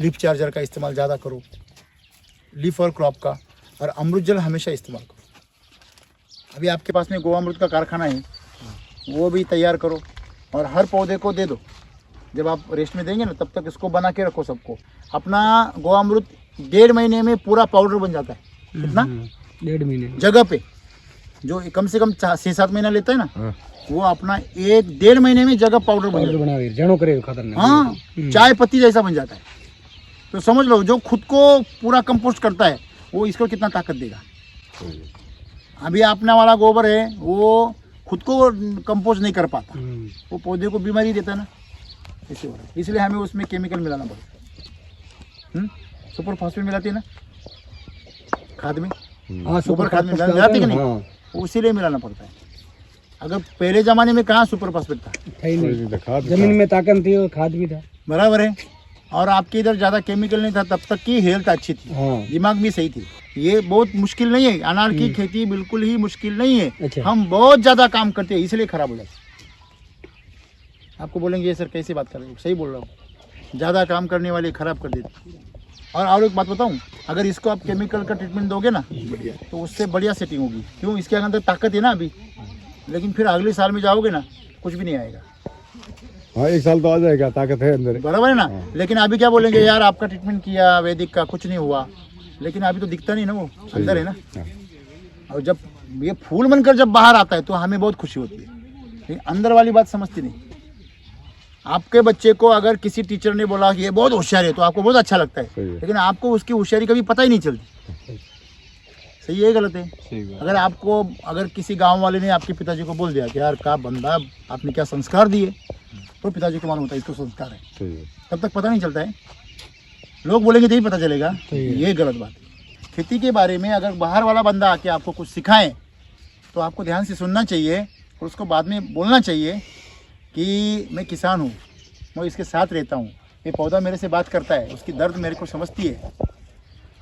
लीफ चार्जर का इस्तेमाल ज़्यादा करो, लीफ और क्रॉप का, और अमृत जल हमेशा इस्तेमाल करो। अभी आपके पास में गोवामृत का कारखाना है, वो भी तैयार करो और हर पौधे को दे दो। जब आप रेस्ट में देंगे ना तब तक इसको बना के रखो सबको। अपना गोवामृत 1.5 महीने में पूरा पाउडर बन जाता है। कितना? 1.5 महीने जगह पे जो कम से कम 6-7 महीना लेता है ना, वो अपना 1-1.5 महीने में जगह पाउडर बन जाता है। जड़ों करे खतरनाक, हाँ, चाय पत्ती जैसा बन जाता है। तो समझ लो, जो खुद को पूरा कंपोस्ट करता है वो इसको कितना ताकत देगा। अभी अपना वाला गोबर है वो खुद को कंपोस्ट नहीं कर पाता, वो पौधे को बीमारी देता है ना, ऐसे हो रहा है। इसलिए हमें उसमें केमिकल मिलाना पड़ता है। सुपर फास्फेट मिलाते हैं ना खाद में, हाँ, सुपर खाद में मिलाते कि नहीं, उसीलिए मिलाना पड़ता है। अगर पहले जमाने में कहाँ सुपर फास्फेट था, जमीन में ताकत थी और खाद भी था, बराबर है। और आपके इधर ज़्यादा केमिकल नहीं था, तब तक की हेल्थ अच्छी थी, दिमाग भी सही थी। ये बहुत मुश्किल नहीं है, अनार की खेती बिल्कुल ही मुश्किल नहीं है। अच्छा। हम बहुत ज़्यादा काम करते हैं इसलिए खराब हो जाता है। आपको बोलेंगे ये सर कैसे बात कर रहे हो, सही बोल रहा हूँ, ज़्यादा काम करने वाले खराब कर देते। और एक बात बताऊँ, अगर इसको आप केमिकल का ट्रीटमेंट दोगे ना तो उससे बढ़िया सेटिंग होगी। क्यों? इसके अंदर ताकत है ना अभी, लेकिन फिर अगले साल में जाओगे ना कुछ भी नहीं आएगा। हाँ, 1 साल तो आ जाएगा, ताकत है अंदर, बराबर है ना। लेकिन अभी क्या बोलेंगे, यार आपका ट्रीटमेंट किया वैदिक का कुछ नहीं हुआ, लेकिन अभी तो दिखता नहीं ना, वो अंदर है ना। और जब ये फूल बनकर जब बाहर आता है तो हमें बहुत खुशी होती है, लेकिन अंदर वाली बात समझती नहीं। आपके बच्चे को अगर किसी टीचर ने बोला कि ये बहुत होशियार है तो आपको बहुत अच्छा लगता है, लेकिन आपको उसकी होशियारी कभी पता ही नहीं चलती। सही है, गलत है? अगर किसी गाँव वाले ने आपके पिताजी को बोल दिया कि यार का बंदा, आपने क्या संस्कार दिए, तो पिताजी को मालूम होता है इसको संस्कार है, तब तक पता नहीं चलता है। लोग बोलेंगे तभी पता चलेगा। ये गलत बात है। खेती के बारे में अगर बाहर वाला बंदा आके आपको कुछ सिखाए तो आपको ध्यान से सुनना चाहिए और उसको बाद में बोलना चाहिए कि मैं किसान हूँ, मैं इसके साथ रहता हूँ, ये पौधा मेरे से बात करता है, उसकी दर्द मेरे को समझती है।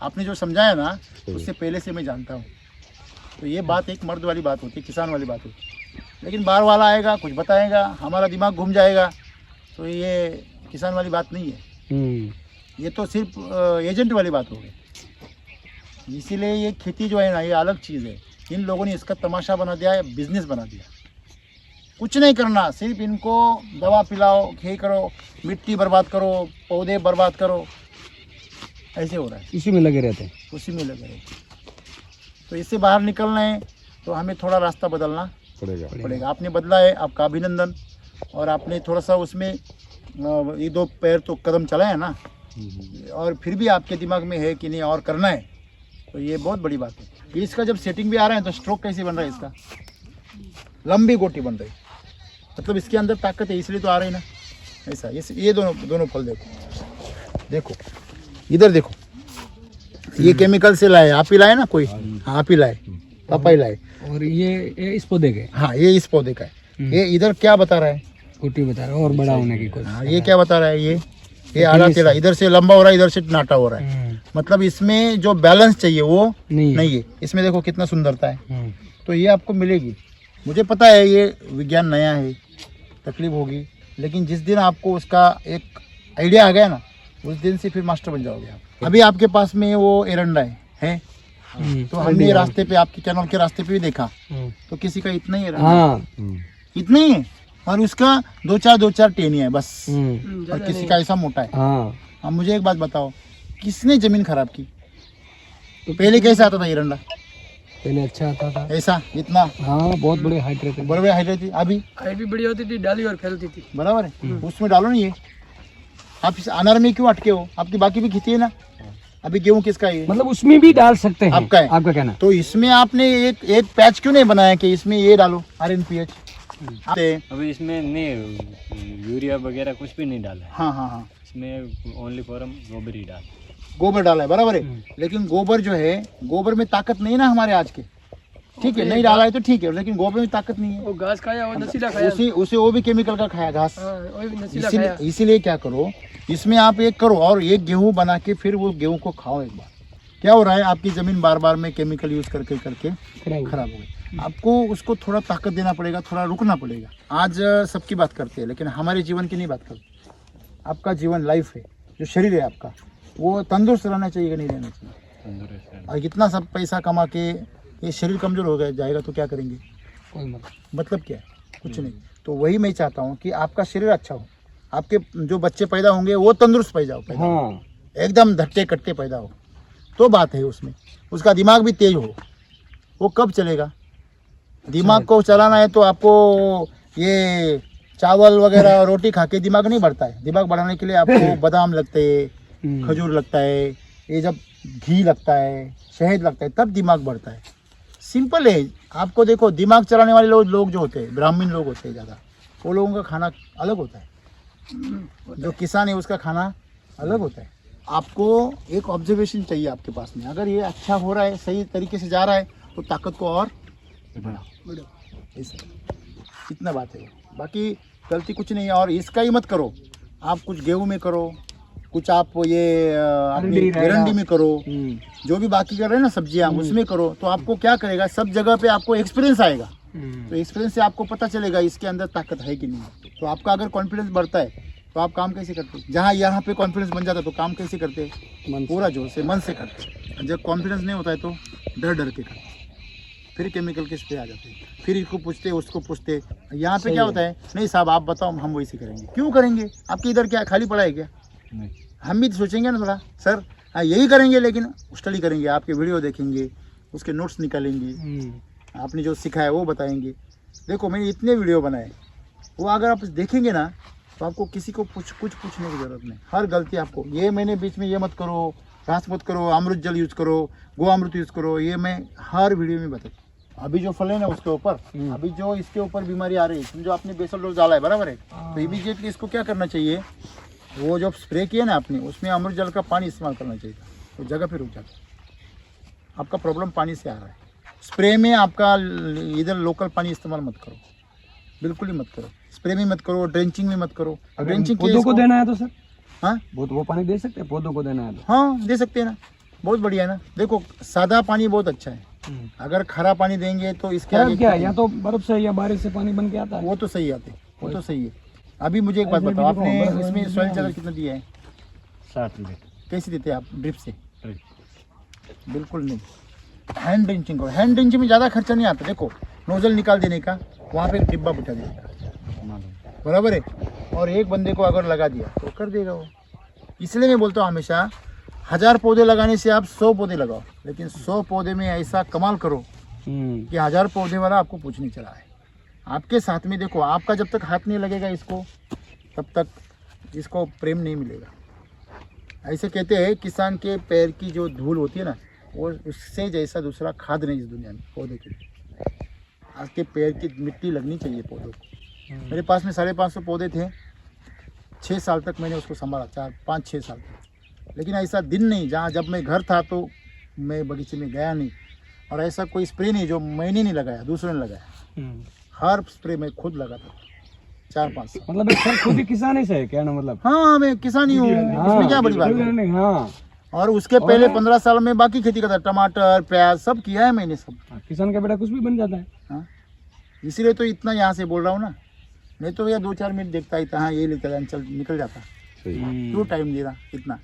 आपने जो समझाया ना उससे पहले से मैं जानता हूँ। तो ये बात एक मर्द वाली बात होती है, किसान वाली बात होती है। लेकिन बाहर वाला आएगा, कुछ बताएगा, हमारा दिमाग घूम जाएगा, तो ये किसान वाली बात नहीं है, ये तो सिर्फ एजेंट वाली बात हो गई। इसीलिए ये खेती जो है ना, ये अलग चीज़ है। इन लोगों ने इसका तमाशा बना दिया है, बिजनेस बना दिया। कुछ नहीं करना, सिर्फ इनको दवा पिलाओ, खेल करो, मिट्टी बर्बाद करो, पौधे बर्बाद करो, ऐसे हो रहा है। इसी में लगे रहते हैं, उसी में लगे रहते हैं। तो इससे बाहर निकलना है तो हमें थोड़ा रास्ता बदलना पड़ेगा। आपने बदला है, आपका अभिनंदन। और आपने थोड़ा सा उसमें ये 2 पैर तो कदम चलाया ना, और फिर भी आपके दिमाग में है कि नहीं और करना है, तो ये बहुत बड़ी बात है। इसका जब सेटिंग भी आ रहा है तो स्ट्रोक कैसे बन रहा है इसका, लंबी गोटी बन रही, मतलब इसके अंदर ताकत है इसलिए तो आ रही ना ऐसा। ये दोनों फल देखो इधर देखो, ये केमिकल से लाए, आप ही लाए ना कोई, हाँ आप ही लाए, पापा ही लाए। और ये इस पौधे के, हाँ ये इस पौधे का है। ये इधर क्या बता रहा है, कुटी बता रहा है और बड़ा होने की कोशिश। हाँ, ये क्या बता रहा है, ये आड़ा टेढ़ा, इधर से लंबा हो रहा है, इधर से नाटा हो रहा है, मतलब इसमें जो बैलेंस चाहिए वो नहीं है। इसमें देखो कितना सुंदरता है, तो ये आपको मिलेगी। मुझे पता है ये विज्ञान नया है, तकलीफ होगी, लेकिन जिस दिन आपको उसका एक आइडिया आ गया ना, उस दिन से फिर मास्टर बन जाओगे आप। अभी आपके पास में वो एरंडा है तो हमने रास्ते पे, आपके कैनल के रास्ते पे भी देखा, तो किसी का इतना ही एरंडा, इतना ही है, और उसका 2-4 टेनिया है बस, और किसी का ऐसा मोटा है। अब मुझे एक बात बताओ, किसने जमीन खराब की? तो पहले कैसा आता था एरंडा? पहले अच्छा आता था ऐसा इतना, हाँ बहुत बड़े हाइट रहते, बड़े हाइट रहती। अभी हाइट भी बड़ी होती थी, डाली और फैलती थी। बराबर है, उसमें डालो नहीं। ये आप इस अनार में क्यों अटके हो? आपकी बाकी भी खेती है ना। अभी गेहूं किसका है? मतलब उसमें भी डाल सकते हैं, आपका है, आपका कहना। तो इसमें आपने एक पैच क्यों नहीं बनाया कि इसमें ये डालो RNPH? अभी इसमें नहीं यूरिया वगैरह कुछ भी नहीं डाला है। हाँ, इसमें ओनली फॉरम गोबर ही डाला, गोबर डाला है, बराबर है। लेकिन गोबर जो है, गोबर में ताकत नहीं ना हमारे आज के, ठीक है, नहीं डाला है तो ठीक है, लेकिन गोबर में ताकत नहीं है। वो घास खाया, वो नशीला खाया, उसे वो भी केमिकल का खाया घास, वो भी नशीला खाया। इसीलिए क्या करो, इसमें आप एक करो और एक गेहूं बना के फिर वो गेहूं को खाओ एक बार। क्या हो रहा है, आपकी जमीन बार बार में केमिकल यूज करके खराब हो गई। आपको उसको थोड़ा ताकत देना पड़ेगा, थोड़ा रुकना पड़ेगा। आज सबकी बात करते हैं, लेकिन हमारे जीवन की नहीं बात करते। आपका जीवन लाइफ है, जो शरीर है आपका, वो तंदुरुस्त रहना चाहिए कि नहीं रहना चाहिए? और कितना सब पैसा कमा के ये शरीर कमजोर हो गया जाएगा तो क्या करेंगे? कोई मतलब क्या है? कुछ नहीं। तो वही मैं चाहता हूँ कि आपका शरीर अच्छा हो, आपके जो बच्चे पैदा होंगे वो तंदुरुस्त पैदा हो, एकदम धट्टे कट्टे पैदा हो, तो बात है उसमें। उसका दिमाग भी तेज हो, वो कब चलेगा? दिमाग को चलाना है तो आपको ये चावल वगैरह रोटी खा के दिमाग नहीं बढ़ता है। दिमाग बढ़ाने के लिए आपको बादाम लगते हैं, खजूर लगता है, ये जब घी लगता है, शहद लगता है, तब दिमाग बढ़ता है। सिंपल है। आपको देखो, दिमाग चलाने वाले लोग जो होते हैं, ब्राह्मण लोग होते हैं ज़्यादा, वो लोगों का खाना अलग होता है। जो किसान है उसका खाना अलग होता है। आपको एक ऑब्जर्वेशन चाहिए आपके पास में, अगर ये अच्छा हो रहा है, सही तरीके से जा रहा है, तो ताकत को और बढ़ाओ। इतना बात है, बाकी गलती कुछ नहीं है। और इसका ही मत करो, आप कुछ गेहूं में करो, कुछ आप ये एरंडी में करो, जो भी बाकी कर रहे हैं ना सब्जियां, उसमें करो, तो आपको क्या करेगा, सब जगह पे आपको एक्सपीरियंस आएगा। तो एक्सपीरियंस से आपको पता चलेगा इसके अंदर ताकत है कि नहीं। तो आपका अगर कॉन्फिडेंस बढ़ता है तो आप काम कैसे करते हैं? जहाँ यहाँ पे कॉन्फिडेंस बन जाता है तो काम कैसे करते हैं? पूरा जोर से, मन से करते हैं। जब कॉन्फिडेंस नहीं होता है तो डर डर के करते हैं, फिर केमिकल के पे आ जाते हैं, फिर इसको पूछते उसको पूछते। यहाँ पे क्या होता है, नहीं साहब आप बताओ, हम वैसे करेंगे। क्यों करेंगे? आपके इधर क्या खाली पड़ा है क्या? हम भी सोचेंगे ना थोड़ा, सर हाँ यही करेंगे, लेकिन स्टडी करेंगे, आपके वीडियो देखेंगे, उसके नोट्स निकालेंगे, आपने जो सीखा है वो बताएंगे। देखो मैंने इतने वीडियो बनाए, वो अगर आप देखेंगे ना तो आपको किसी को कुछ पूछने की ज़रूरत नहीं। हर गलती आपको, ये मैंने बीच में ये मत करो, घास मत करो, अमृत जल यूज़ करो, गो अमृत यूज़ करो, ये मैं हर वीडियो में बताता हूँ। अभी जो फल है ना उसके ऊपर, अभी जो इसके ऊपर बीमारी आ रही है, जो आपने बेसल डोज डाला है, बराबर है, तो इमीडिएटली इसको क्या करना चाहिए, वो जो स्प्रे किया ना आपने, उसमें अमृत जल का पानी इस्तेमाल करना चाहिए, तो जगह पे रुक जाता। आपका प्रॉब्लम पानी से आ रहा है, स्प्रे में आपका इधर लोकल पानी इस्तेमाल मत करो, बिल्कुल ही मत करो। स्प्रे में मत करो, ड्रेंचिंग में मत करो। ड्रेंचिंग पौधों को देना है तो सर, हाँ वो पानी दे सकते हैं, पौधों को देना है तो हाँ दे सकते हैं ना, बहुत बढ़िया है ना। देखो सादा पानी बहुत अच्छा है, अगर खरा पानी देंगे तो इसके आगे क्या है, या तो बर्फ से या बारिश से पानी बन के आता है, वो तो सही आते, वो तो सही है। अभी मुझे एक बात बताओ, आपने इसमें सॉइल चार्जर कितना दिया है? 60 लीटर। कैसे देते हैं आप? ड्रिप से? बिल्कुल नहीं, हैंड ड्रिंचिंग करो। हैंड ड्रिंचिंग में ज़्यादा खर्चा नहीं आता। देखो नोजल निकाल देने का, वहाँ पे एक डिब्बा बिठा देने का, बराबर है, और एक बंदे को अगर लगा दिया तो कर देगा वो। इसलिए मैं बोलता हूँ हमेशा, 1000 पौधे लगाने से आप 100 पौधे लगाओ, लेकिन 100 पौधे में ऐसा कमाल करो कि 1000 पौधे वाला आपको पूछ नहीं चला है। आपके साथ में देखो, आपका जब तक हाथ नहीं लगेगा इसको, तब तक इसको प्रेम नहीं मिलेगा। ऐसे कहते हैं किसान के पैर की जो धूल होती है ना, वो उससे जैसा दूसरा खाद नहीं इस दुनिया में पौधे के लिए। आपके पैर की मिट्टी लगनी चाहिए पौधों को। मेरे पास में 550 पौधे थे, 6 साल तक मैंने उसको संभाला, 4-5-6 साल तक। लेकिन ऐसा दिन नहीं जहाँ जब मैं घर था तो मैं बगीचे में गया नहीं, और ऐसा कोई स्प्रे नहीं जो मैंने नहीं लगाया, दूसरे ने लगाया। हर स्प्रे मैं खुद लगाता, 4-5 मतलब एक सर खुद ही किसान ही से है क्या ना, मतलब हाँ मैं किसान ही हूँ, इसमें क्या बड़ी बात है। हाँ, और उसके पहले 15 साल में बाकी खेती करता, टमाटर प्याज सब किया है मैंने सब। किसान का बेटा कुछ भी बन जाता है। हाँ, इसीलिए तो इतना यहाँ से बोल रहा हूँ ना, नहीं तो भैया 2-4 मिनट देखता ही था, हाँ ये लेकर चल निकल जाता। क्यों टाइम दे रहा इतना?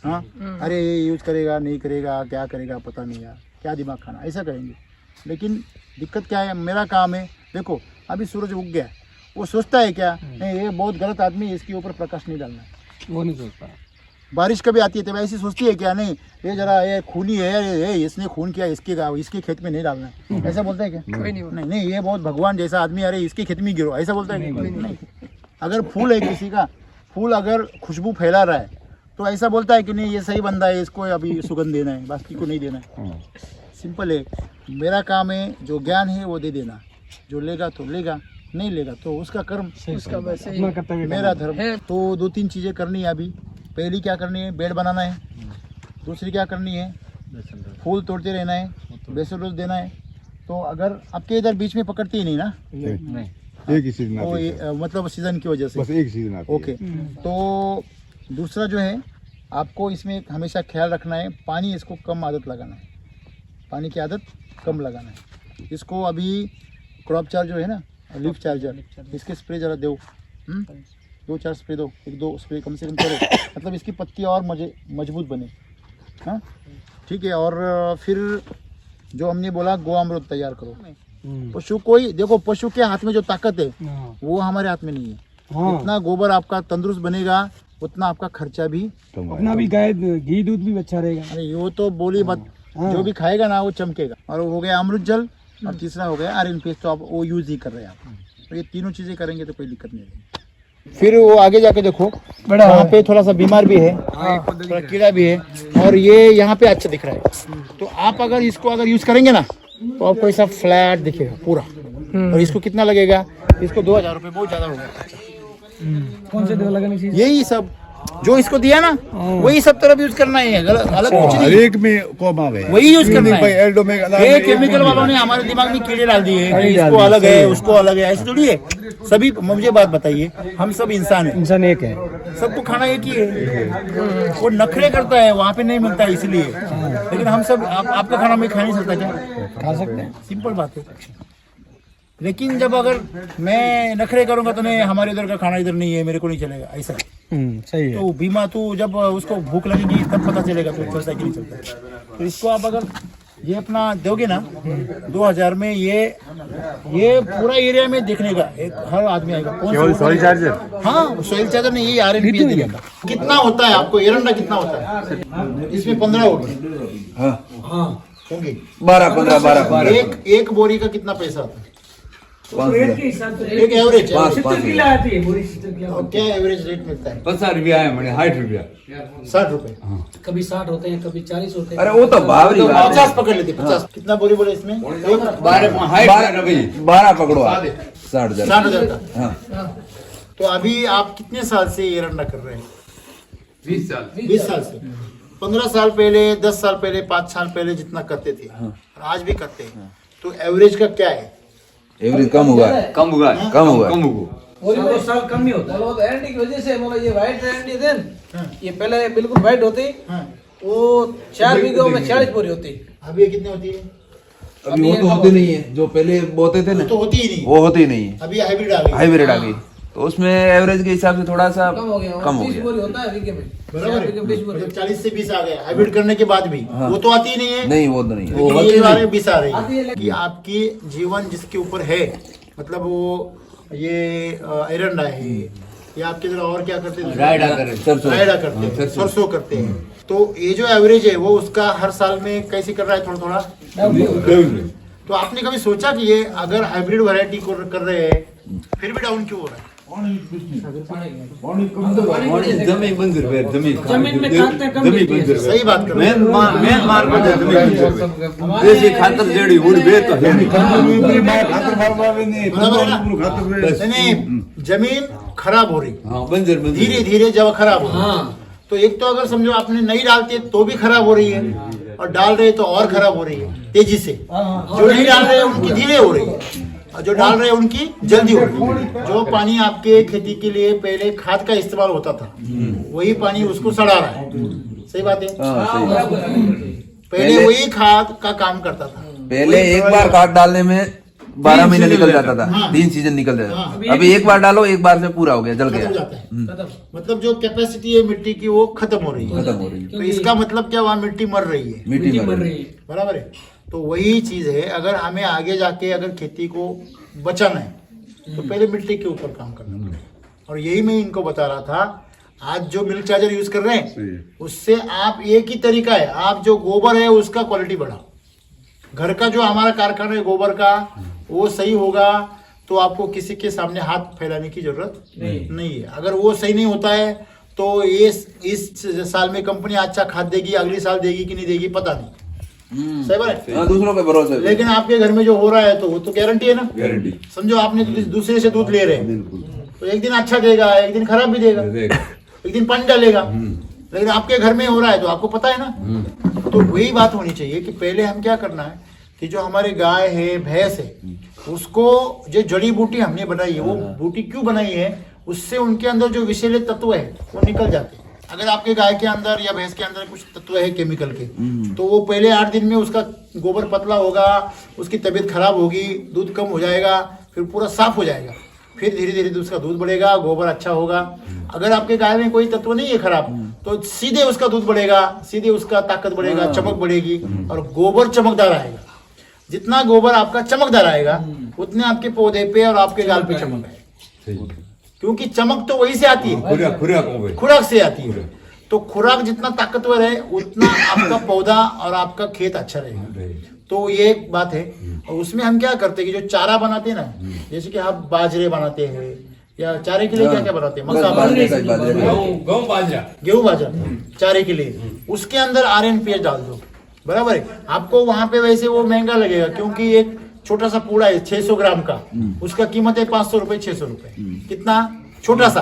हाँ, अरे ये यूज करेगा नहीं करेगा, क्या करेगा पता नहीं यार, क्या दिमाग खाना, ऐसा करेंगे। लेकिन दिक्कत क्या है, मेरा काम है, देखो अभी सूरज उग गया, वो सोचता है क्या, नहीं ये बहुत गलत आदमी है, इसके ऊपर प्रकाश नहीं डालना, वो नहीं सोचता। बारिश कभी आती है तो ऐसी सोचती है क्या, नहीं ये जरा ये खूनी है, ये इसने खून किया, इसके खेत में नहीं डालना है, ऐसा बोलता है क्या? नहीं, ये बहुत भगवान जैसा आदमी, अरे इसके खेत में गिरो, ऐसा बोलता है? नहीं। अगर फूल है किसी का, फूल अगर खुशबू फैला रहा है तो ऐसा बोलता है कि नहीं ये सही बंदा है, इसको अभी सुगंध देना है, बाकी को नहीं देना है। सिंपल है। मेरा काम है जो ज्ञान है वो दे देना, जो लेगा तो लेगा, नहीं लेगा तो उसका कर्म, उसका वैसे ही मेरा धर्म है। तो 2-3 चीज़ें करनी है अभी। पहली क्या करनी है, बेड बनाना है। दूसरी क्या करनी है, फूल तोड़ते रहना है, बेसल रोज देना है। तो अगर आपके इधर बीच में पकड़ती ही नहीं ना, नहीं, एक ही सीजन वो मतलब सीजन की वजह से बस एक सीजन आती है। ओके। तो दूसरा जो है आपको इसमें हमेशा ख्याल रखना है, पानी इसको कम आदत लगाना है, पानी की आदत कम लगाना है। इसको अभी क्रॉप चार्ज जो है ना, लीफ चार्जर, इसके स्प्रे ज़रा दो, 2-4 स्प्रे दो, 1-2 स्प्रे कम से कम करो, मतलब इसकी पत्ती और मजबूत बने। हाँ ठीक है। और फिर जो हमने बोला गो अमृत तैयार करो। पशु कोई देखो, पशु के हाथ में जो ताकत है वो हमारे हाथ में नहीं है। जितना गोबर आपका तंदुरुस्त बनेगा उतना आपका खर्चा भी, अपना भी गाय घी दूध भी अच्छा रहेगा। अरे वो तो बोली मत, जो भी खाएगा ना वो चमकेगा। और वो हो गया अमृत जल, और तीसरा हो गया आयरन पेस्ट, तो आप वो यूज ही कर रहे हैं आप। तो ये तीनों चीजें करेंगे तो कोई दिक्कत नहीं है। फिर वो आगे जाके देखो, वहाँ पे थोड़ा सा बीमार भी है, थोड़ा कीड़ा भी है, और ये यहाँ पे अच्छा दिख रहा है। तो आप अगर इसको अगर यूज करेंगे ना तो आपको ऐसा फ्लैट दिखेगा पूरा। और इसको कितना लगेगा, इसको 2000 रुपये बहुत ज्यादा होगा। कौन से दवा लगानी चाहिए? यही सब जो इसको दिया ना वही सब तरफ यूज करना है, अलग कुछ नहीं, एक में कॉम आ गए, वही यूज करना है। एल्डो में ये केमिकल वालों ने हमारे दिमाग में कीड़े डाल दिए कि इसको अलग है उसको अलग है, ऐसे थोड़ी है। सभी मुझे बात बताइए, हम सब इंसान है, इंसान एक है, सबको खाना एक ही है। वो नखरे करता है वहाँ पे नहीं मिलता है इसलिए, लेकिन हम सब आपका खाना मैं खा नहीं सकता क्या? खा सकते हैं, सिंपल बात है। लेकिन जब अगर मैं नखरे करूंगा तो नहीं हमारे इधर का खाना इधर नहीं है, मेरे को नहीं चलेगा, ऐसा सही है। तो बीमा तो जब उसको भूख लगेगी तब पता चलेगा तो चलता है कि नहीं चलता। तो इसको आप अगर ये अपना दोगे ना 2000 में, ये पूरा एरिया में देखने का एक हर आदमी आएगा। Soil charger? हाँ सॉइल चार्जर नहीं, ये RNP देगा। कितना होता है आपको एरंडा कितना होता है? इसमें 15 होगी, होंगे 12-15 एक बोरी का कितना पैसा आता है? एक एवरेज क्या एवरेज रेट मिलता है? 50 रुपया है मैंने 60 रुपया 60 रुपए। कभी 60 होते हैं, कभी 40 होते हैं। अरे वो तो बावरी तो बात है। 50 पकड़ लेते, 50 कितना बोरी बोले इसमें? 12 पकड़ो आप, 60,000। 60,000 का। हाँ, तो अभी आप कितने साल से ये रंडा कर रहे हैं? 20 साल 20 साल से। 15 साल पहले, 10 साल पहले, 5 साल पहले जितना करते थे और आज भी करते हैं, तो एवरेज का क्या है? एवरेज कम हुआ है, कम हुआ कम हुआ। साल कम ही होता है। वो एरंडी की वजह से मतलब ये व्हाइट एरंडी थे न, ये पहले बिल्कुल व्हाइट होती, वो 4 बीघों में 40 बोरी होती। अभी ये कितने होती है? अभी वो तो होती नहीं है, जो पहले बोते थे ना तो होती ही नहीं, वो होती नहीं है। अभी हाइब्रिड आ गई। हाइब्रिड आ गई तो उसमें एवरेज के हिसाब से थोड़ा सा कम हो गया, कम हो 20 गया। बोरी होता है बीघे में। बराबर 4 बीघे 20 बोरी। है, 40 से 20 आ गए हाइब्रिड करने के बाद भी। वो तो आती ही नहीं है। नहीं वो तो नहीं है। लेकिन ये जो आ रही है 20 आ रही है कि आपकी जीवन जिसके ऊपर है, मतलब वो ये एरंडा है, ये आपके तरह और क्या करते हैं? रायडा करते, रायडा करते हैं, सरसों करते हैं। तो ये जो एवरेज है वो उसका हर साल में कैसे कर रहा है? थोड़ा थोड़ा तो आपने कभी सोचा कि ये अगर हाइब्रिड वैरायटी को कर रहे हैं फिर भी डाउन क्यों हो रहा है? जमीन मंजूर है, जमीन में खाते कम मिलती है। सही बात कर रहे मेन मार्केट है जमीन मंजूर। देसी खातर जेडी उड़ बे तो है नहीं। नहीं, जमीन खराब हो रही, हां बंजर धीरे धीरे जब खराब हो रही। तो एक तो अगर समझो आपने नहीं डालते तो भी खराब हो रही है, और डाल रहे तो और खराब हो रही है तेजी से। जो नहीं डाल रहे उनकी धीरे हो रही है, और जो डाल रहे उनकी जल्दी हो रही है। जो पानी आपके खेती के लिए पहले खाद का इस्तेमाल होता था, वही पानी उसको सड़ा रहा है। सही बात है। पहले वही खाद का काम करता था। पहले एक बार खाद डालने में 12 महीने निकल जाता था, 3 सीजन निकल जाता था। अभी एक बार डालो, एक बार से पूरा हो गया, जल खत्म हो गया। जाता है। मतलब जो कैपेसिटी है मिट्टी की वो खत्म हो रही है। तो इसका मतलब क्या, वहाँ मिट्टी मर रही है। मिट्टी मर रही है। बराबर है। तो वही चीज है, अगर हमें आगे जाके अगर खेती को बचाना है तो पहले मिट्टी के ऊपर काम करना पड़ेगा। और यही मैं इनको बता रहा था। आज जो मिल्क चार्जर यूज कर रहे हैं उससे आप, एक ही तरीका है, आप जो गोबर है उसका क्वालिटी बढ़ाओ। घर का जो हमारा कारखाना है गोबर का, वो सही होगा तो आपको किसी के सामने हाथ फैलाने की जरूरत नहीं है। अगर वो सही नहीं होता है तो इस साल में कंपनी अच्छा खाद देगी, अगले साल देगी कि नहीं देगी पता नहीं। सही बात है। दूसरों पे भरोसा। लेकिन आपके घर में जो हो रहा है तो वो तो गारंटी है ना। गारंटी। समझो आपने दूसरे से दूध ले रहे हैं तो एक दिन अच्छा देगा, एक दिन खराब भी देगा, एक दिन पानी डालेगा। लेकिन आपके घर में हो रहा है तो आपको पता है ना। तो वही बात होनी चाहिए कि पहले हम क्या करना है कि जो हमारे गाय है, भैंस है, उसको जो जड़ी बूटी हमने बनाई है, वो बूटी क्यों बनाई है, उससे उनके अंदर जो विषैले तत्व है वो निकल जाते हैं। अगर आपके गाय के अंदर या भैंस के अंदर कुछ तत्व है केमिकल के, तो वो पहले 8 दिन में उसका गोबर पतला होगा, उसकी तबीयत खराब होगी, दूध कम हो जाएगा, फिर पूरा साफ हो जाएगा, फिर धीरे धीरे उसका दूध बढ़ेगा, गोबर अच्छा होगा। अगर आपके गाय में कोई तत्व नहीं है खराब तो सीधे उसका दूध बढ़ेगा, सीधे उसका ताकत बढ़ेगा, चमक बढ़ेगी और गोबर चमकदार आएगा। जितना गोबर आपका चमकदार आएगा उतने आपके पौधे पे और आपके गाल पे चमक आएगी, क्योंकि चमक तो वही से आती है, खुराक से आती है। तो खुराक जितना ताकतवर है उतना आपका पौधा और आपका खेत अच्छा रहेगा। तो ये एक बात है। और उसमें हम क्या करते हैं कि जो चारा बनाते हैं ना, जैसे कि आप बाजरे बनाते हैं या चारे के लिए क्या क्या बनाते हैं, मक्का, गेहूं बाजरा चारे के लिए, उसके अंदर RNPH डाल दो। बराबर है। आपको वहां पे वैसे वो महंगा लगेगा क्योंकि एक छोटा सा पूड़ा है 600 ग्राम का, उसका कीमत है 500 रुपए 600 रुपए, कितना छोटा सा।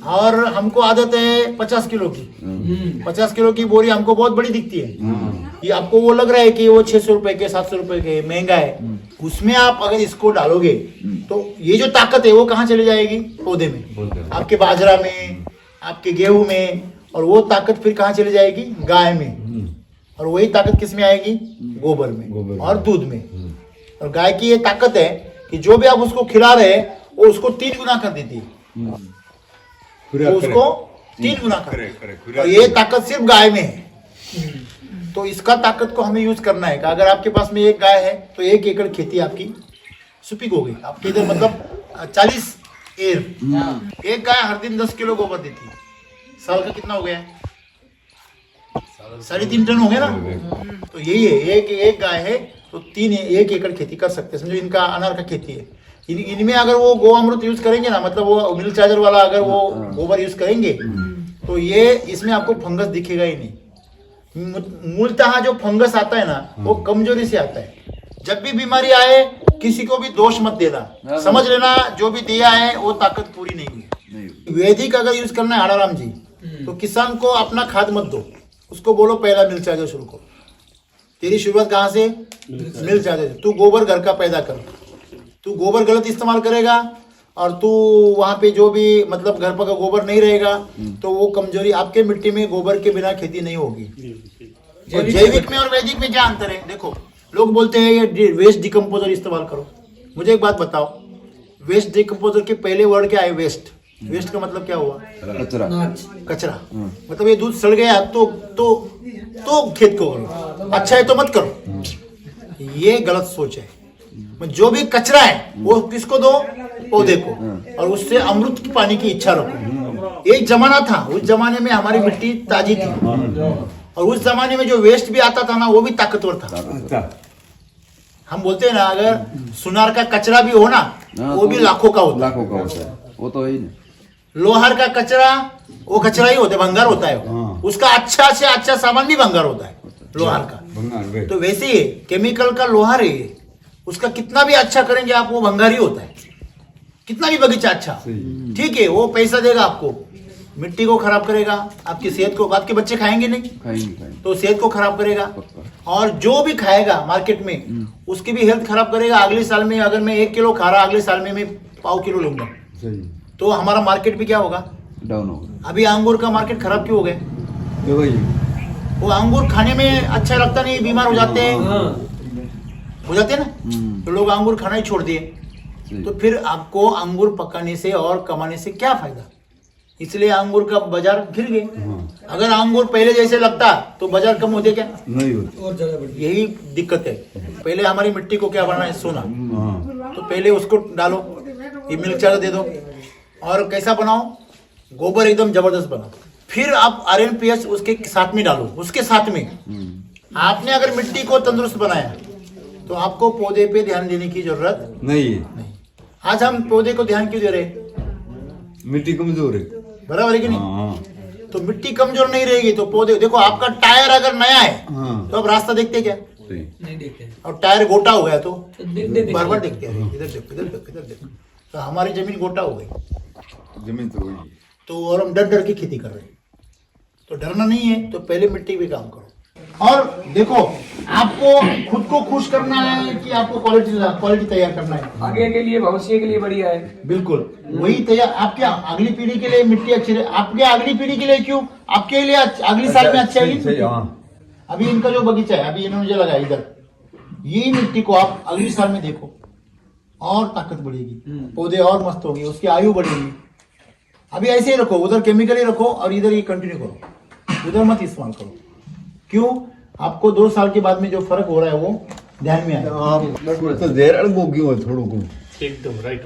और हमको आदत है 50 किलो की, 50 किलो की बोरी हमको बहुत बड़ी दिखती है। ये आपको वो लग रहा है कि वो 600 रुपए के 700 रुपए के महंगा है। उसमें आप अगर इसको डालोगे तो ये जो ताकत है वो कहाँ चली जाएगी, पौधे में, आपके बाजरा में, आपके गेहूं में, और वो ताकत फिर कहाँ चली जाएगी, गाय में, और वही ताकत किस में आएगी, गोबर में और दूध में। और गाय की ये ताकत है कि जो भी आप उसको खिला रहे हैं वो उसको 3 गुना कर देती है, वो उसको 3 गुना कर देती है। और ये ताकत सिर्फ गाय में है। तो इसका ताकत को हमें यूज करना है कि अगर आपके पास में एक गाय है तो 1 एकड़ खेती आपकी सुपीक हो गई। आपके इधर मतलब 40 एर, एक गाय हर दिन 10 किलो गोबर देती है, साल का कितना हो गया, 3.5 टन हो गया ना। तो यही है, एक गाय है तो 1 एकड़ खेती कर सकते हैं। समझो इनका अनार का खेती है, इनमें अगर वो गो अमृत यूज करेंगे ना, मतलब वो मिल्क चार्जर वाला अगर वो गोबर यूज करेंगे तो ये इसमें आपको फंगस दिखेगा ही नहीं। मूलतः जो फंगस आता है ना वो कमजोरी से आता है। जब भी बीमारी आए किसी को भी दोष मत देना, समझ लेना जो भी दिया है वो ताकत पूरी नहीं हुई। वैदिक अगर यूज करना है आड़ाराम जी, तो किसान को अपना खाद मत दो, उसको बोलो पहला मिल्क चार्जर शुरू करो। तेरी शुरुआत कहाँ से, मिल्क चार्जर। तू गोबर घर का पैदा कर, तू गोबर गलत इस्तेमाल करेगा और तू वहाँ पे जो भी मतलब घर पर का गोबर नहीं रहेगा तो वो कमजोरी, आपके मिट्टी में गोबर के बिना खेती नहीं होगी। और जैविक में और वैदिक में क्या अंतर है, देखो लोग बोलते हैं ये वेस्ट डिकम्पोजर इस्तेमाल करो। मुझे एक बात बताओ, वेस्ट डिकम्पोजर के पहले वर्ड क्या है, वेस्ट। वेस्ट का मतलब क्या हुआ, कचरा। मतलब ये दूध सड़ गया तो खेत को करो, अच्छा है तो मत करो, ये गलत सोच है। जो भी कचरा है वो किसको दो, पौधे को, और उससे अमृत की पानी की इच्छा रखो। एक जमाना था, उस जमाने में हमारी मिट्टी ताजी थी और उस जमाने में जो वेस्ट भी आता था ना वो भी ताकतवर था। हम बोलते हैं ना, अगर सुनार का कचरा भी हो ना, वो भी लाखों का होता है। लाखों का होता है, वो तो है ही नहीं। लोहार का कचरा वो कचरा ही होता है, भंगार होता है वो। उसका अच्छा से अच्छा सामान भी भंगार होता है लोहार का। तो वैसे ही केमिकल का लोहार है, उसका कितना भी अच्छा करेंगे आप, वो भंगार ही होता है। कितना भी बगीचा अच्छा, ठीक है, वो पैसा देगा आपको, मिट्टी को खराब करेगा, आपकी सेहत को, आपके बच्चे खाएंगे नहीं, खाएंगे तो सेहत को खराब करेगा। और जो भी खाएगा मार्केट में, उसकी भी हेल्थ खराब करेगा। अगले साल में अगर मैं 1 किलो खा रहा, अगले साल में मैं 1.5 किलो लूंगा, तो हमारा मार्केट भी क्या होगा, डाउन होगा। अभी अंगूर का मार्केट खराब क्यों हो गया? वो अंगूर खाने में अच्छा लगता नहीं, बीमार हो जाते हैं, हो जाते हैं ना, तो लोग अंगूर खाना ही छोड़ दिए। तो फिर आपको अंगूर पकाने से और कमाने से क्या फायदा? इसलिए अंगूर का बाजार गिर गए। अगर अंगूर पहले जैसे लगता तो बाजार कम होते क्या? नहीं होता। और ज्यादा बढ़िया। यही दिक्कत है। पहले हमारी मिट्टी को क्या बनाना है, सोना, तो पहले उसको डालो, ये मिल्क चावल दे दो, और कैसा बनाओ, गोबर एकदम जबरदस्त बनाओ, फिर आप RNPS उसके साथ में डालो। उसके साथ में आपने अगर मिट्टी को तंदुरुस्त बनाया तो आपको पौधे पे ध्यान देने की जरूरत नहीं है। आज हम पौधे को ध्यान क्यों दे रहे? मिट्टी कमजोर है, बराबर है कि नहीं? तो मिट्टी कमजोर नहीं रहेगी तो पौधे, देखो आपका टायर अगर नया है तो आप रास्ता देखते क्या? नहीं देखते। और टायर गोटा हो गया तो देखते बार बार देखते हैं, इधर देखो, इधर देखो, इधर देखो। तो हमारी जमीन गोटा हो गई, जमीन तो वही। तो और हम डर डर की खेती कर रहे हैं। तो डरना नहीं है, तो पहले मिट्टी पे काम करो। और देखो, आपको खुद को खुश करना है कि आपको क्वालिटी तैयार करना है? आगे के लिए, भविष्य के लिए बढ़िया है। बिल्कुल वही तैयार। आपके अगली पीढ़ी के लिए मिट्टी अच्छी रहे, आपके अगली पीढ़ी के लिए क्यों, आपके लिए अगली साल में अच्छी आएगी। अभी इनका जो बगीचा है, अभी इन्होंने जो लगाया इधर, यही मिट्टी को आप अगली साल में देखो, और ताकत बढ़ेगी, पौधे और मस्त होगी, उसकी आयु बढ़ेगी। अभी ऐसे ही रखो, उधर केमिकल ही रखो और इधर ये कंटिन्यू करो, उधर मत इस्तेमाल करो। क्यों? आपको 2 साल के बाद में जो फर्क हो रहा है वो ध्यान में आएगा। तो देर अड़गो क्यों है थोड़ो को एकदम राइट।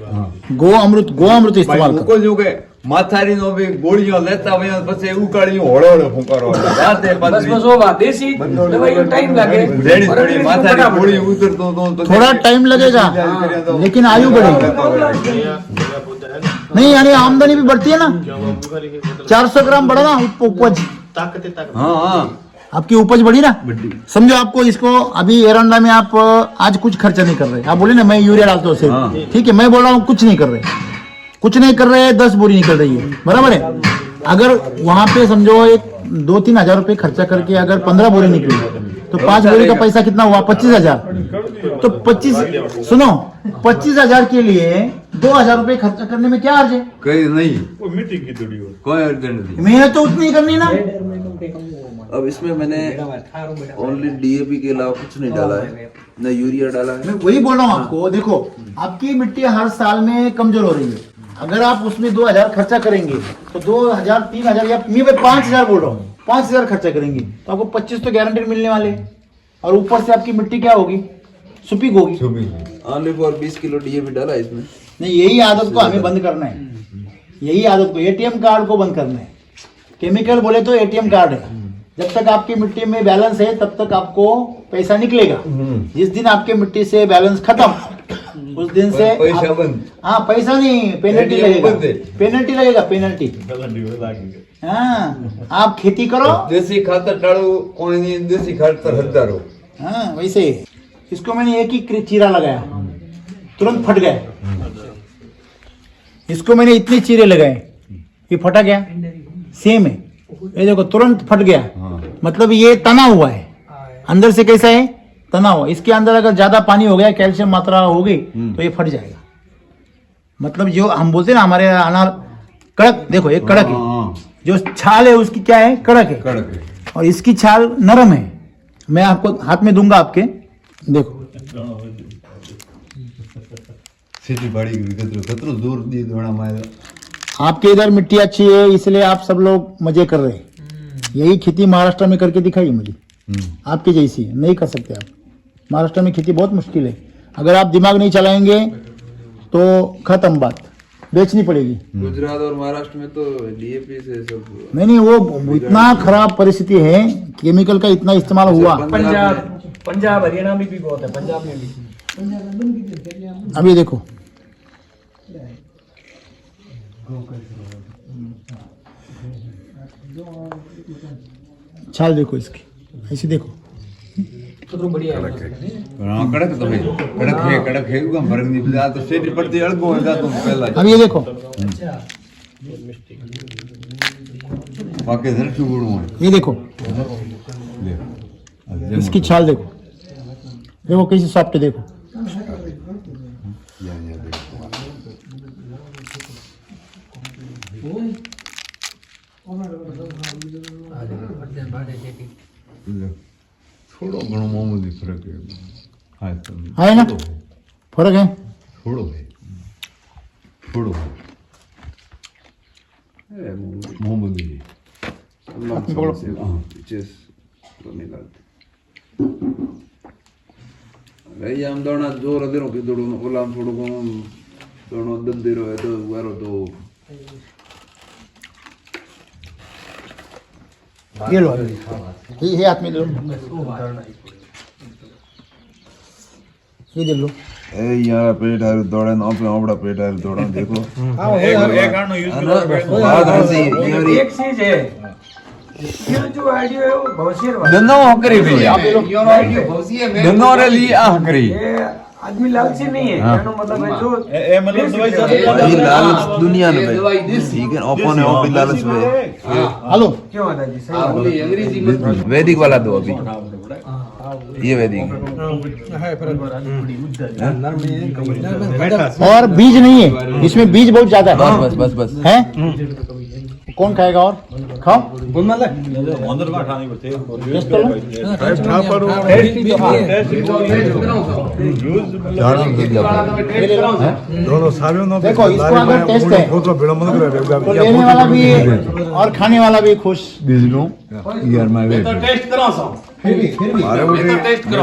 गो अमृत इस्तेमाल करो। को जो के माथारी नो भी गोलियों लेता वया પછી ઉકાળીઓ હોળો હોળો ફૂંકારો રાતે बस बस वो बात, देसी दवाई को टाइम लगे, રેડી થોડી માથારી ગોળી ઉતરતો તો थोड़ा टाइम लगेगा, लेकिन आयु बढ़ेगी। नहीं, यानी आमदनी भी बढ़ती है ना, 400 ग्राम बढ़ा ना उपज, ताकत। हाँ आपकी उपज बढ़ी ना। समझो आपको इसको अभी एरंडा में आप आज कुछ खर्चा नहीं कर रहे, आप बोले ना मैं यूरिया डालता हूँ सिर्फ, ठीक है, मैं बोल रहा हूँ कुछ नहीं कर रहे, 10 बोरी निकल रही है, बराबर है। अगर वहां पे समझो एक 2-3 हजार रुपए खर्चा करके अगर 15 बोरी निकली तो 5 बोरी का पैसा कितना हुआ? 25,000। तो 25,000 के लिए 2,000 रुपए खर्चा करने में क्या अर्ज है? कहीं नहीं, वो मिट्टी की थोड़ी हो। कोई अर्थ नहीं। मेहनत तो उतनी करनी ना। अब इसमें मैंने ओनली DAP के अलावा कुछ नहीं डाला है, न यूरिया डाला है। मैं वही बोल रहा हूँ आपको, देखो आपकी मिट्टी हर साल में कमजोर हो रही है। अगर आप उसमें 2,000 खर्चा करेंगे तो 2,000, 3,000 या मैं 5,000 बोल रहा हूँ, 5,000 खर्चा करेंगे तो आपको 25 तो गारंटी मिलने वाले, और ऊपर से आपकी मिट्टी क्या होगी? सुपीक होगी। ओनली फॉर 20 किलो DAP डाला इसमें। नहीं, यही आदत को हमें बंद करना है, यही आदत को, ATM कार्ड को बंद करना है। केमिकल बोले तो ATM कार्ड है, जब तक आपकी मिट्टी में बैलेंस है तब तक आपको पैसा निकलेगा। जिस दिन आपके मिट्टी से बैलेंस खत्म, उस दिन से पैसा बंद। हाँ, पैसा नहीं, पेनल्टी लगेगा, पेनल्टी। हाँ, आप खेती करो, देसी खातर डालो, कोई नहीं देसी खातर हजारो। हाँ वैसे इसको मैंने एक ही चीरा लगाया, तुरंत फट गया। इसको मैंने इतने चीरे लगाए, ये फटा गया, सेम है, ये देखो तुरंत फट गया। मतलब ये तना हुआ है, अंदर से कैसा है? तना हुआ। इसके अंदर अगर ज्यादा पानी हो गया, कैल्शियम मात्रा हो गई तो ये फट जाएगा। मतलब जो हम बोलते हैं ना हमारे अनार कड़क, देखो ये कड़क है, जो छाल है उसकी क्या है? कड़क है, और इसकी छाल नरम है। मैं आपको हाथ में दूंगा आपके, देखो सीधी बाड़ी कतरो जोर दिए दोना मारे। आपके इधर मिट्टी अच्छी है इसलिए आप सब लोग मजे कर रहे हैं। यही खेती महाराष्ट्र में करके दिखाइए मुझे, आपकी जैसी नहीं कर सकते आप। महाराष्ट्र में खेती बहुत मुश्किल है, अगर आप दिमाग नहीं चलाएंगे तो खत्म बात, बेचनी पड़ेगी। गुजरात और महाराष्ट्र में तो DAP से सब। नहीं, वो इतना खराब परिस्थिति है, केमिकल का इतना इस्तेमाल हुआ। पंजाब हरियाणा में भी बहुत है, पंजाब में भी। अब ये देखो, छाल देखो इसकी, ऐसे देखो। हाँ कड़क तो है, कड़क है उगा फर्क नहीं पड़ता तो सेट पड़ती अड़गो है तो पहला अब ये देखो, बाकी धर चुगड़ू है ये देखो, ले इसकी छाल देखो, देखो कैसे सॉफ्ट है, देखो। थोड़ो घणो मामूली फर्क है। हाँ तो है ना, फर्क है, थोड़ो है, थोड़ो है मामूली है। हाँ अरे हम दोनों जोर दे रहे दोनों गुलाम थोड़ो को दोनों दल दे रहे तो वारो तो ये लो, ये हाथ में ले लो, ये दे लो। ए यार पेट है दौड़े ना पे आवड़ा पेट है दौड़ा देखो एक आनो यूज करो। बात ऐसी ये एक चीज है, ये जो आइडिया है वो भविष्य वाला दोनों हकरी भी दोनों रे लिए हकरी ये आदमी लालची नहीं है, कहने मतलब है जो ये लालच दुनिया में ठीक है ओपन है ओपन लालच में हेलो, क्यों आता जी सही वैदिक वाला दो अभी ये वैदिक और बीज नहीं है इसमें, बीज बहुत ज्यादा है। बस बस बस है, कौन खाएगा? और खाओ, टेस्ट करो। देखो इसको अगर टेस्ट है तो लेने वाला भी और खाने वाला भी खुश। यार मैं फिर भी अरे वो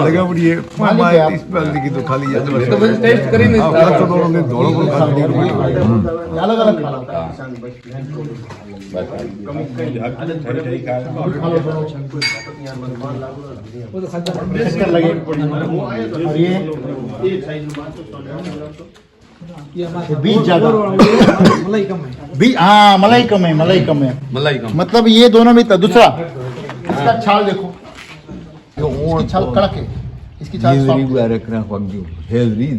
लगा वो ये मालिक इस पर की तो खाली है तो बस टेस्ट करें तो दोनों को खा अलग अलग खाना होता है। लगे और ये बीज ज्यादा, मलाई कम है, हाँ मलाई कम है, मलाई कम है, मतलब ये दोनों में। दूसरा इसका छाल देखो, इसकी छाल कड़क है, इसकी छाल सॉफ्ट है। रखना पड़ेगा हेल्दी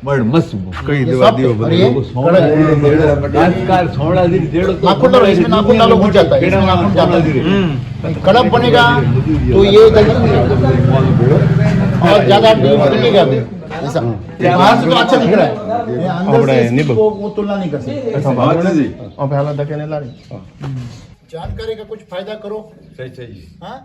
बड़ मस्त कई दवा दियो कार छोड़ा दी डेढ़ तो नाखून डालो, इसमें नाखून डालो घुट जाता है, इसमें नाखून जाता है, कड़क बनेगा तो ये और ज्यादा टिकेगा भी। ऐसा बाहर से तो अच्छा दिख रहा है, अंदर से इसको वो तुलना नहीं कर सकते। और पहला धकेले ला रही जानकारी का कुछ फायदा करो। सही हाँ